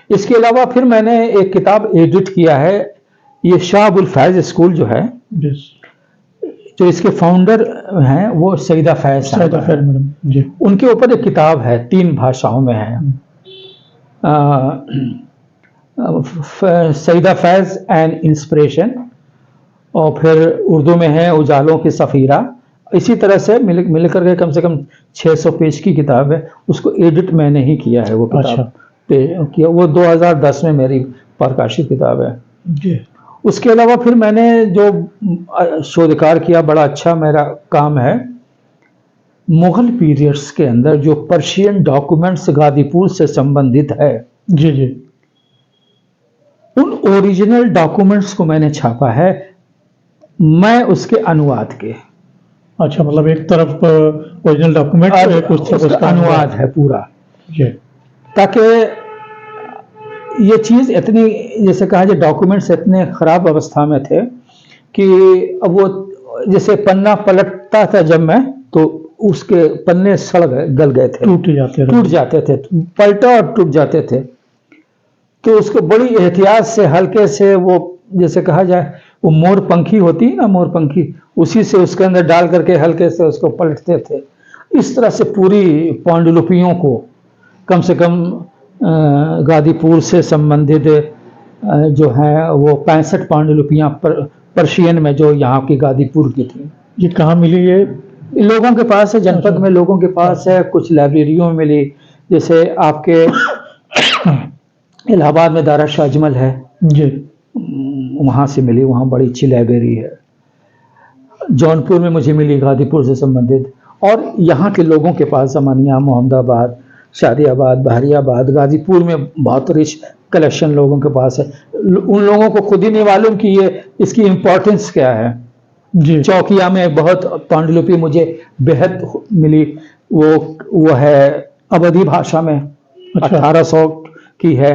[SPEAKER 2] इसके अलावा फिर मैंने एक किताब एडिट किया है, ये शाह अबुल फैज स्कूल जो है, जो इसके फाउंडर हैं वो सईदा फैज
[SPEAKER 1] मैडम जी,
[SPEAKER 2] उनके ऊपर एक किताब है, 3 भाषाओं में है, सईदा फैज एंड इंस्पिरेशन, और फिर उर्दू में है उजालों की सफ़ीरा। इसी तरह से मिलकर के कम से कम 600 पेज की किताब है। उसको एडिट मैंने ही किया है वो किताब।
[SPEAKER 1] अच्छा।
[SPEAKER 2] किया वो 2010 में मेरी प्रकाशित किताब है
[SPEAKER 1] जी।
[SPEAKER 2] उसके अलावा फिर मैंने जो शोधकार किया, बड़ा अच्छा मेरा काम है, मुगल पीरियड्स के अंदर जो पर्शियन डॉक्यूमेंट्स गाजीपुर से संबंधित है,
[SPEAKER 1] जी जी,
[SPEAKER 2] उन ओरिजिनल डॉक्यूमेंट्स को मैंने छापा है, मैं उसके अनुवाद के।
[SPEAKER 1] अच्छा, मतलब एक तरफ ओरिजिनल डॉक्यूमेंट,
[SPEAKER 2] उसका अनुवाद है पूरा,
[SPEAKER 1] जी,
[SPEAKER 2] ताकि ये चीज़ इतनी, जैसे कहा जाए, डॉक्यूमेंट्स इतने ख़राब अवस्था में थे कि अब वो जैसे पन्ना पलटता था जब मैं, तो उसके पन्ने सड़ गए, गल गए थे, टूट जाते थे, पलटा और टूट जाते थे। तो उसको बड़ी एहतियात से, हल्के से, वो जैसे कहा जाए वो मोर पंखी होती है ना, मोर पंखी, उसी से उसके अंदर डाल करके हल्के से उसको पलटते थे। इस तरह से पूरी पांडुलिपियों को, कम से कम गाजीपुर से संबंधित जो है वो 65 पांडुलिपियाँ पर्शियन में जो यहाँ की गाजीपुर की थी।
[SPEAKER 1] ये कहाँ मिली? ये
[SPEAKER 2] लोगों के पास है, जनपद में लोगों के पास है, कुछ लाइब्रेरियों में मिली, जैसे आपके इलाहाबाद में दारा शाह अजमल है
[SPEAKER 1] जी,
[SPEAKER 2] वहाँ से मिली, वहाँ बड़ी अच्छी लाइब्रेरी है। जौनपुर में मुझे मिली गाजीपुर से संबंधित, और यहाँ के लोगों के पास जमानिया, मोहम्मदाबाद, शादियाबाद, बहरियाबाद, गाजीपुर में बहुत रिच कलेक्शन लोगों के पास है। उन लोगों को खुद ही नहीं मालूम कि ये इसकी इम्पोर्टेंस क्या है।
[SPEAKER 1] जी।
[SPEAKER 2] चौकिया में बहुत पांडुलिपि मुझे बेहद मिली, वो है अवधी भाषा में, 1800 की है,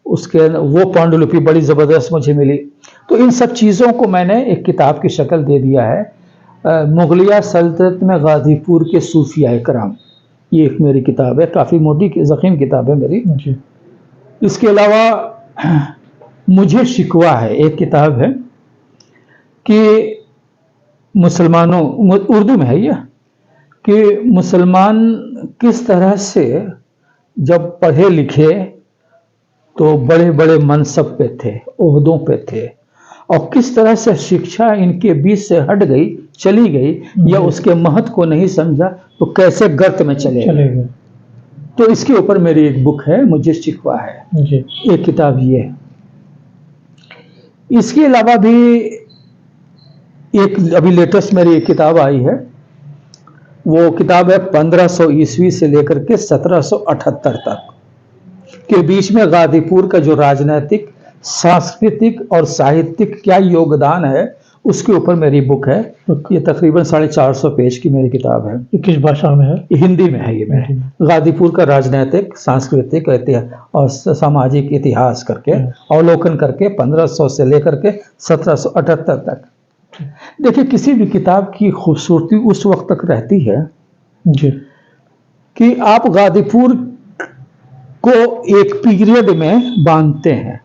[SPEAKER 2] उसके वो पांडुलिपि बड़ी ज़बरदस्त मुझे मिली। तो इन सब चीज़ों को मैंने एक किताब की शक्ल दे दिया है। मुगलिया सल्तनत में गाजीपुर के सूफिया कराम, ये एक मेरी किताब है, काफ़ी मोटी ज़ख़ीम किताब है मेरी जी। इसके अलावा मुझे शिकवा है, एक किताब है कि मुसलमानों, उर्दू में है यह, कि मुसलमान किस तरह से जब पढ़े लिखे तो बड़े बड़े मनसब पे थे, ओहदों पे थे, और किस तरह से शिक्षा इनके बीच से हट गई, चली गई, या उसके महत्व को नहीं समझा तो कैसे गर्त में चले गए। तो इसके ऊपर मेरी एक बुक है, मुझे शिकवा है जी। एक किताब ये है। इसके अलावा भी एक अभी लेटेस्ट मेरी एक किताब आई है, वो किताब है 1500 ईस्वी से लेकर के 1778 तक के बीच में गाजीपुर का जो राजनीतिक, सांस्कृतिक और साहित्यिक क्या योगदान है, उसके ऊपर मेरी बुक है। ये तकरीबन 450 पेज की मेरी किताब है।
[SPEAKER 1] किस भाषा में है?
[SPEAKER 2] हिंदी में है ये मेरे। गाजीपुर का राजनीतिक, सांस्कृतिक और सामाजिक इतिहास करके अवलोकन करके 1500 से लेकर के 1778 तक। देखिए, किसी भी किताब की खूबसूरती उस वक्त तक रहती है जी कि आप गाजीपुर को एक पीरियड में बांधते हैं।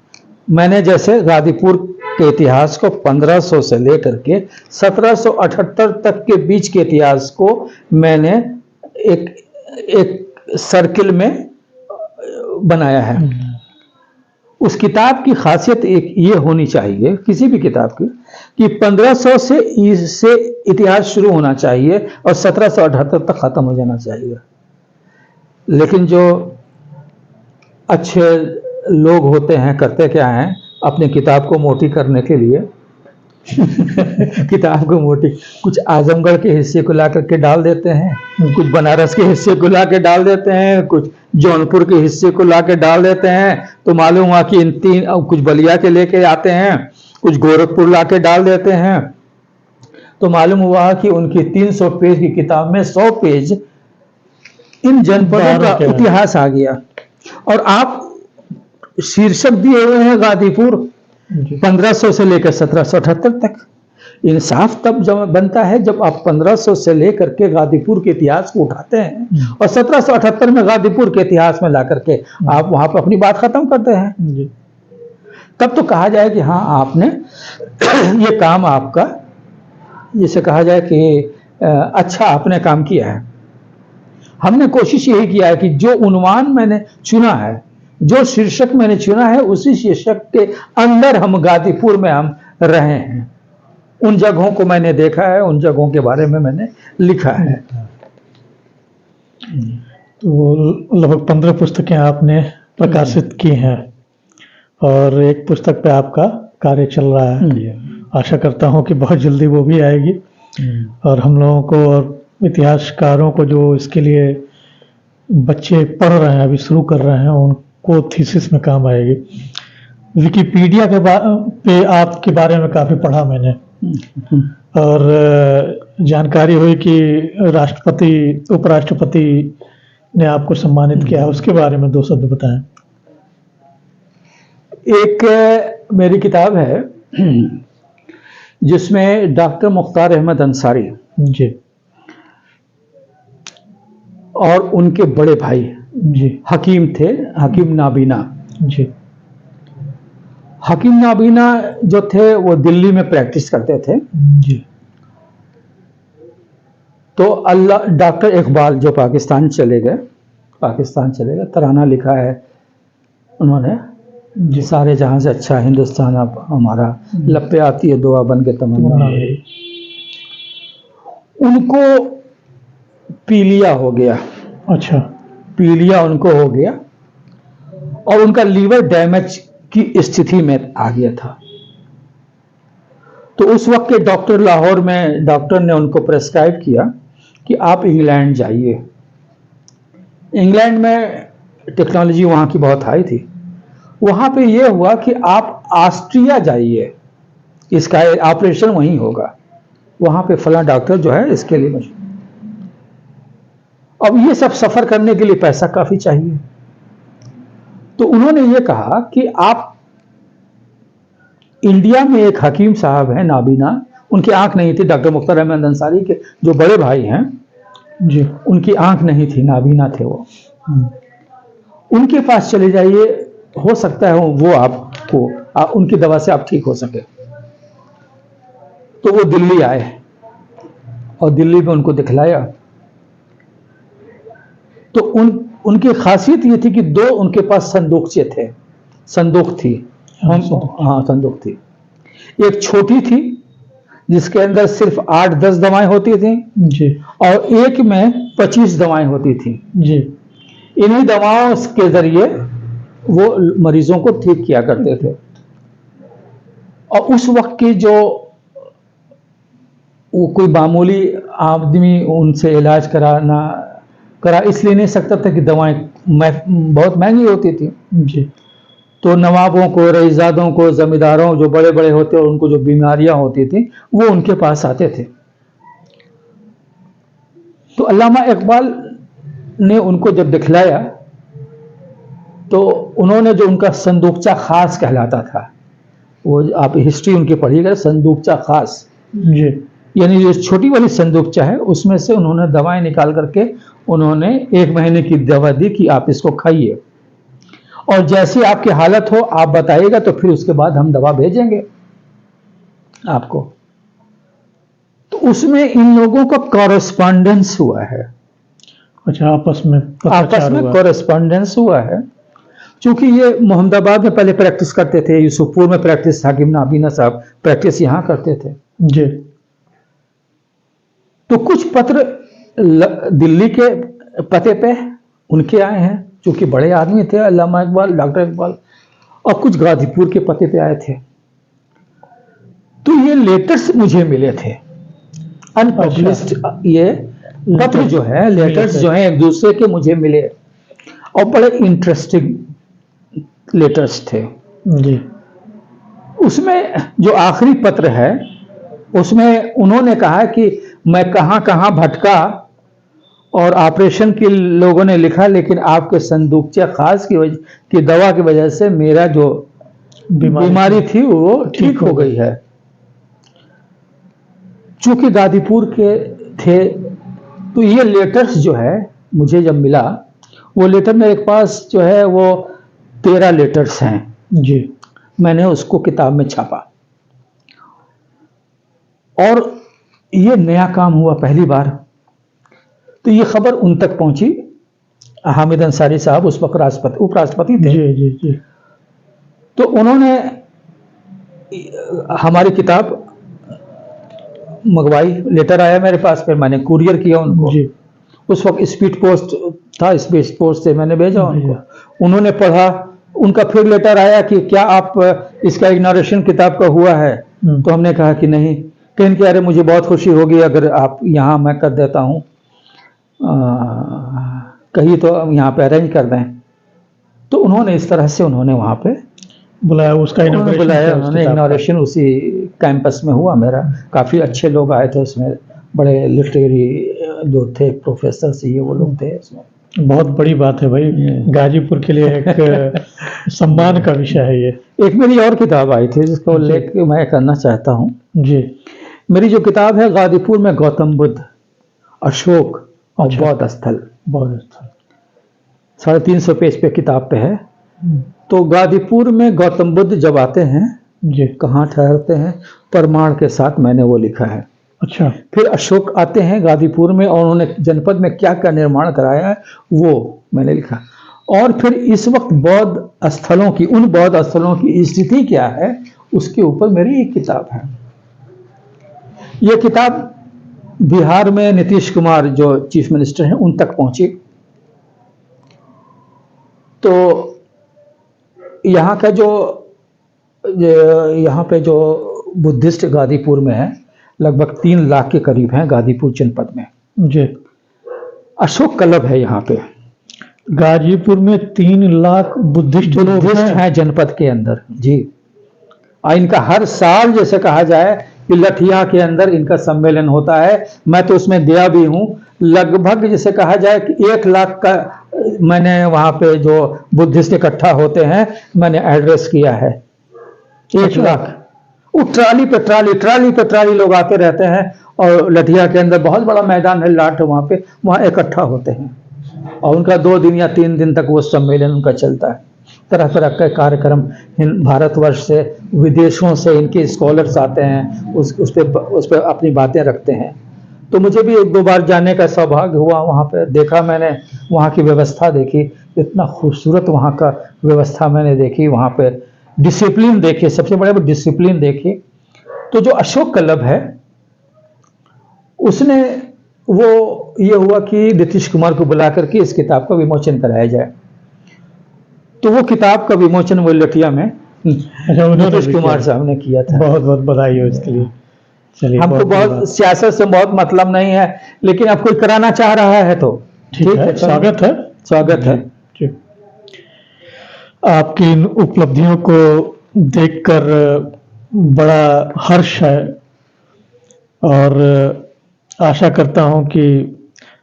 [SPEAKER 2] मैंने जैसे गाजीपुर के इतिहास को 1500 से लेकर के 1778 तक के बीच के इतिहास को मैंने एक सर्किल में बनाया है। उस किताब की खासियत एक ये होनी चाहिए, किसी भी किताब की, कि 1500 से इतिहास शुरू होना चाहिए और 1778 तक खत्म हो जाना चाहिए। लेकिन जो अच्छे लोग होते हैं, करते क्या हैं, अपनी किताब को मोटी करने के लिए किताब को मोटी, कुछ आजमगढ़ के हिस्से को ला करके डाल देते हैं, कुछ बनारस के हिस्से को ला के डाल देते हैं, कुछ जौनपुर के हिस्से को ला के डाल देते हैं, तो मालूम हुआ कि इन तीन, कुछ बलिया के लेके आते हैं, कुछ गोरखपुर ला के डाल देते हैं, तो मालूम हुआ कि उनकी 300 पेज की किताब में 100 पेज इन जनपदों का इतिहास आ गया। और आप शीर्षक दिए हुए हैं गाजीपुर 1500 से लेकर 1778 तक। इंसाफ तब जब बनता है जब आप 1500 से लेकर के गाजीपुर के इतिहास को उठाते हैं और 1778 में गाजीपुर के इतिहास में ला करके आप वहां पर अपनी बात खत्म करते हैं। तब तो कहा जाए कि हाँ, आपने ये काम आपका, जिसे कहा जाए कि अच्छा आपने काम किया है। हमने कोशिश यही किया है कि जो उन्वान मैंने चुना है, जो शीर्षक मैंने चुना है, उसी शीर्षक के अंदर हम गाजीपुर में हम रहे हैं। उन जगहों को मैंने देखा है, उन जगहों के बारे में मैंने लिखा है।
[SPEAKER 1] तो लगभग 15 पुस्तकें आपने प्रकाशित की हैं और एक पुस्तक पे आपका कार्य चल रहा है। आशा करता हूं कि बहुत जल्दी वो भी आएगी और हम लोगों को और इतिहासकारों को जो इसके लिए बच्चे पढ़ रहे हैं, अभी शुरू कर रहे हैं, उनको थीसिस में काम आएगी। विकिपीडिया के पे आपके बारे में काफ़ी पढ़ा मैंने और जानकारी हुई कि राष्ट्रपति, उपराष्ट्रपति ने आपको सम्मानित किया है। उसके बारे में 2 शब्द बताएं।
[SPEAKER 2] एक मेरी किताब है जिसमें डॉक्टर मुख्तार अहमद अंसारी
[SPEAKER 1] जी
[SPEAKER 2] और उनके बड़े भाई
[SPEAKER 1] जी
[SPEAKER 2] हकीम थे, हकीम नाबीना
[SPEAKER 1] जी।
[SPEAKER 2] हकीम नाबीना जो थे वो दिल्ली में प्रैक्टिस करते थे
[SPEAKER 1] जी।
[SPEAKER 2] तो अल्लाह, डॉक्टर इकबाल जो पाकिस्तान चले गए, तराना लिखा है उन्होंने, जी, सारे जहां से अच्छा हिंदुस्तान अब हमारा, लपे आती है दुआ बन के तमन्ना। उनको पीलिया हो गया।
[SPEAKER 1] अच्छा।
[SPEAKER 2] पीलिया उनको हो गया और उनका लीवर डैमेज की स्थिति में आ गया था। तो उस वक्त के डॉक्टर, लाहौर में डॉक्टर ने उनको प्रेस्क्राइब किया कि आप इंग्लैंड जाइए। इंग्लैंड में टेक्नोलॉजी वहाँ की बहुत हाई थी। वहाँ पे ये हुआ कि आप ऑस्ट्रिया जाइए, इसका ऑपरेशन वहीं होगा, वहाँ पे फला डॉक्टर जो है इसके लिए मशहूर। अब ये सब सफ़र करने के लिए पैसा काफ़ी चाहिए, तो उन्होंने ये कहा कि आप, इंडिया में एक हकीम साहब हैं नाबीना, उनकी आंख नहीं थी, डॉक्टर मुख्तार अहमद अंसारी के जो बड़े भाई हैं
[SPEAKER 1] जी,
[SPEAKER 2] उनकी आंख नहीं थी, नाबीना थे वो। उनके पास चले जाइए, हो सकता है वो आपको उनकी दवा से आप ठीक हो सके। तो वो दिल्ली आए और दिल्ली में उनको दिखलाया। तो उनकी खासियत ये थी कि 2 उनके पास संदूकचे थे, संदूक थी, हाँ संदूक थी। एक छोटी थी जिसके अंदर सिर्फ 8-10 दवाएं होती थी
[SPEAKER 1] जी, और
[SPEAKER 2] एक में 25 दवाएं होती थी
[SPEAKER 1] जी।
[SPEAKER 2] इन्हीं दवाओं के जरिए वो मरीजों को ठीक किया करते थे। और उस वक्त की जो वो कोई मामूली आदमी उनसे इलाज करा इसलिए नहीं सकता था कि दवाएं बहुत महंगी होती थी
[SPEAKER 1] जी।
[SPEAKER 2] तो नवाबों को, रईसजादों को, जमींदारों जो बड़े बड़े होते और उनको जो बीमारियां होती थी वो उनके पास आते थे। तो अल्लामा इकबाल ने उनको जब दिखलाया तो उन्होंने जो उनका संदूकचा खास कहलाता था, वो आप हिस्ट्री उनकी पढ़िएगा, संदूकचा खास
[SPEAKER 1] जी,
[SPEAKER 2] यानी जो छोटी वाली संदूकचा है उसमें से उन्होंने दवाएं निकाल करके उन्होंने 1 महीने की दवा दी कि आप इसको खाइए और जैसी आपकी हालत हो आप बताइएगा तो फिर उसके बाद हम दवा भेजेंगे आपको। तो उसमें इन लोगों का कॉरेस्पॉन्डेंस हुआ है।
[SPEAKER 1] अच्छा, आपस में
[SPEAKER 2] कॉरेस्पॉन्डेंस हुआ है। चूंकि ये मोहम्मदाबाद में पहले प्रैक्टिस करते थे, यूसुफपुर में प्रैक्टिस, हकीम नाबीना साहब प्रैक्टिस यहाँ करते थे
[SPEAKER 1] जी।
[SPEAKER 2] तो कुछ पत्र दिल्ली के पते पे उनके आए हैं, चूंकि बड़े आदमी थे अल्लामा इकबाल, डॉक्टर इकबाल, और कुछ गाजीपुर के पते पे आए थे। तो ये लेटर्स मुझे मिले थे अनपब्लिश्ड। ये पत्र जो है, लेटर्स जो हैं एक दूसरे के मुझे मिले और बड़े इंटरेस्टिंग लेटर्स थे
[SPEAKER 1] जी।
[SPEAKER 2] उसमें जो आखिरी पत्र है उसमें उन्होंने कहा कि मैं कहाँ कहाँ भटका और ऑपरेशन के लोगों ने लिखा, लेकिन आपके संदूकचे खास की दवा की वजह से मेरा जो बीमारी थी वो ठीक हो गई है। चूंकि गाजीपुर के थे तो ये लेटर्स जो है मुझे जब मिला, वो लेटर मेरे पास जो है वो 13 लेटर्स हैं
[SPEAKER 1] जी।
[SPEAKER 2] मैंने उसको किताब में छापा और ये नया काम हुआ पहली बार। तो ये खबर उन तक पहुंची, हामिद अंसारी साहब उस वक्त राष्ट्रपति उपराष्ट्रपति थे।
[SPEAKER 1] जी जी जी।
[SPEAKER 2] तो उन्होंने हमारी किताब मंगवाई, लेटर आया मेरे पास, फिर मैंने कुरियर किया उनको
[SPEAKER 1] जी।
[SPEAKER 2] उस वक्त स्पीड पोस्ट था, स्पीड पोस्ट से मैंने भेजा उनको। उन्होंने पढ़ा, उनका फिर लेटर आया कि क्या आप इसका इग्नोरेशन किताब का हुआ है? तो हमने कहा कि नहीं। कहीं कि अरे मुझे बहुत खुशी होगी अगर आप यहाँ मैं कर देता हूँ, कहीं तो यहाँ पे अरेंज कर दें। तो उन्होंने इस तरह से उन्होंने वहाँ पे
[SPEAKER 1] बुलाया, उसका
[SPEAKER 2] उन्होंने इग्नोरेशन उसी कैंपस में हुआ मेरा। काफ़ी अच्छे लोग आए थे उसमें, बड़े लिटरेरी जो थे प्रोफेसर से ये वो लोग थे उसमें।
[SPEAKER 1] बहुत बड़ी बात है भाई, गाजीपुर के लिए एक सम्मान का विषय है ये।
[SPEAKER 2] एक मेरी और किताब आई थी जिसका उल्लेख मैं करना चाहता हूँ
[SPEAKER 1] जी।
[SPEAKER 2] मेरी जो किताब है गाजीपुर में गौतम बुद्ध, अशोक और बौद्ध स्थल। 350 पेज पे किताब पे है। तो गाजीपुर में गौतम बुद्ध जब आते हैं
[SPEAKER 1] जी,
[SPEAKER 2] कहाँ ठहरते हैं, प्रमाण के साथ मैंने वो लिखा है।
[SPEAKER 1] अच्छा।
[SPEAKER 2] फिर अशोक आते हैं गाजीपुर में और उन्होंने जनपद में क्या क्या निर्माण कराया है वो मैंने लिखा। और फिर इस वक्त बौद्ध स्थलों की, उन बौद्ध स्थलों की स्थिति क्या है उसके ऊपर मेरी एक किताब है। ये किताब बिहार में नीतीश कुमार जो चीफ मिनिस्टर हैं उन तक पहुंची। तो यहाँ का यहाँ पे जो बुद्धिस्ट गाजीपुर में है लगभग 3 लाख के करीब हैं गाजीपुर जनपद में
[SPEAKER 1] जी।
[SPEAKER 2] अशोक क्लब है यहाँ पे।
[SPEAKER 1] गाजीपुर में 3 लाख बुद्धिस्ट
[SPEAKER 2] हैं जनपद के अंदर जी। इनका हर साल जैसे कहा जाए कि लठिया के अंदर इनका सम्मेलन होता है। मैं तो उसमें गया भी हूँ। लगभग जैसे कहा जाए कि 1 लाख का मैंने वहाँ पे जो बुद्धिस्ट इकट्ठा होते हैं मैंने एड्रेस किया है। 1 लाख। वो ट्राली पे ट्राली लोग आते रहते हैं और लठिया के अंदर बहुत बड़ा मैदान है, लाट वहाँ पे, वहाँ इकट्ठा होते हैं और उनका 2 दिन या 3 दिन तक वो सम्मेलन उनका चलता है। तरह तरह के कार्यक्रम भारतवर्ष से, विदेशों से इनके स्कॉलर्स आते हैं, उस पे अपनी बातें रखते हैं। तो मुझे भी 1-2 बार जाने का सौभाग्य हुआ। वहाँ पे देखा मैंने, वहाँ की व्यवस्था देखी, इतना खूबसूरत वहाँ का व्यवस्था मैंने देखी। वहाँ पे डिसिप्लिन देखी, सबसे बड़े डिसिप्लिन देखी। तो जो अशोक क्लब है उसने वो ये हुआ कि नीतीश कुमार को बुला करके इस किताब का विमोचन कराया जाए। तो वो किताब का विमोचन वो लठिया में नीतीश कुमार साहब ने किया था।
[SPEAKER 1] बहुत बहुत बधाई हो इसके लिए। चलिए,
[SPEAKER 2] हमको बहुत सियासत से बहुत मतलब नहीं है, लेकिन अब कोई कराना चाह रहा है तो
[SPEAKER 1] ठीक है, स्वागत है।
[SPEAKER 2] स्वागत है।
[SPEAKER 1] आपकी इन उपलब्धियों को देखकर बड़ा हर्ष है और आशा करता हूं कि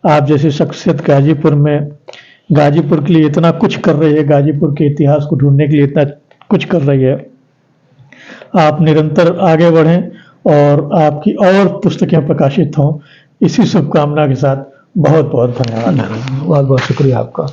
[SPEAKER 1] आप जैसी शख्सियत गाजीपुर के लिए इतना कुछ कर रही है, गाजीपुर के इतिहास को ढूंढने के लिए इतना कुछ कर रही है। आप निरंतर आगे बढ़ें और आपकी और पुस्तकें प्रकाशित हों, इसी शुभकामना के साथ बहुत बहुत धन्यवाद।
[SPEAKER 2] बहुत बहुत शुक्रिया आपका।